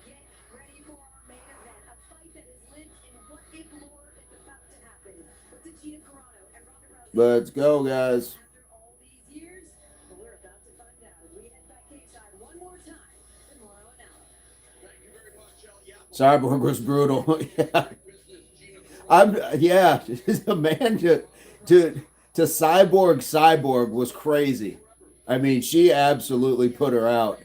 Ready for our main event, a fight that is lived in what if more is about to happen. But to Gina Carano and Ronda Rousey. Let's go, guys. After all these years, but we're about to find out as we head back inside one more time tomorrow now. Thank you very much, Cyborg was brutal. Yeah. Yeah, the man to cyborg was crazy. I mean, she absolutely put her out.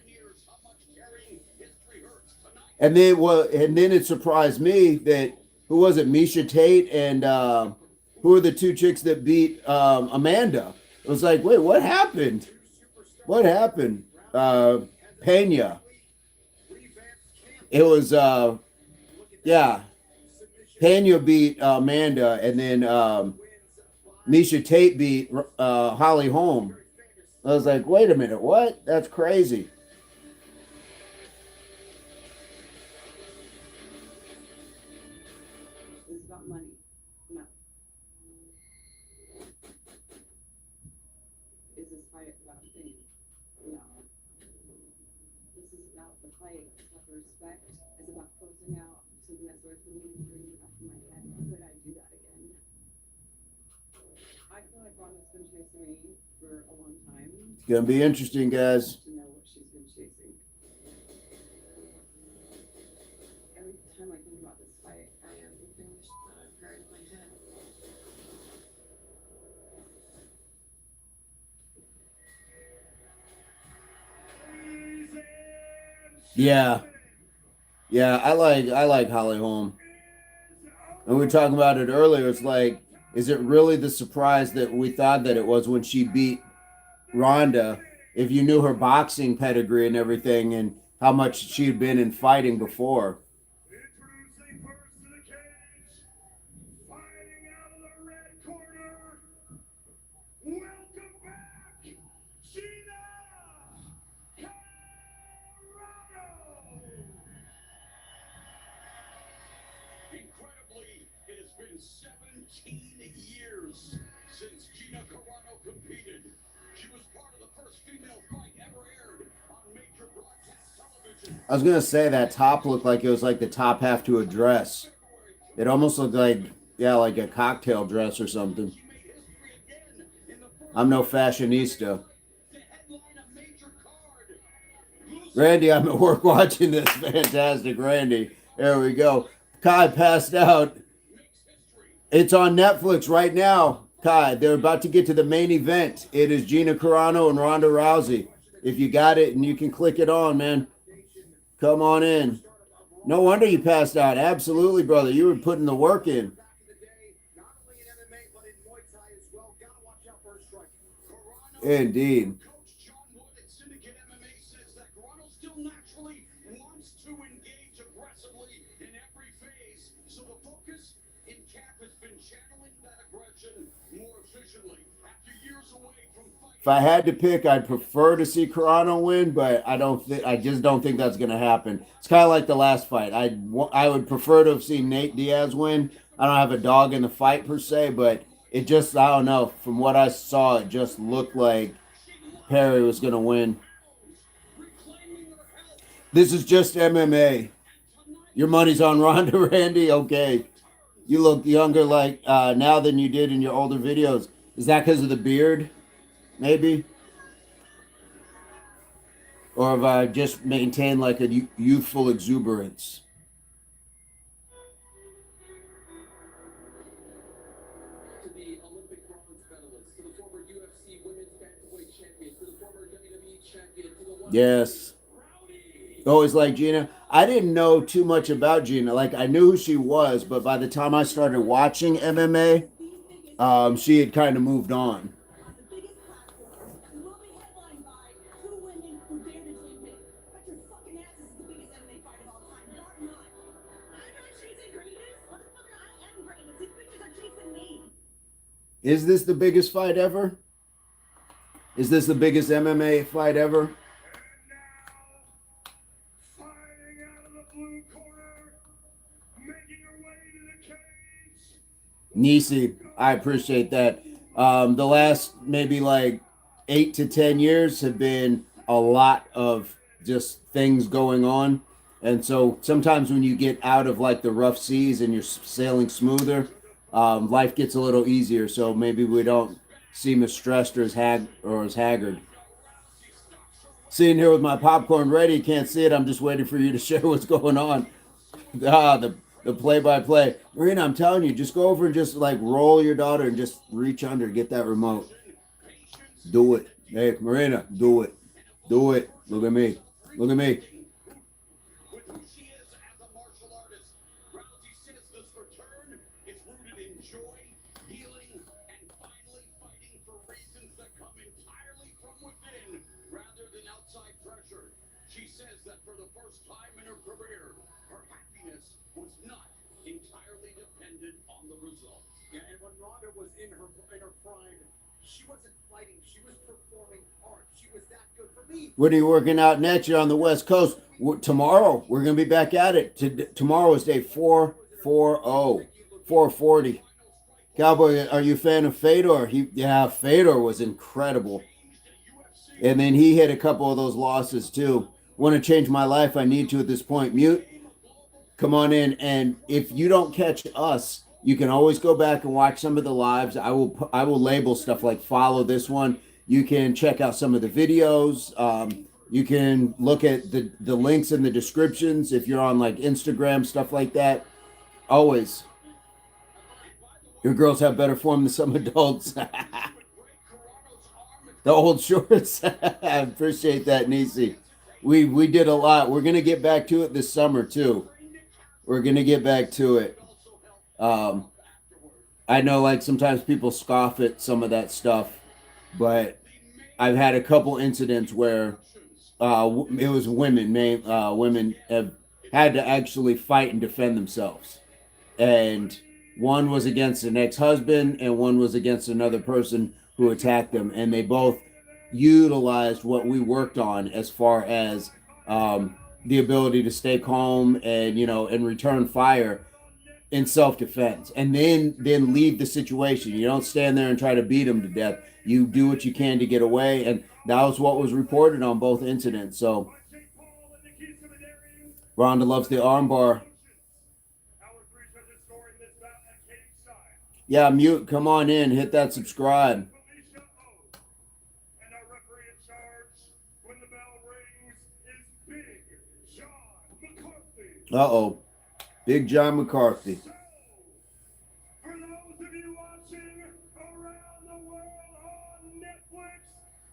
And then it surprised me that who was it? Misha Tate and who are the two chicks that beat Amanda? It was like, wait, what happened? What happened? Pena. It was yeah. Pena beat Amanda, and then Misha Tate beat Holly Holm. I was like, wait a minute, what? That's crazy. It's about money. No. Is this fight about fame? No. This is about the fight. It's about the respect. It's about closing out something that's worth me through the back of my head. Could I do that again? I feel like Ronda's been chasing me for a long time. It's gonna be interesting, guys. To know what she's been chasing. Every time I think about this fight, I am thinking her in my head. Yeah, yeah, I like Holly Holm. And we were talking about it earlier. It's like, is it really the surprise that we thought that it was when she beat Ronda? If you knew her boxing pedigree and everything, and how much she had been in fighting before. Introducing first to the cage, fighting out of the red corner. Welcome back, Gina Carano. Incredibly, it has been 17 years since Gina Carano competed. She was part of the first female fight ever aired on major broadcast television. I was gonna say that top looked like it was like the top half to a dress. It almost looked like, yeah, like a cocktail dress or something. She made history again in the first I'm no fashionista. to headline a major card. Randy, I'm at work watching this. Fantastic, Randy. There we go. Kai passed out. Makes history. It's on Netflix right now. Kai, they're about to get to the main event. It is Gina Carano and Ronda Rousey. If you got it and you can click it on, man, come on in. No wonder you passed out. Absolutely, brother. You were putting the work in. Back in the day, not only in MMA but in Muay Thai as well. Gotta watch out for a strike. Carano, Indeed. Coach John Wood at Syndicate MMA says that Carano still naturally wants to engage aggressively in every phase. So the focus in camp has been channeling that aggression more efficiently. After years away from fighting If I had to pick, I'd prefer to see Carano win, but I just don't think that's going to happen. It's kind of like the last fight. I would prefer to have seen Nate Diaz win. I don't have a dog in the fight per se, but it just, I don't know. From what I saw, it just looked like Perry was going to win. This is just MMA. Your money's on Ronda Randy? Okay. You look younger now than you did in your older videos. Is that because of the beard? Maybe? Or have I just maintained like a youthful exuberance? To the Olympic bronze medalist, to the former UFC women's bantamweight champion, to the former WWE champion, to the one. Yes. Always like Gina. I didn't know too much about Gina. Like I knew who she was, but by the time I started watching MMA, she had kind of moved on. On the biggest platform, and will be headlined by two women who dare to dream big. Bet your fucking ass this is the biggest MMA fight of all time. Bar none. I'm not chasing greatness. Motherfucker, I am greatness. These bitches are chasing me. Is this the biggest fight ever? Is this the biggest MMA fight ever? Fighting out of the blue corner, making her way to the cage. Nisi, I appreciate that. The last maybe like 8 to 10 years have been a lot of just things going on. And so sometimes when you get out of like the rough seas and you're sailing smoother, life gets a little easier. So maybe we don't seem as stressed or as haggard. Sitting here with my popcorn ready, can't see it. I'm just waiting for you to share what's going on. The play-by-play. Marina, I'm telling you, just go over and just like roll your daughter and just reach under, get that remote. Do it. Hey, Marina, do it. Do it. Look at me. Look at me. With who she is as a martial artist, Rousey says this return is rooted in joy, healing, and finally fighting for reasons that come entirely from within rather than outside pressure. She says that for the first time in her career, her happiness was not entirely dependent on the results. Yeah, and when Ronda was in her prime, she wasn't fighting. She was performing art. She was that good for me. When are you working out next? You're on the West Coast. Tomorrow, we're going to be back at it. Tomorrow is day 440. 440. Cowboy, are you a fan of Fedor? Fedor was incredible. And then he hit a couple of those losses too. Want to change my life? I need to at this point. Mute. Come on in, and if you don't catch us, you can always go back and watch some of the lives. I will label stuff like follow this one. You can check out some of the videos. You can look at the links in the descriptions if you're on like Instagram, stuff like that. Always. Your girls have better form than some adults. The old shorts. I appreciate that, Nisi. We did a lot. We're going to get back to it this summer too. We're going to get back to it. I know like sometimes people scoff at some of that stuff, but I've had a couple incidents where it was women. Women have had to actually fight and defend themselves. And one was against an ex-husband and one was against another person who attacked them. And they both utilized what we worked on as far as the ability to stay calm and and return fire in self-defense, and then leave the situation. You don't stand there and try to beat them to death. You do what you can to get away, and that was what was reported on both incidents. So Ronda loves the armbar. Yeah, Mute, come on in, hit that subscribe. Uh-oh. Big John McCarthy. For those of you watching around the world on Netflix,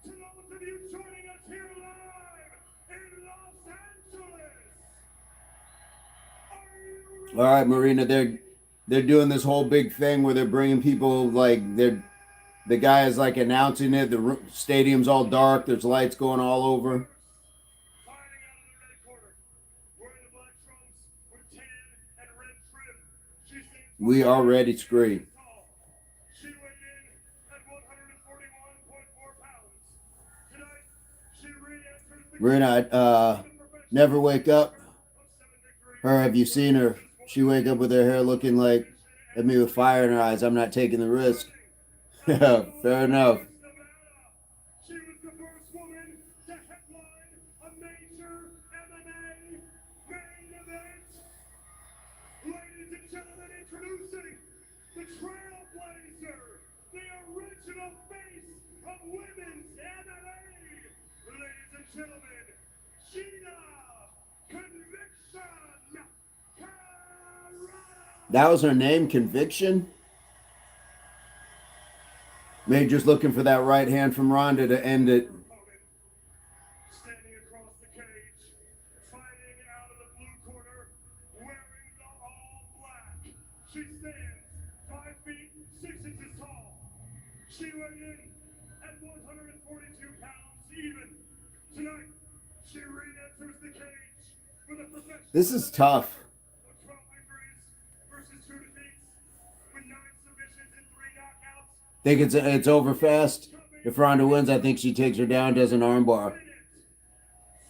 to those of you joining us here live in Los Angeles, are you ready? All right, Marina, they're doing this whole big thing where they're bringing people like the guy is like announcing it. The stadium's all dark. There's lights going all over. Fighting out of the red corner, wearing the black trunks with tan and red trim. She stands We already screen. tall. She weighed in at 141.4 pounds. Marina, Never Wake Up. Her, have you seen her? She wake up with her hair looking like at me with fire in her eyes. I'm not taking the risk. Yeah, fair enough. She was the first woman to headline a major MMA main event. Ladies and gentlemen, introducing the Trailblazer, the original face of women's MMA. Ladies and gentlemen, Gina Conviction Carano. That was her name, Conviction. Maybe just looking for that right hand from Ronda to end it. Standing across the cage, fighting out of the blue corner, wearing the all black. She stands 5 feet 6 inches tall. She weighed in at 142 pounds even. Tonight, she re-enters the cage for the professional. This is tough. 12 victories versus 2 defeats with 9 submissions and 3 knockouts. Think it's over fast. If Ronda wins, I think she takes her down, does an armbar.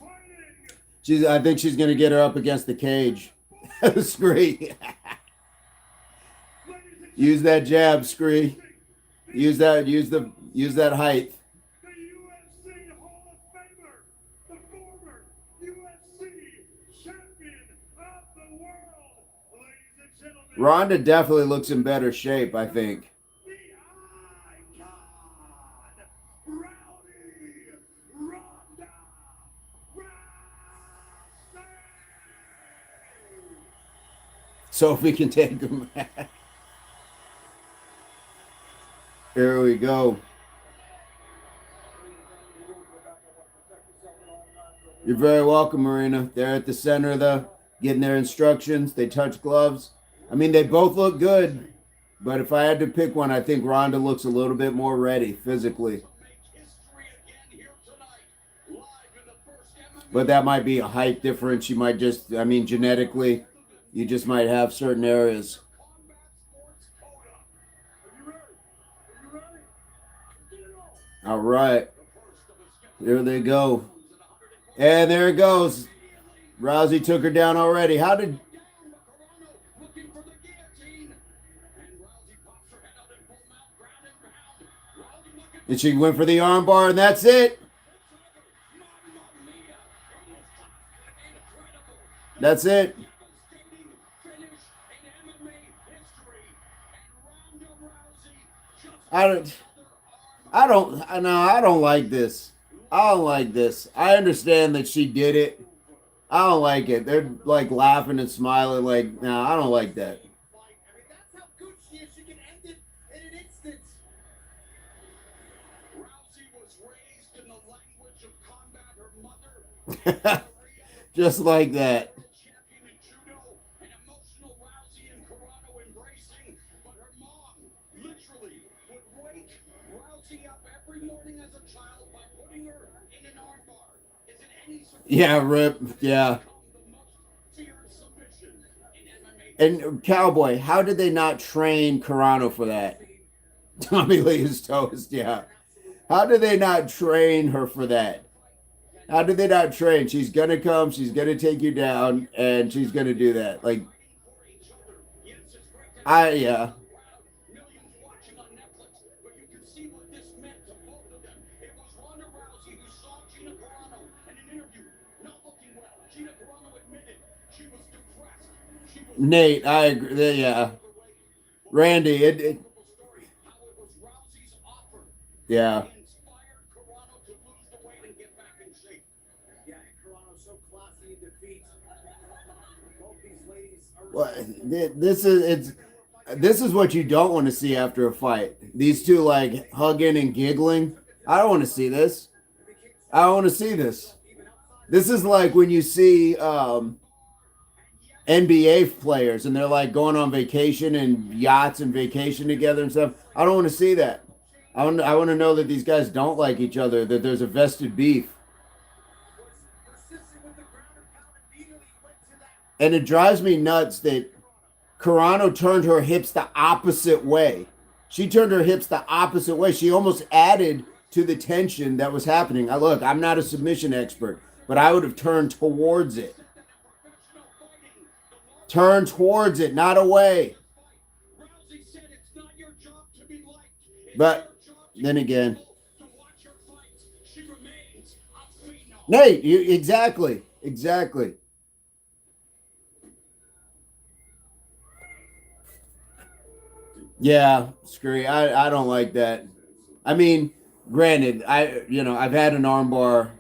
I think she's gonna get her up against the cage. Scree. Use that jab, Scree. Use that height. The UFC Hall of Famer, the former UFC champion of the world, ladies and gentlemen. Ronda definitely looks in better shape, I think. The icon, Rowdy Ronda Rousey. Sophie can take him back. Here we go. You're very welcome, Marina. They're at the center of getting their instructions. They touch gloves. I mean, they both look good, but if I had to pick one, I think Ronda looks a little bit more ready physically. But that might be a height difference. You might just, I mean, genetically, you just might have certain areas. All right. There they go. And there it goes. Rousey took her down already. How did... And she went for the armbar, and that's it. That's it. I don't like this. I don't like this. I understand that she did it. I don't like it. They're like laughing and smiling like, no, I don't like that. I mean, that's how good she is. She can end it in an instant. Rousey was raised in the language of combat. Her mother, Just like that. champion in judo, an emotional Rousey and Carano embracing, but her mom literally would wake Rousey up every morning as a child by putting her in an armbar. Is it any surprise? Yeah, Rip. Yeah. The most feared submission in MMA. And Cowboy, how did they not train Carano for that? Tommy Lee is toast, yeah. How did they not train her for that? How did they not train? She's gonna come, she's gonna take you down, and she's gonna do that. Like, yeah. Millions watching on Netflix, but you can see what this meant to both of them. It was Ronda Rousey who saw Gina Carano in an interview, not looking well. Gina Carano admitted she was depressed. She was Nate, I agree. Yeah. Randy, story how it was Rousey's offer yeah. that inspired Carano to lose the weight and get back in shape. Yeah, and Carano's so classy in defeat. Both these ladies are Well, this is what you don't want to see after a fight. These two like hugging and giggling. I don't want to see this. I don't want to see this. This is like when you see NBA players and they're like going on vacation and yachts and vacation together and stuff. I don't want to see that. I want to know that these guys don't like each other, that there's a vested beef. persistent with the ground and pound immediately went to that. And it drives me nuts that Carano turned her hips the opposite way. She turned her hips the opposite way. She almost added to the tension that was happening. Look, I'm not a submission expert, but I would have turned towards it. Turn towards it, not away. Rousey said it's not your job to be liked. It's But your job then again, to watch her fights. She remains a phenom. Nate, exactly. Yeah, screw. I don't like that. I mean, granted, I've had an armbar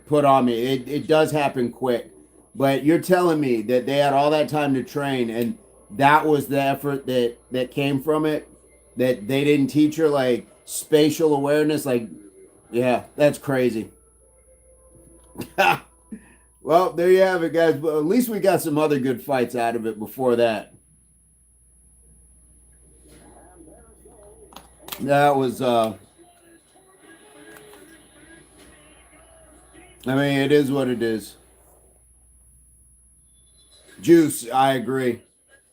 put on me. It does happen quick, but you're telling me that they had all that time to train, and that was the effort that came from it. That they didn't teach her like spatial awareness. Like, yeah, that's crazy. Well, there you have it, guys. But at least we got some other good fights out of it before that. That was I mean, it is what it is. Juice, I agree.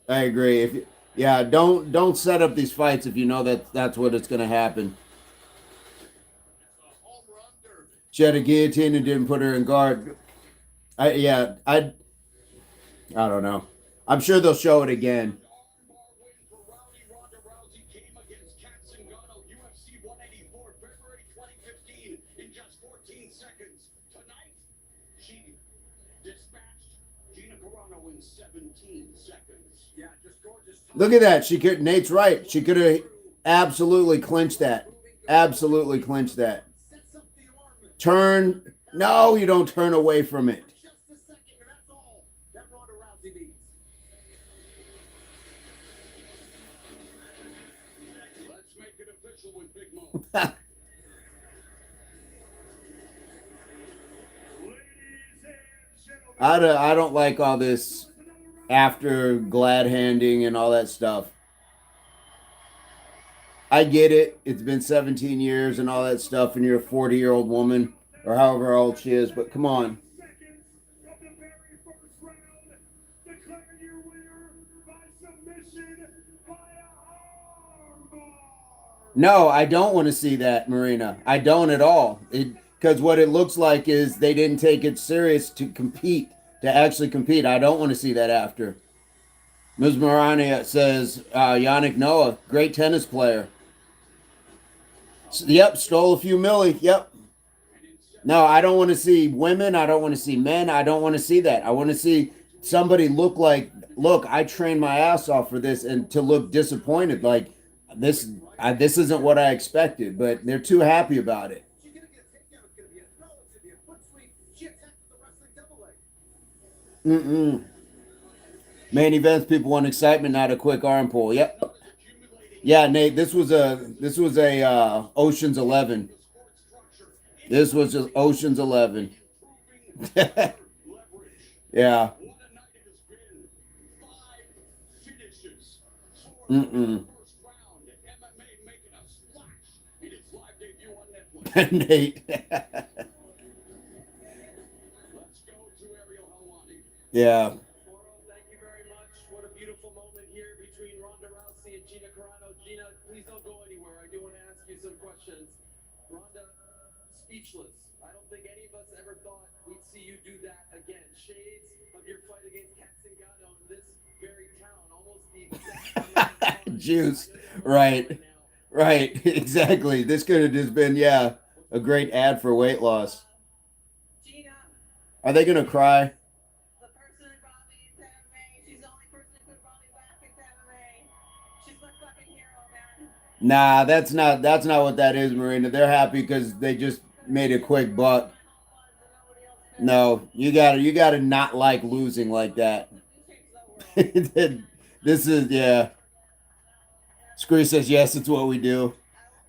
If yeah, don't set up these fights if you know that that's what it's going to happen. She had a guillotine and didn't put her in guard. I don't know. I'm sure they'll show it again. UFC 184, February 2015, in just 14 seconds. Tonight, she dispatched Gina Carano in 17 seconds. Yeah, just gorgeous. Look at that. She could. Nate's right. She could have absolutely clinched that. Absolutely clinched that. Turn. No, you don't turn away from it. Just a second, and that's all that Ronda Rousey needs. Let's make it official with Big Mo. I don't like all this after glad handing and all that stuff. I get it. It's been 17 years and all that stuff, and you're a 40-year-old woman or however old she is, but come on. Of the very first round, declare your winner by submission by a armbar. No, I don't want to see that, Marina. I don't at all. Because what it looks like is they didn't take it serious to compete, to actually compete. I don't want to see that after. Ms. Marina says, Yannick Noah, great tennis player. Yep, stole a few milli. Yep. No, I don't want to see women. I don't want to see men. I don't want to see that. I want to see somebody look, I trained my ass off for this, and to look disappointed. Like, this isn't what I expected, but they're too happy about it. She's going to get a takedown. It's going to be a throw. It's going to be a foot sweep. She attacked with the wrestling double leg. Main events, people want excitement, not a quick arm pull. Yep. Yeah, Nate, this was a Ocean's 11. This was just Ocean's 11. Yeah. What a night it has been. 5 finishes. 4 in the first round. MMA making a splash in its live debut on Netflix. Nate. Let's go to Ariel Helwani. Yeah. Thank you very much. What a beautiful moment here between Ronda Rousey and Gina Carano. Gina, please don't go anywhere. I do want to ask you some questions. Ronda, speechless. I don't think any of us ever thought we'd see you do that again. Shades of your fight against Katzengano in this very town. Almost the exact Juice. Right. Right. Exactly. This could have just been, a great ad for weight loss. Gina, Are they going to cry? the person that brought me into MMA, she's the only person that could have brought me back into MMA. She's my fucking hero, man. Nah, that's not what that is, Marina. They're happy because they just made a quick buck. No, you gotta not like losing like that. This is Scree says yes, it's what we do.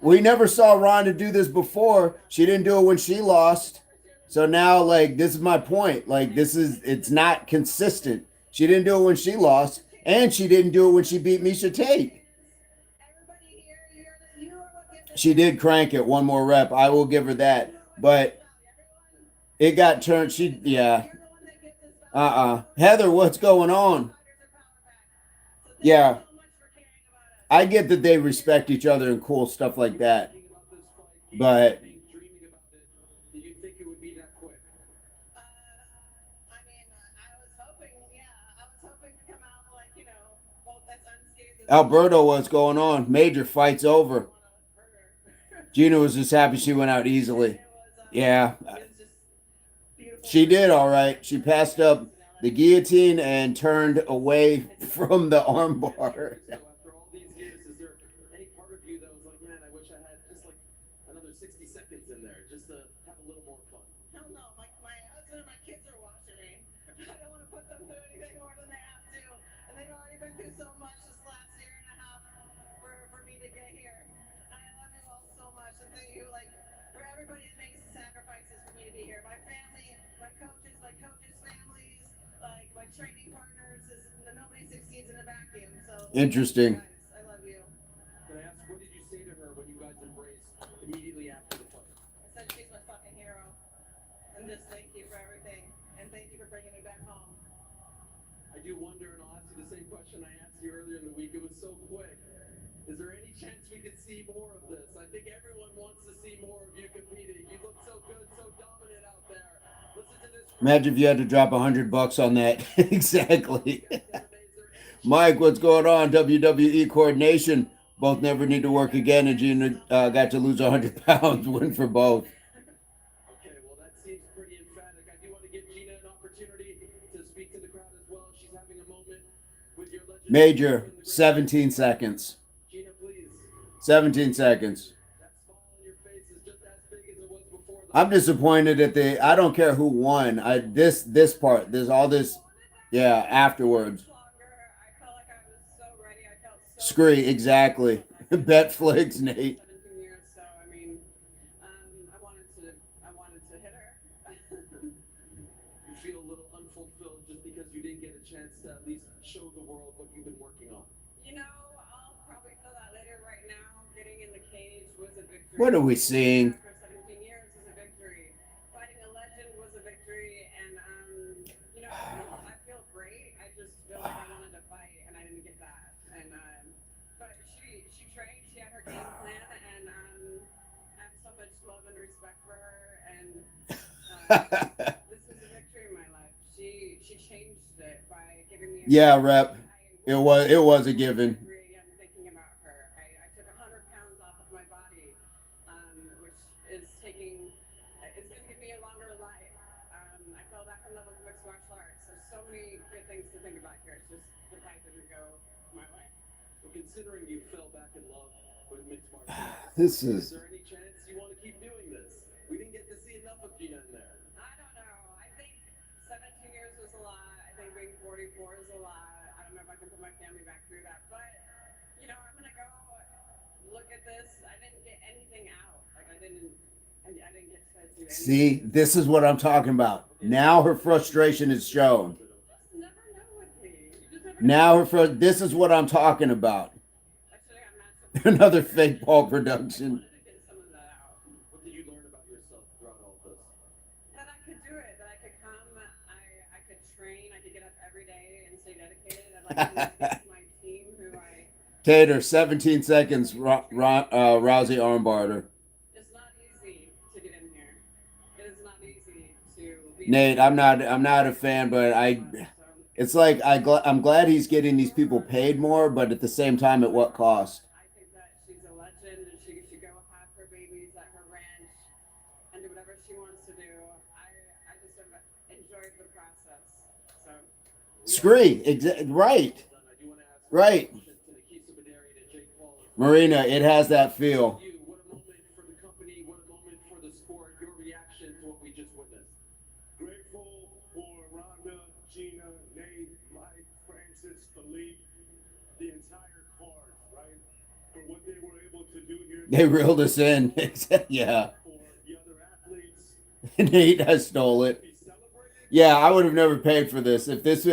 We never saw Ronda do this before. She didn't do it when she lost. So now, like, this is my point. Like, it's not consistent. She didn't do it when she lost, and she didn't do it when she beat Misha Tate. She did crank it one more rep. I will give her that. But it got turned. Heather, what's going on? Yeah. I get that they respect each other and cool stuff like that. But dreaming about it. Did you think it would be that quick? Alberto, what's going on? Major fight's over. Gina was just happy she went out easily. Yeah, she did all right. She passed up the guillotine and turned away from the armbar. So after all these years, is there any part of you that was like, man, I wish I had just like another 60 seconds in there just to have a little more fun? Hell no, my husband and my kids are watching me. I don't want to put them through anything more than they have to. And they've already been through so much this last year and a half for me to get here. And I love you all so much. And thank you, like, for everybody that makes the sacrifices for me to be here. My family, my coaches' families, like my training partners. Nobody succeeds in a vacuum. So Interesting. guys, I love you. Can I ask, what did you say to her when you guys embraced immediately after the fight? I said she's my fucking hero. And just thank you for everything. And thank you for bringing me back home. I do wonder, and I'll ask you the same question I asked you earlier in the week. It was so quick. Is there any chance we could see more of this? I think everyone wants to see more of you competing. You look so good, so dominant out there. Listen to this. Imagine if you had to drop $100 on that. Exactly. Mike, what's going on? WWE coordination. Both never need to work again, and Gina got to lose 100 pounds. Win for both. Okay, well, that seems pretty emphatic. I do want to give Gina an opportunity to speak to the crowd as well. She's having a moment with your legend. Major, 17 seconds. Gina, please. 17 seconds. That smile on your face is just as big as it was before. I'm disappointed at I don't care who won. This part, there's all this, yeah, afterwards. Longer, I felt like I was so ready. I felt so Scree, exactly. Betflix, Nate. 17 years, so I mean, I wanted to hit her. You feel a little unfulfilled just because you didn't get a chance to at least show the world what you've been working on. You know, I'll probably feel that later. Right now, getting in the cage was a victory. What are we seeing? After 17 years was a victory. Fighting a legend was a victory, and you know, I feel great. I just feel like I wanted to fight, and I didn't get that. And but she trained. She had her game plan, and I have so much love and respect for her. And this is a victory in my life. She changed it by giving me. Yeah, rep. It was a given. I'm thinking about her. I took 100 pounds off of my body, which is going to give me a longer life. I fell back in love with mixed martial arts. There's so many good things to think about here. It's just the fight didn't go my way. So considering you fell back in love with mixed martial arts, This is is there any chance you want to keep doing this? We didn't get to see enough of Gina in there. I don't know. I think 17 years was a lot. I think being 44 is a lot. I don't know if I can put my family back through that. But, you know, I'm going to go look at this. I didn't get anything out. Like, I didn't get to do anything. see, this is what I'm talking about. Now her frustration is shown. You just never know with me. You just never Now this is what I'm talking about. I should have got massive. Another fake ball production. I wanted to get some of that out. What did you learn about yourself throughout all this? That I could do it. That I could come. I could train. I could get up every day and stay dedicated. I'd like to thank my team who I. Tater, 17 seconds. Rousey armbarred her. It's not easy to get in here. It is not easy to be. Nate, I'm not a fan, but it's like I'm glad he's getting these people paid more, but at the same time, at what cost? I think that she's a legend and she should go have her babies at her ranch and do whatever she wants to do. I just have enjoyed the process. So Scree, right, I do want to ask right. to Nikisa Badari, to Jake Paul. Marina, it has that feel. You, what a moment for the company, what a moment for the sport. Your reaction to what we just witnessed. Grateful for Rhonda, Gina, Nate, Mike, Francis, Philippe, the entire card, right? For what they were able to do here. They reeled us in. Yeah. For the other athletes. Nate has stole it. Be celebrated. Yeah, I would have never paid for this. If this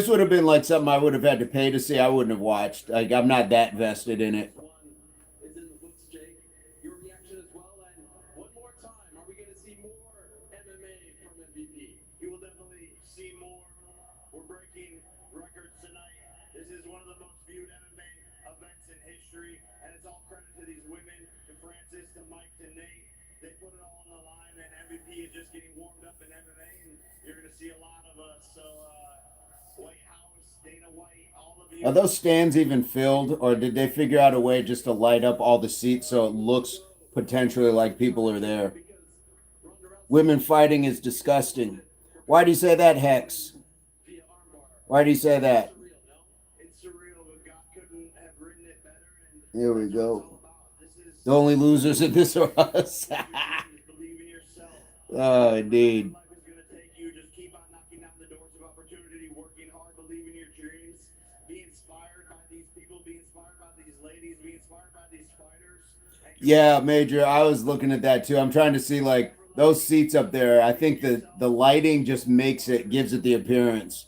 would have been like something I would have had to pay to see, I wouldn't have watched. Like, I'm not that vested in it. One is in the books, Jake. Your reaction as well. And one more time, are we going to see more MMA from MVP? You will definitely see more. We're breaking records tonight. This is one of the most viewed MMA events in history, and it's all credit to these women, to Francis, to Mike, to Nate. They put it all on the line, and MVP is just getting warmed up in MMA, and you're going to see a lot of us. So, White House, Dana White, all of you. Are those stands even filled, or did they figure out a way just to light up all the seats so it looks potentially like people are there? Women fighting is disgusting. Why do you say that, Hex? Why do you say that? It's surreal, but God couldn't have written it better. And Here we that's what it's go. all about. This is The only losers in this are us. believe in yourself. Oh, indeed. Life is gonna take you. Just keep on knocking down the doors of opportunity, working hard, believe in your dreams, be inspired by these people, be inspired by these ladies, be inspired by these fighters. Yeah, Major, I was looking at that too. I'm trying to see like those seats up there. I think the lighting just makes it, gives it the appearance.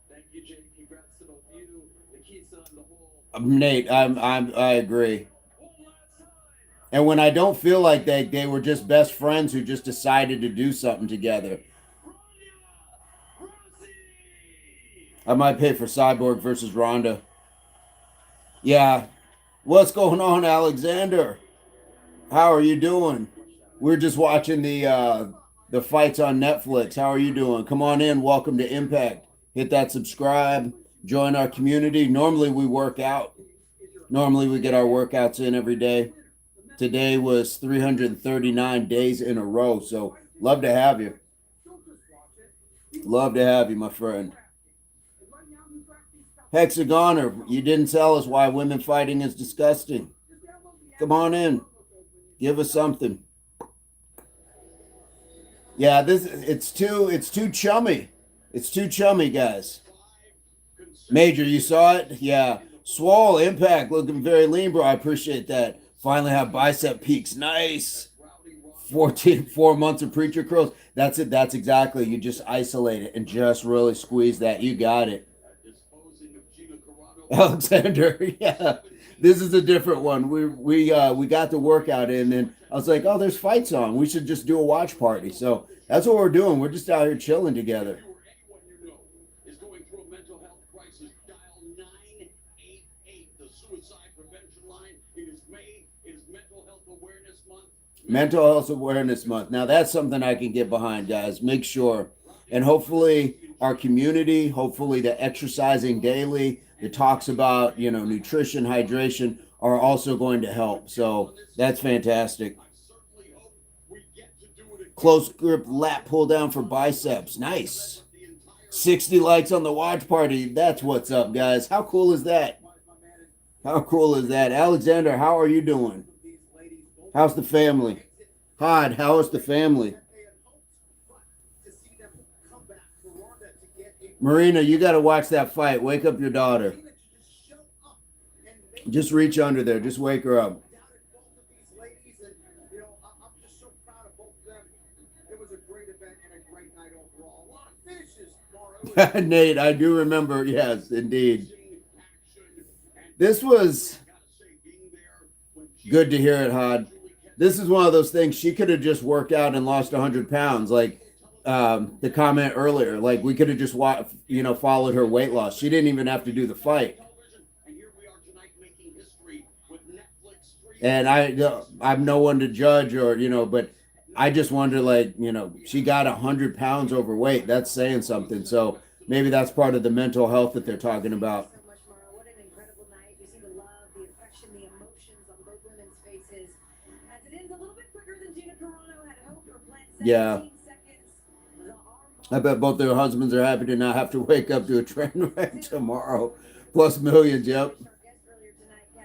Thank you, Jake. Congrats to both you, Nikisa, and the whole. Nate, I agree. One last time. And when I don't feel like they were just best friends who just decided to do something together. Ronda Rousey. I might pay for Cyborg versus Ronda. Yeah. What's going on, Alexander? How are you doing? We're just watching the fights on Netflix. How are you doing? Come on in. Welcome to Impact. Hit that subscribe. Join our community. Normally we work out. Normally we get our workouts in every day. Today was 339 days in a row. So love to have you. Love to have you, my friend. Hexagoner, you didn't tell us why women fighting is disgusting. Come on in. Give us something. Yeah, it's too chummy. It's too chummy, guys. Major, you saw it? Yeah. Swole Impact looking very lean, bro. I appreciate that. Finally have bicep peaks. Nice. 4 months of preacher curls. That's it. That's exactly. You just isolate it and just really squeeze that. You got it. Alexander, yeah. This is a different one. We got the workout in, and I was like, oh, there's fights on. We should just do a watch party. So that's what we're doing. We're just out here chilling together. Anyone you know is going through a mental health crisis, dial 988, the suicide prevention line. It is May. It is Mental Health Awareness Month. Mental Health Awareness Month. Now that's something I can get behind, guys. Make sure. And hopefully our community, hopefully the exercising daily, that talks about, nutrition, hydration are also going to help. So that's fantastic. Close grip lat pull down for biceps. Nice. 60 likes on the watch party. That's what's up, guys. How cool is that? How cool is that? Alexander, how are you doing? How's the family? Hod, how is the family? Marina, you got to watch that fight. Wake up your daughter. Just reach under there. Just wake her up. Nate, I do remember. Yes, indeed. This was good to hear it, Hod. This is one of those things. She could have just worked out and lost 100 pounds. Like, the comment earlier, like we could have just followed her weight loss. She didn't even have to do the fight. And I'm no one to judge but I just wonder, she got 100 pounds overweight. That's saying something. So maybe that's part of the mental health that they're talking about. What an incredible night. You see the love, the affection, the emotions on both women's faces. As it ends a little bit quicker than Gina Carano had hoped or planned. Yeah. I bet both their husbands are happy to not have to wake up to a train wreck tomorrow. Plus millions, yep.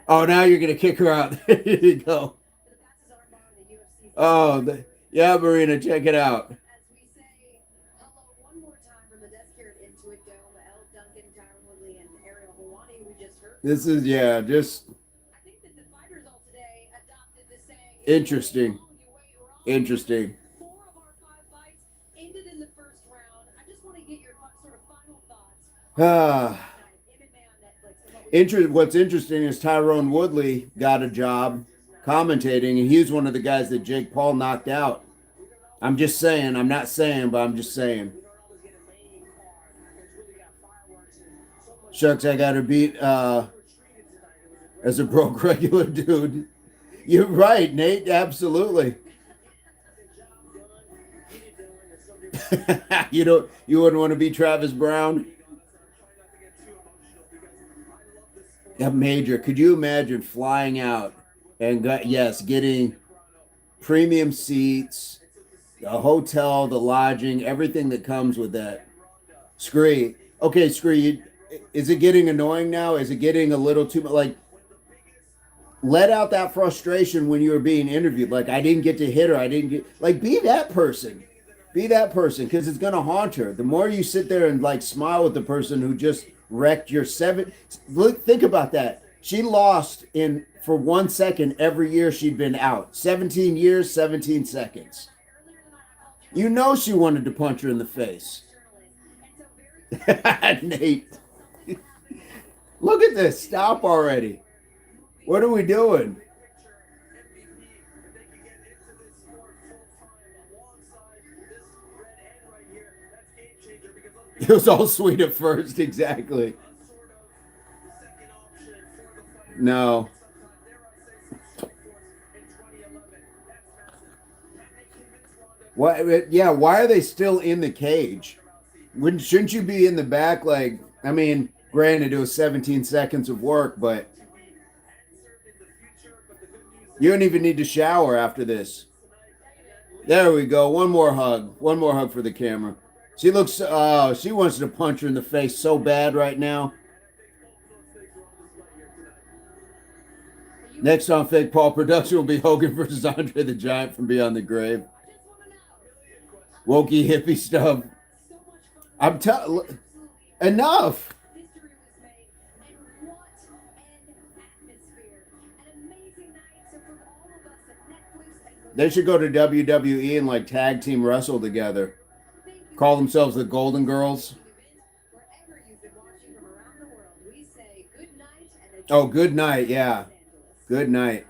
Oh, now you're going to kick her out. There you go. Oh, yeah, Marina, check it out. As we say hello one more time from the desk here at Intuit Dome, Elle Duncan, Tyron Woodley, and Ariel Hawani, we just heard. This is, just I think that the fighters all today adopted the saying. Interesting. Interesting. 4 of our 5 fights ended in the first round. I just want to get your sort of final thoughts. What's interesting is Tyrone Woodley got a job commentating, and he's one of the guys that Jake Paul knocked out. I'm just saying. I'm not saying, but I'm just saying. Shucks, I got her beat as a broke regular dude. You're right, Nate. Absolutely. You wouldn't want to be Travis Brown. a major. Could you imagine flying out and getting premium seats, the hotel, the lodging, everything that comes with that? Scree. Okay, Scree, is it getting annoying now? Is it getting a little too much? Like, let out that frustration when you were being interviewed. Like, I didn't get to hit her. I didn't get, like, be that person. Be that person because it's going to haunt her. The more you sit there and, like, smile with the person who just wrecked your seven. Look, think about that. She lost in for 1 second every year she'd been out. 17 years, 17 seconds. You know she wanted to punch her in the face. Nate. Look at this. Stop already. What are we doing? It was all sweet at first, exactly. No. Why? Yeah, why are they still in the cage? Shouldn't you be in the back? Like, I mean, granted, it was 17 seconds of work, but you don't even need to shower after this. There we go. One more hug. One more hug for the camera. She looks, oh, she wants to punch her in the face so bad right now. Next on Fake Paul Production will be Hogan versus Andre the Giant from Beyond the Grave. Wokey hippie stuff. I'm telling, enough. They should go to WWE and like tag team wrestle together. Call themselves the Golden Girls. Oh, good night. Yeah. Good night.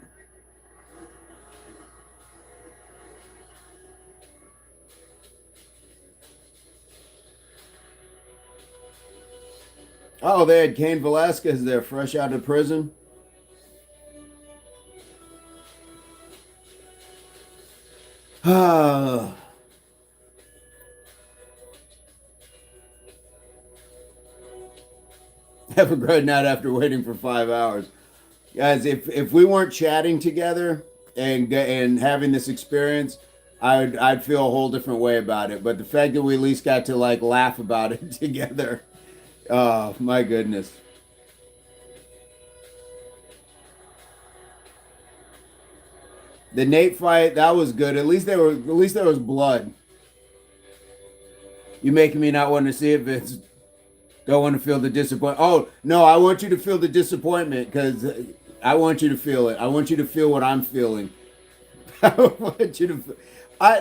Oh, they had Cain Velasquez there, fresh out of prison. Have a great night after waiting for 5 hours. Guys, if we weren't chatting together and having this experience, I'd feel a whole different way about it. But the fact that we at least got to like laugh about it together, oh my goodness. The Nate fight, that was good. At least there was blood. You making me not want to see it, Vince. Don't want to feel the disappointment. Oh no, I want you to feel the disappointment because I want you to feel it. I want you to feel what I'm feeling. I want you to.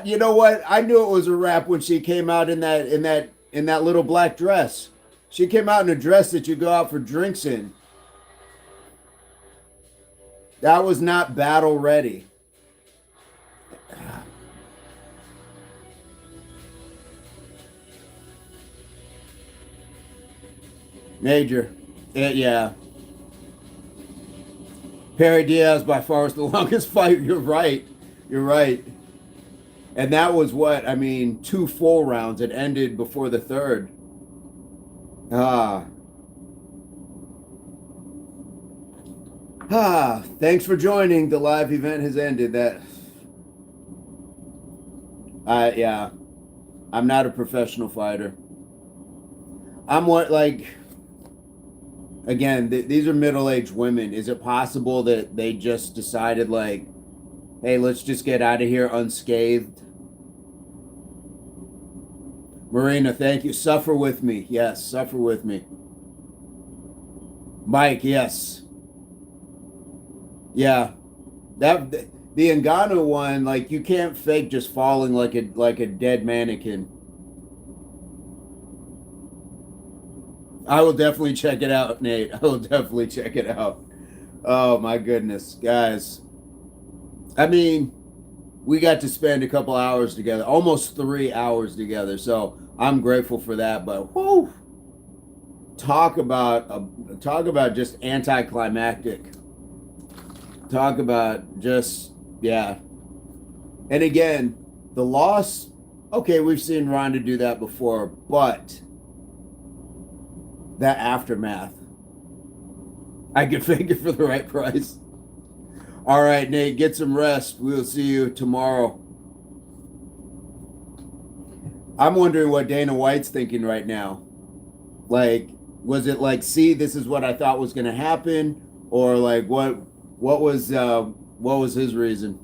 You know what? I knew it was a wrap when she came out in that little black dress. She came out in a dress that you go out for drinks in. That was not battle ready. Major. Yeah. Perry Diaz by far was the longest fight. You're right. You're right. And that was what? I mean, 2 full rounds. It ended before the third. Thanks for joining. The live event has ended. Yeah. I'm not a professional fighter. I'm what, like... Again, these are middle-aged women. Is it possible that they just decided, like, hey, let's just get out of here unscathed? Marina, thank you. Suffer with me. Yes, suffer with me. Mike, yes. Yeah. The Ngannou one, like, you can't fake just falling like a dead mannequin. I will definitely check it out, Nate. I will definitely check it out. Oh, my goodness. Guys. I mean, we got to spend a couple hours together. Almost 3 hours together. So, I'm grateful for that. But, whoo! Talk about just anticlimactic. Talk about just, yeah. And again, the loss, okay, we've seen Ronda do that before, but... that aftermath. I can fake it for the right price. All right, Nate, get some rest. We'll see you tomorrow. I'm wondering what Dana White's thinking right now. Like, was it like, see, this is what I thought was going to happen, or like, what was his reason?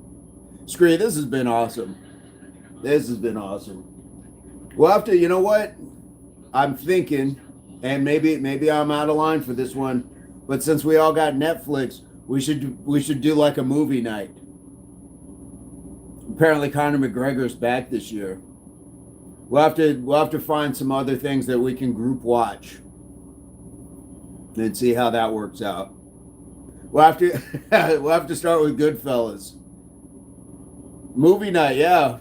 Scree, this has been awesome. This has been awesome. We'll have to, you know what? I'm thinking, and maybe I'm out of line for this one, but since we all got Netflix, we should do like a movie night. Apparently, Conor McGregor's back this year. We'll have to find some other things that we can group watch and see how that works out. We'll have to we'll have to start with Goodfellas. Movie night, yeah.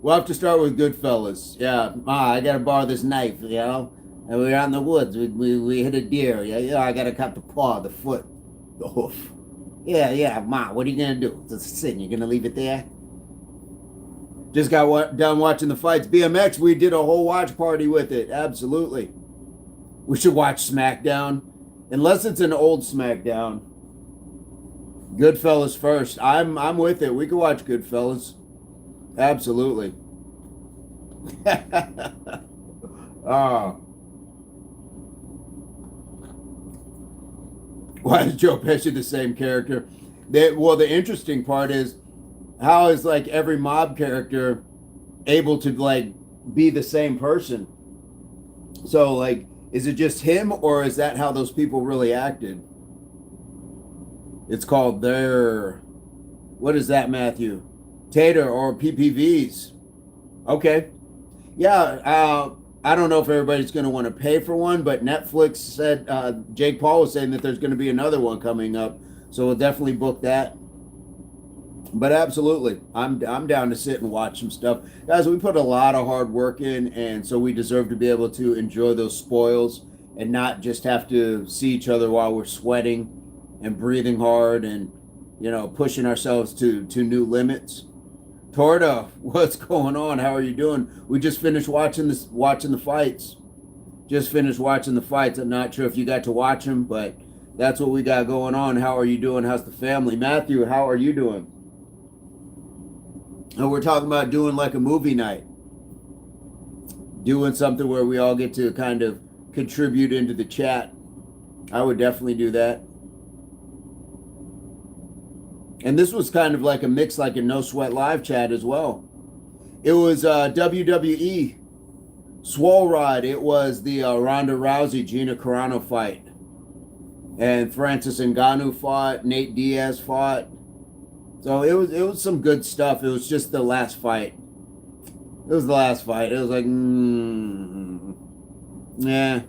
We'll have to start with Goodfellas. Yeah, Ma, I gotta borrow this knife, you know. And we were out in the woods. We hit a deer. Yeah, I gotta cut the paw, the foot, the hoof. Yeah, Ma, what are you gonna do? It's a sin. You're gonna leave it there? Just got done watching the fights. BMX, we did a whole watch party with it. Absolutely. We should watch SmackDown. Unless it's an old SmackDown. Goodfellas first. I'm with it. We could watch Goodfellas. Absolutely. Oh. Why is Joe Pesci the same character? The interesting part is, how is like every mob character able to like be the same person? So like, is it just him, or is that how those people really acted? It's called their, what is that, Matthew? Tater or PPVs. Okay. Yeah, I don't know if everybody's going to want to pay for one, but Netflix said, Jake Paul was saying that there's going to be another one coming up. So we'll definitely book that. But absolutely, I'm down to sit and watch some stuff. Guys, we put a lot of hard work in, and so we deserve to be able to enjoy those spoils and not just have to see each other while we're sweating and breathing hard and, you know, pushing ourselves to new limits. Torda, what's going on? How are you doing? We just finished watching the fights. Just finished watching the fights. I'm not sure if you got to watch them, but that's what we got going on. How are you doing? How's the family? Matthew, how are you doing? And we're talking about doing like a movie night. Doing something where we all get to kind of contribute into the chat. I would definitely do that. And this was kind of like a mix, like a No Sweat Live chat as well. It was WWE Swole Rod. It was the Ronda Rousey Gina Carano fight. And Francis Ngannou fought. Nate Diaz fought. So it was some good stuff. It was just the last fight. It was the last fight. It was like, yeah.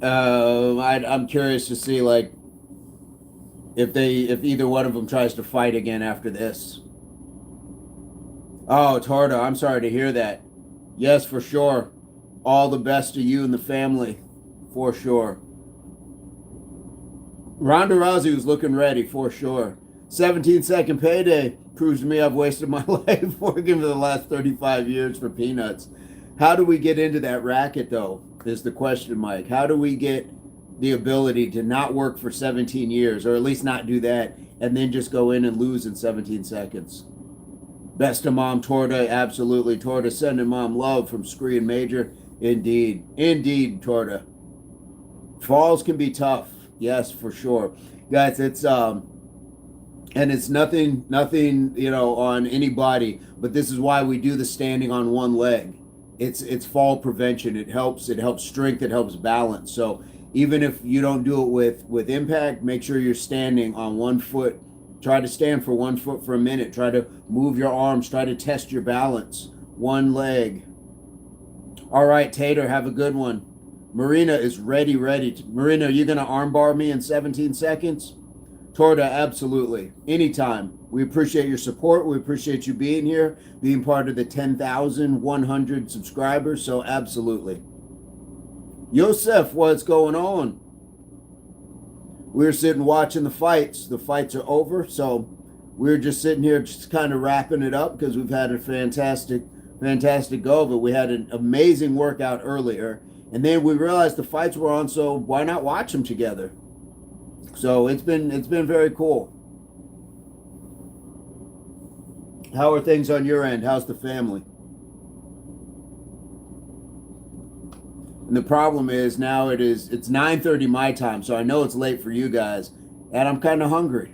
I'm curious to see like if either one of them tries to fight again after this. Oh, Torda, I'm sorry to hear that. Yes, for sure. All the best to you and the family, for sure. Ronda Rousey was looking ready, for sure. 17-second payday proves to me I've wasted my life working for the last 35 years for peanuts. How do we get into that racket, though, is the question, Mike. How do we get the ability to not work for 17 years, or at least not do that, and then just go in and lose in 17 seconds? Best of Mom, Torda, absolutely. Torda sending Mom love from Scree and Major. Indeed, Torda. Falls can be tough. Yes, for sure. Guys, it's and it's nothing, you know, on anybody, but this is why we do the standing on one leg. It's fall prevention. It helps strength, it helps balance. So even if you don't do it with impact, make sure you're standing on one foot. Try to stand for 1 foot for a minute. Try to move your arms, try to test your balance. One leg. All right, Tater, have a good one. Marina is ready. Marina, are you going to armbar me in 17 seconds? Torda, absolutely. Anytime. We appreciate your support. We appreciate you being here, being part of the 10,100 subscribers. So absolutely. Yosef, what's going on? We're sitting watching the fights. The fights are over. So we're just sitting here just kind of wrapping it up because we've had a fantastic fantastic go of it. We had an amazing workout earlier, and then we realized the fights were on, so why not watch them together? So it's been very cool. How are things on your end? How's the family? And the problem is now it's 9:30 my time, so I know it's late for you guys, and I'm kind of hungry.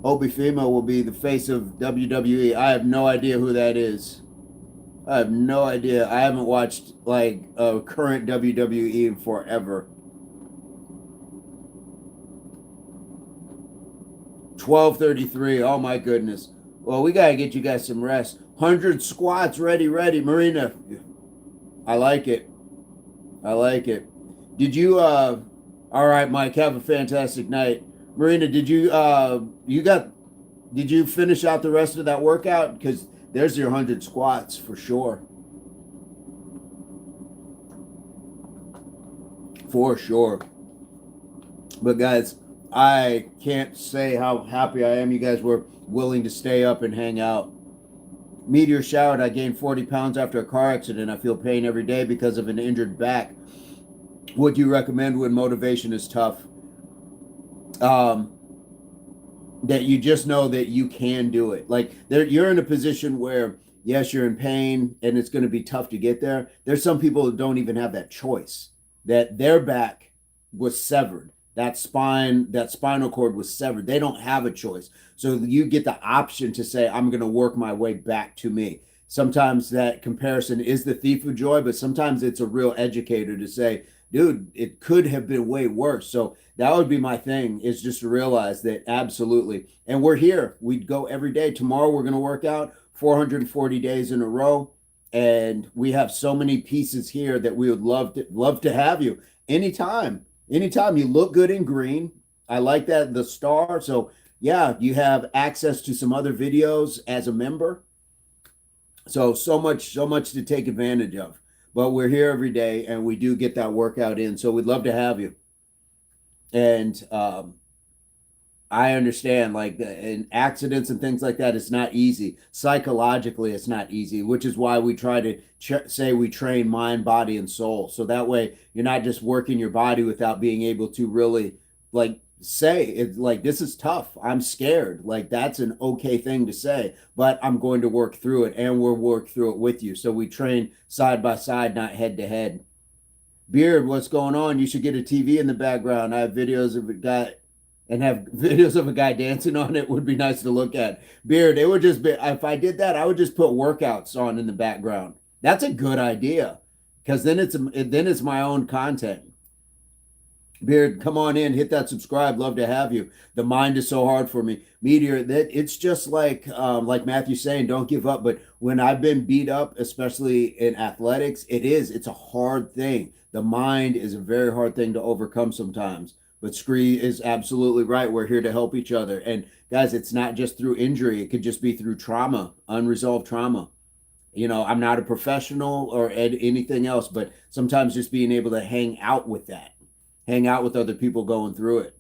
HWPO will be the face of WWE. I have no idea who that is. I have no idea. I haven't watched like a current WWE in forever. 12:33. Oh my goodness. Well, we gotta get you guys some rest. 100 squats, ready, Marina. I like it. I like it. Did you all right, Mike, have a fantastic night. Marina, did you finish out the rest of that workout? Because there's your 100 squats for sure. For sure. But guys, I can't say how happy I am you guys were willing to stay up and hang out. Meteor showered, I gained 40 pounds after a car accident. I feel pain every day because of an injured back. What do you recommend when motivation is tough? That you just know that you can do it. Like you're in a position where, yes, you're in pain and it's going to be tough to get there. There's some people who don't even have that choice, that their back was severed. That spinal cord was severed. They don't have a choice. So you get the option to say, I'm going to work my way back to me. Sometimes that comparison is the thief of joy, but sometimes it's a real educator to say, dude, it could have been way worse. So that would be my thing, is just to realize that absolutely. And we're here. We'd go every day. Tomorrow we're going to work out 440 days in a row. And we have so many pieces here that we would love to have you anytime. Anytime. You look good in green. I like that, the star. So yeah, you have access to some other videos as a member. So much to take advantage of. But we're here every day and we do get that workout in. So we'd love to have you. And I understand, like, in accidents and things like that, it's not easy. Psychologically, it's not easy, which is why we try to say we train mind, body, and soul. So that way you're not just working your body without being able to really, like, say it's like, this is tough. I'm scared. Like, that's an okay thing to say, but I'm going to work through it, and we'll work through it with you. So we train side by side, not head to head. Beard, what's going on? You should get a TV in the background. I have videos of a guy and have videos of a guy dancing on it. Would be nice to look at. Beard, it would just be, if I did that, I would just put workouts on in the background. That's a good idea, because then it's my own content. Beard, come on in, hit that subscribe. Love to have you. The mind is so hard for me. Meteor, that it's just like Matthew's saying, don't give up. But when I've been beat up, especially in athletics, it's a hard thing. The mind is a very hard thing to overcome sometimes. But Scree is absolutely right. We're here to help each other. And guys, it's not just through injury. It could just be through trauma, unresolved trauma. You know, I'm not a professional or anything else, but sometimes just being able to hang out with that. Hang out with other people going through it.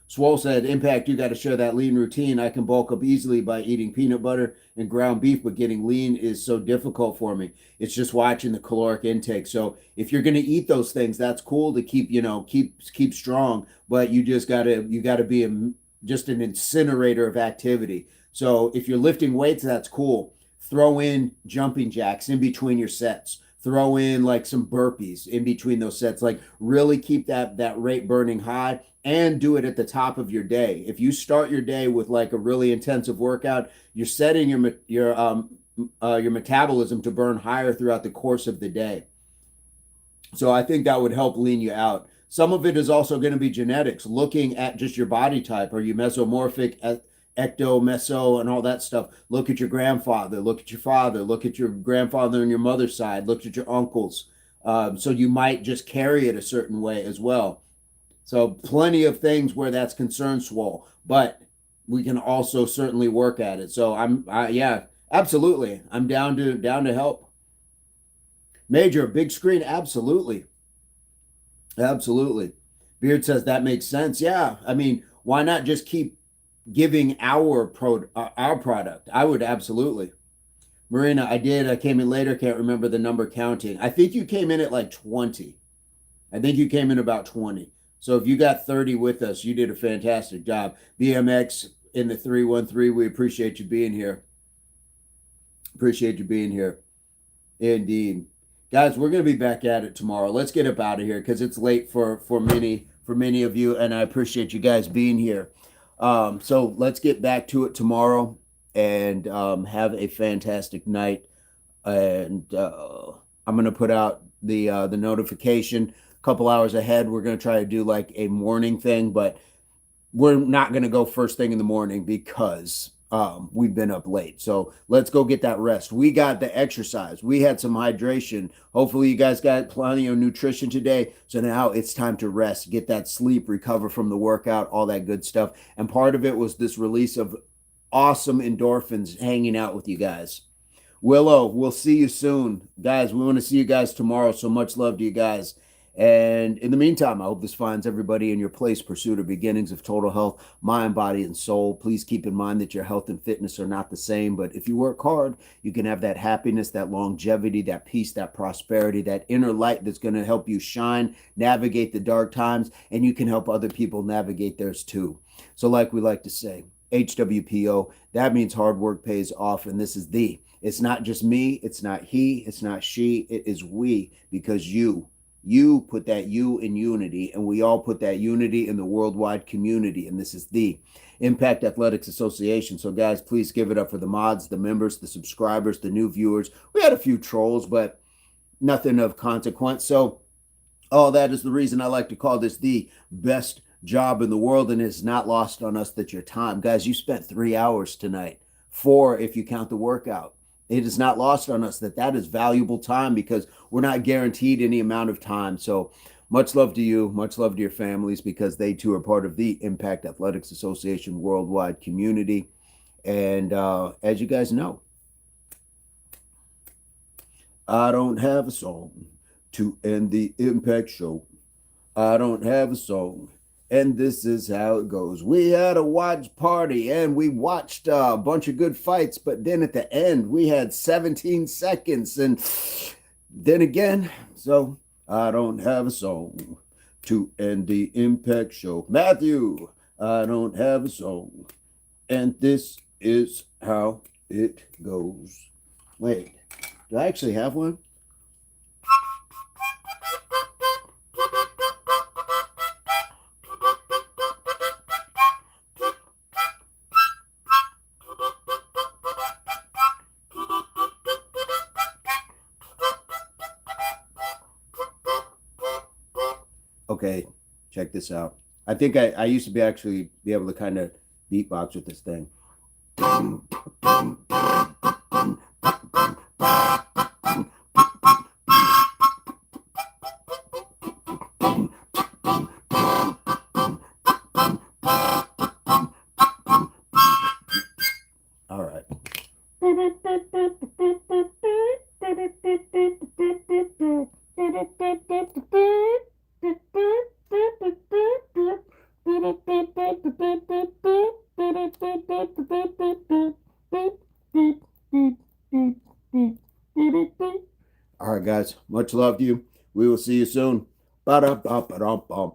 Swole said, Impact, you got to share that lean routine. I can bulk up easily by eating peanut butter and ground beef, but getting lean is so difficult for me. It's just watching the caloric intake. So if you're going to eat those things, that's cool to keep strong, but you got to be just an incinerator of activity. So if you're lifting weights, that's cool. Throw in jumping jacks in between your sets. Throw in like some burpees in between those sets. Like, really keep that rate burning high, and do it at the top of your day. If you start your day with like a really intensive workout, you're setting your metabolism to burn higher throughout the course of the day. So I think that would help lean you out. Some of it is also going to be genetics, looking at just your body type. Are you mesomorphic, ecto, meso, and all that stuff? Look at your grandfather, look at your father, look at your grandfather on your mother's side, look at your uncles. So you might just carry it a certain way as well. So plenty of things where that's concerned, Swole, but we can also certainly work at it. So yeah, absolutely. I'm down to help. Major, big screen, absolutely. Absolutely. Beard says that makes sense. Yeah, I mean, why not just keep giving our product? I would absolutely. Marina, I did. I came in later. Can't remember the number counting. I think you came in at like 20. I think you came in about 20. So if you got 30 with us, you did a fantastic job. BMX in the 313, we appreciate you being here. Appreciate you being here. Indeed. Guys, we're going to be back at it tomorrow. Let's get up out of here because it's late for many of you, and I appreciate you guys being here. So let's get back to it tomorrow and have a fantastic night. And I'm going to put out the notification a couple hours ahead. We're going to try to do like a morning thing, but we're not going to go first thing in the morning because we've been up late. So let's go get that rest. We got the exercise. We had some hydration. Hopefully you guys got plenty of nutrition today. So now it's time to rest, get that sleep, recover from the workout, all that good stuff. And part of it was this release of awesome endorphins hanging out with you guys. Willow, we'll see you soon. Guys, we want to see you guys tomorrow. So much love to you guys. And in the meantime, I hope this finds everybody in your place. Pursuit of beginnings of total health, mind, body, and soul. Please keep in mind that your health and fitness are not the same. But if you work hard, you can have that happiness, that longevity, that peace, that prosperity, that inner light that's going to help you shine, navigate the dark times, and you can help other people navigate theirs too. So like we like to say, HWPO, that means hard work pays off. And this is the, it's not just me, it's not he, it's not she, it is we, because you put that you in unity, and we all put that unity in the worldwide community. And this is the Impact Athletics Association. So guys, please give it up for the mods, the members, the subscribers, the new viewers. We had a few trolls, but nothing of consequence. So all that is the reason I like to call this the best job in the world, and it's not lost on us that your time. Guys, you spent 3 hours tonight, 4 if you count the workout. It is not lost on us that that is valuable time, because we're not guaranteed any amount of time. So much love to you, much love to your families, because they too are part of the Impact Athletics Association worldwide community. And as you guys know, I don't have a song to end the Impact Show. I don't have a song. And this is how it goes. We had a watch party and we watched a bunch of good fights, but then at the end we had 17 seconds. And then again, so I don't have a song to end the Impact Show. Matthew, I don't have a song. And this is how it goes. Wait, do I actually have one? Okay, check this out. I think I used to actually be able to kind of beatbox with this thing. All right. All right, guys. Much love to you. We will see you soon. Ba-da-ba-ba-dum-bum.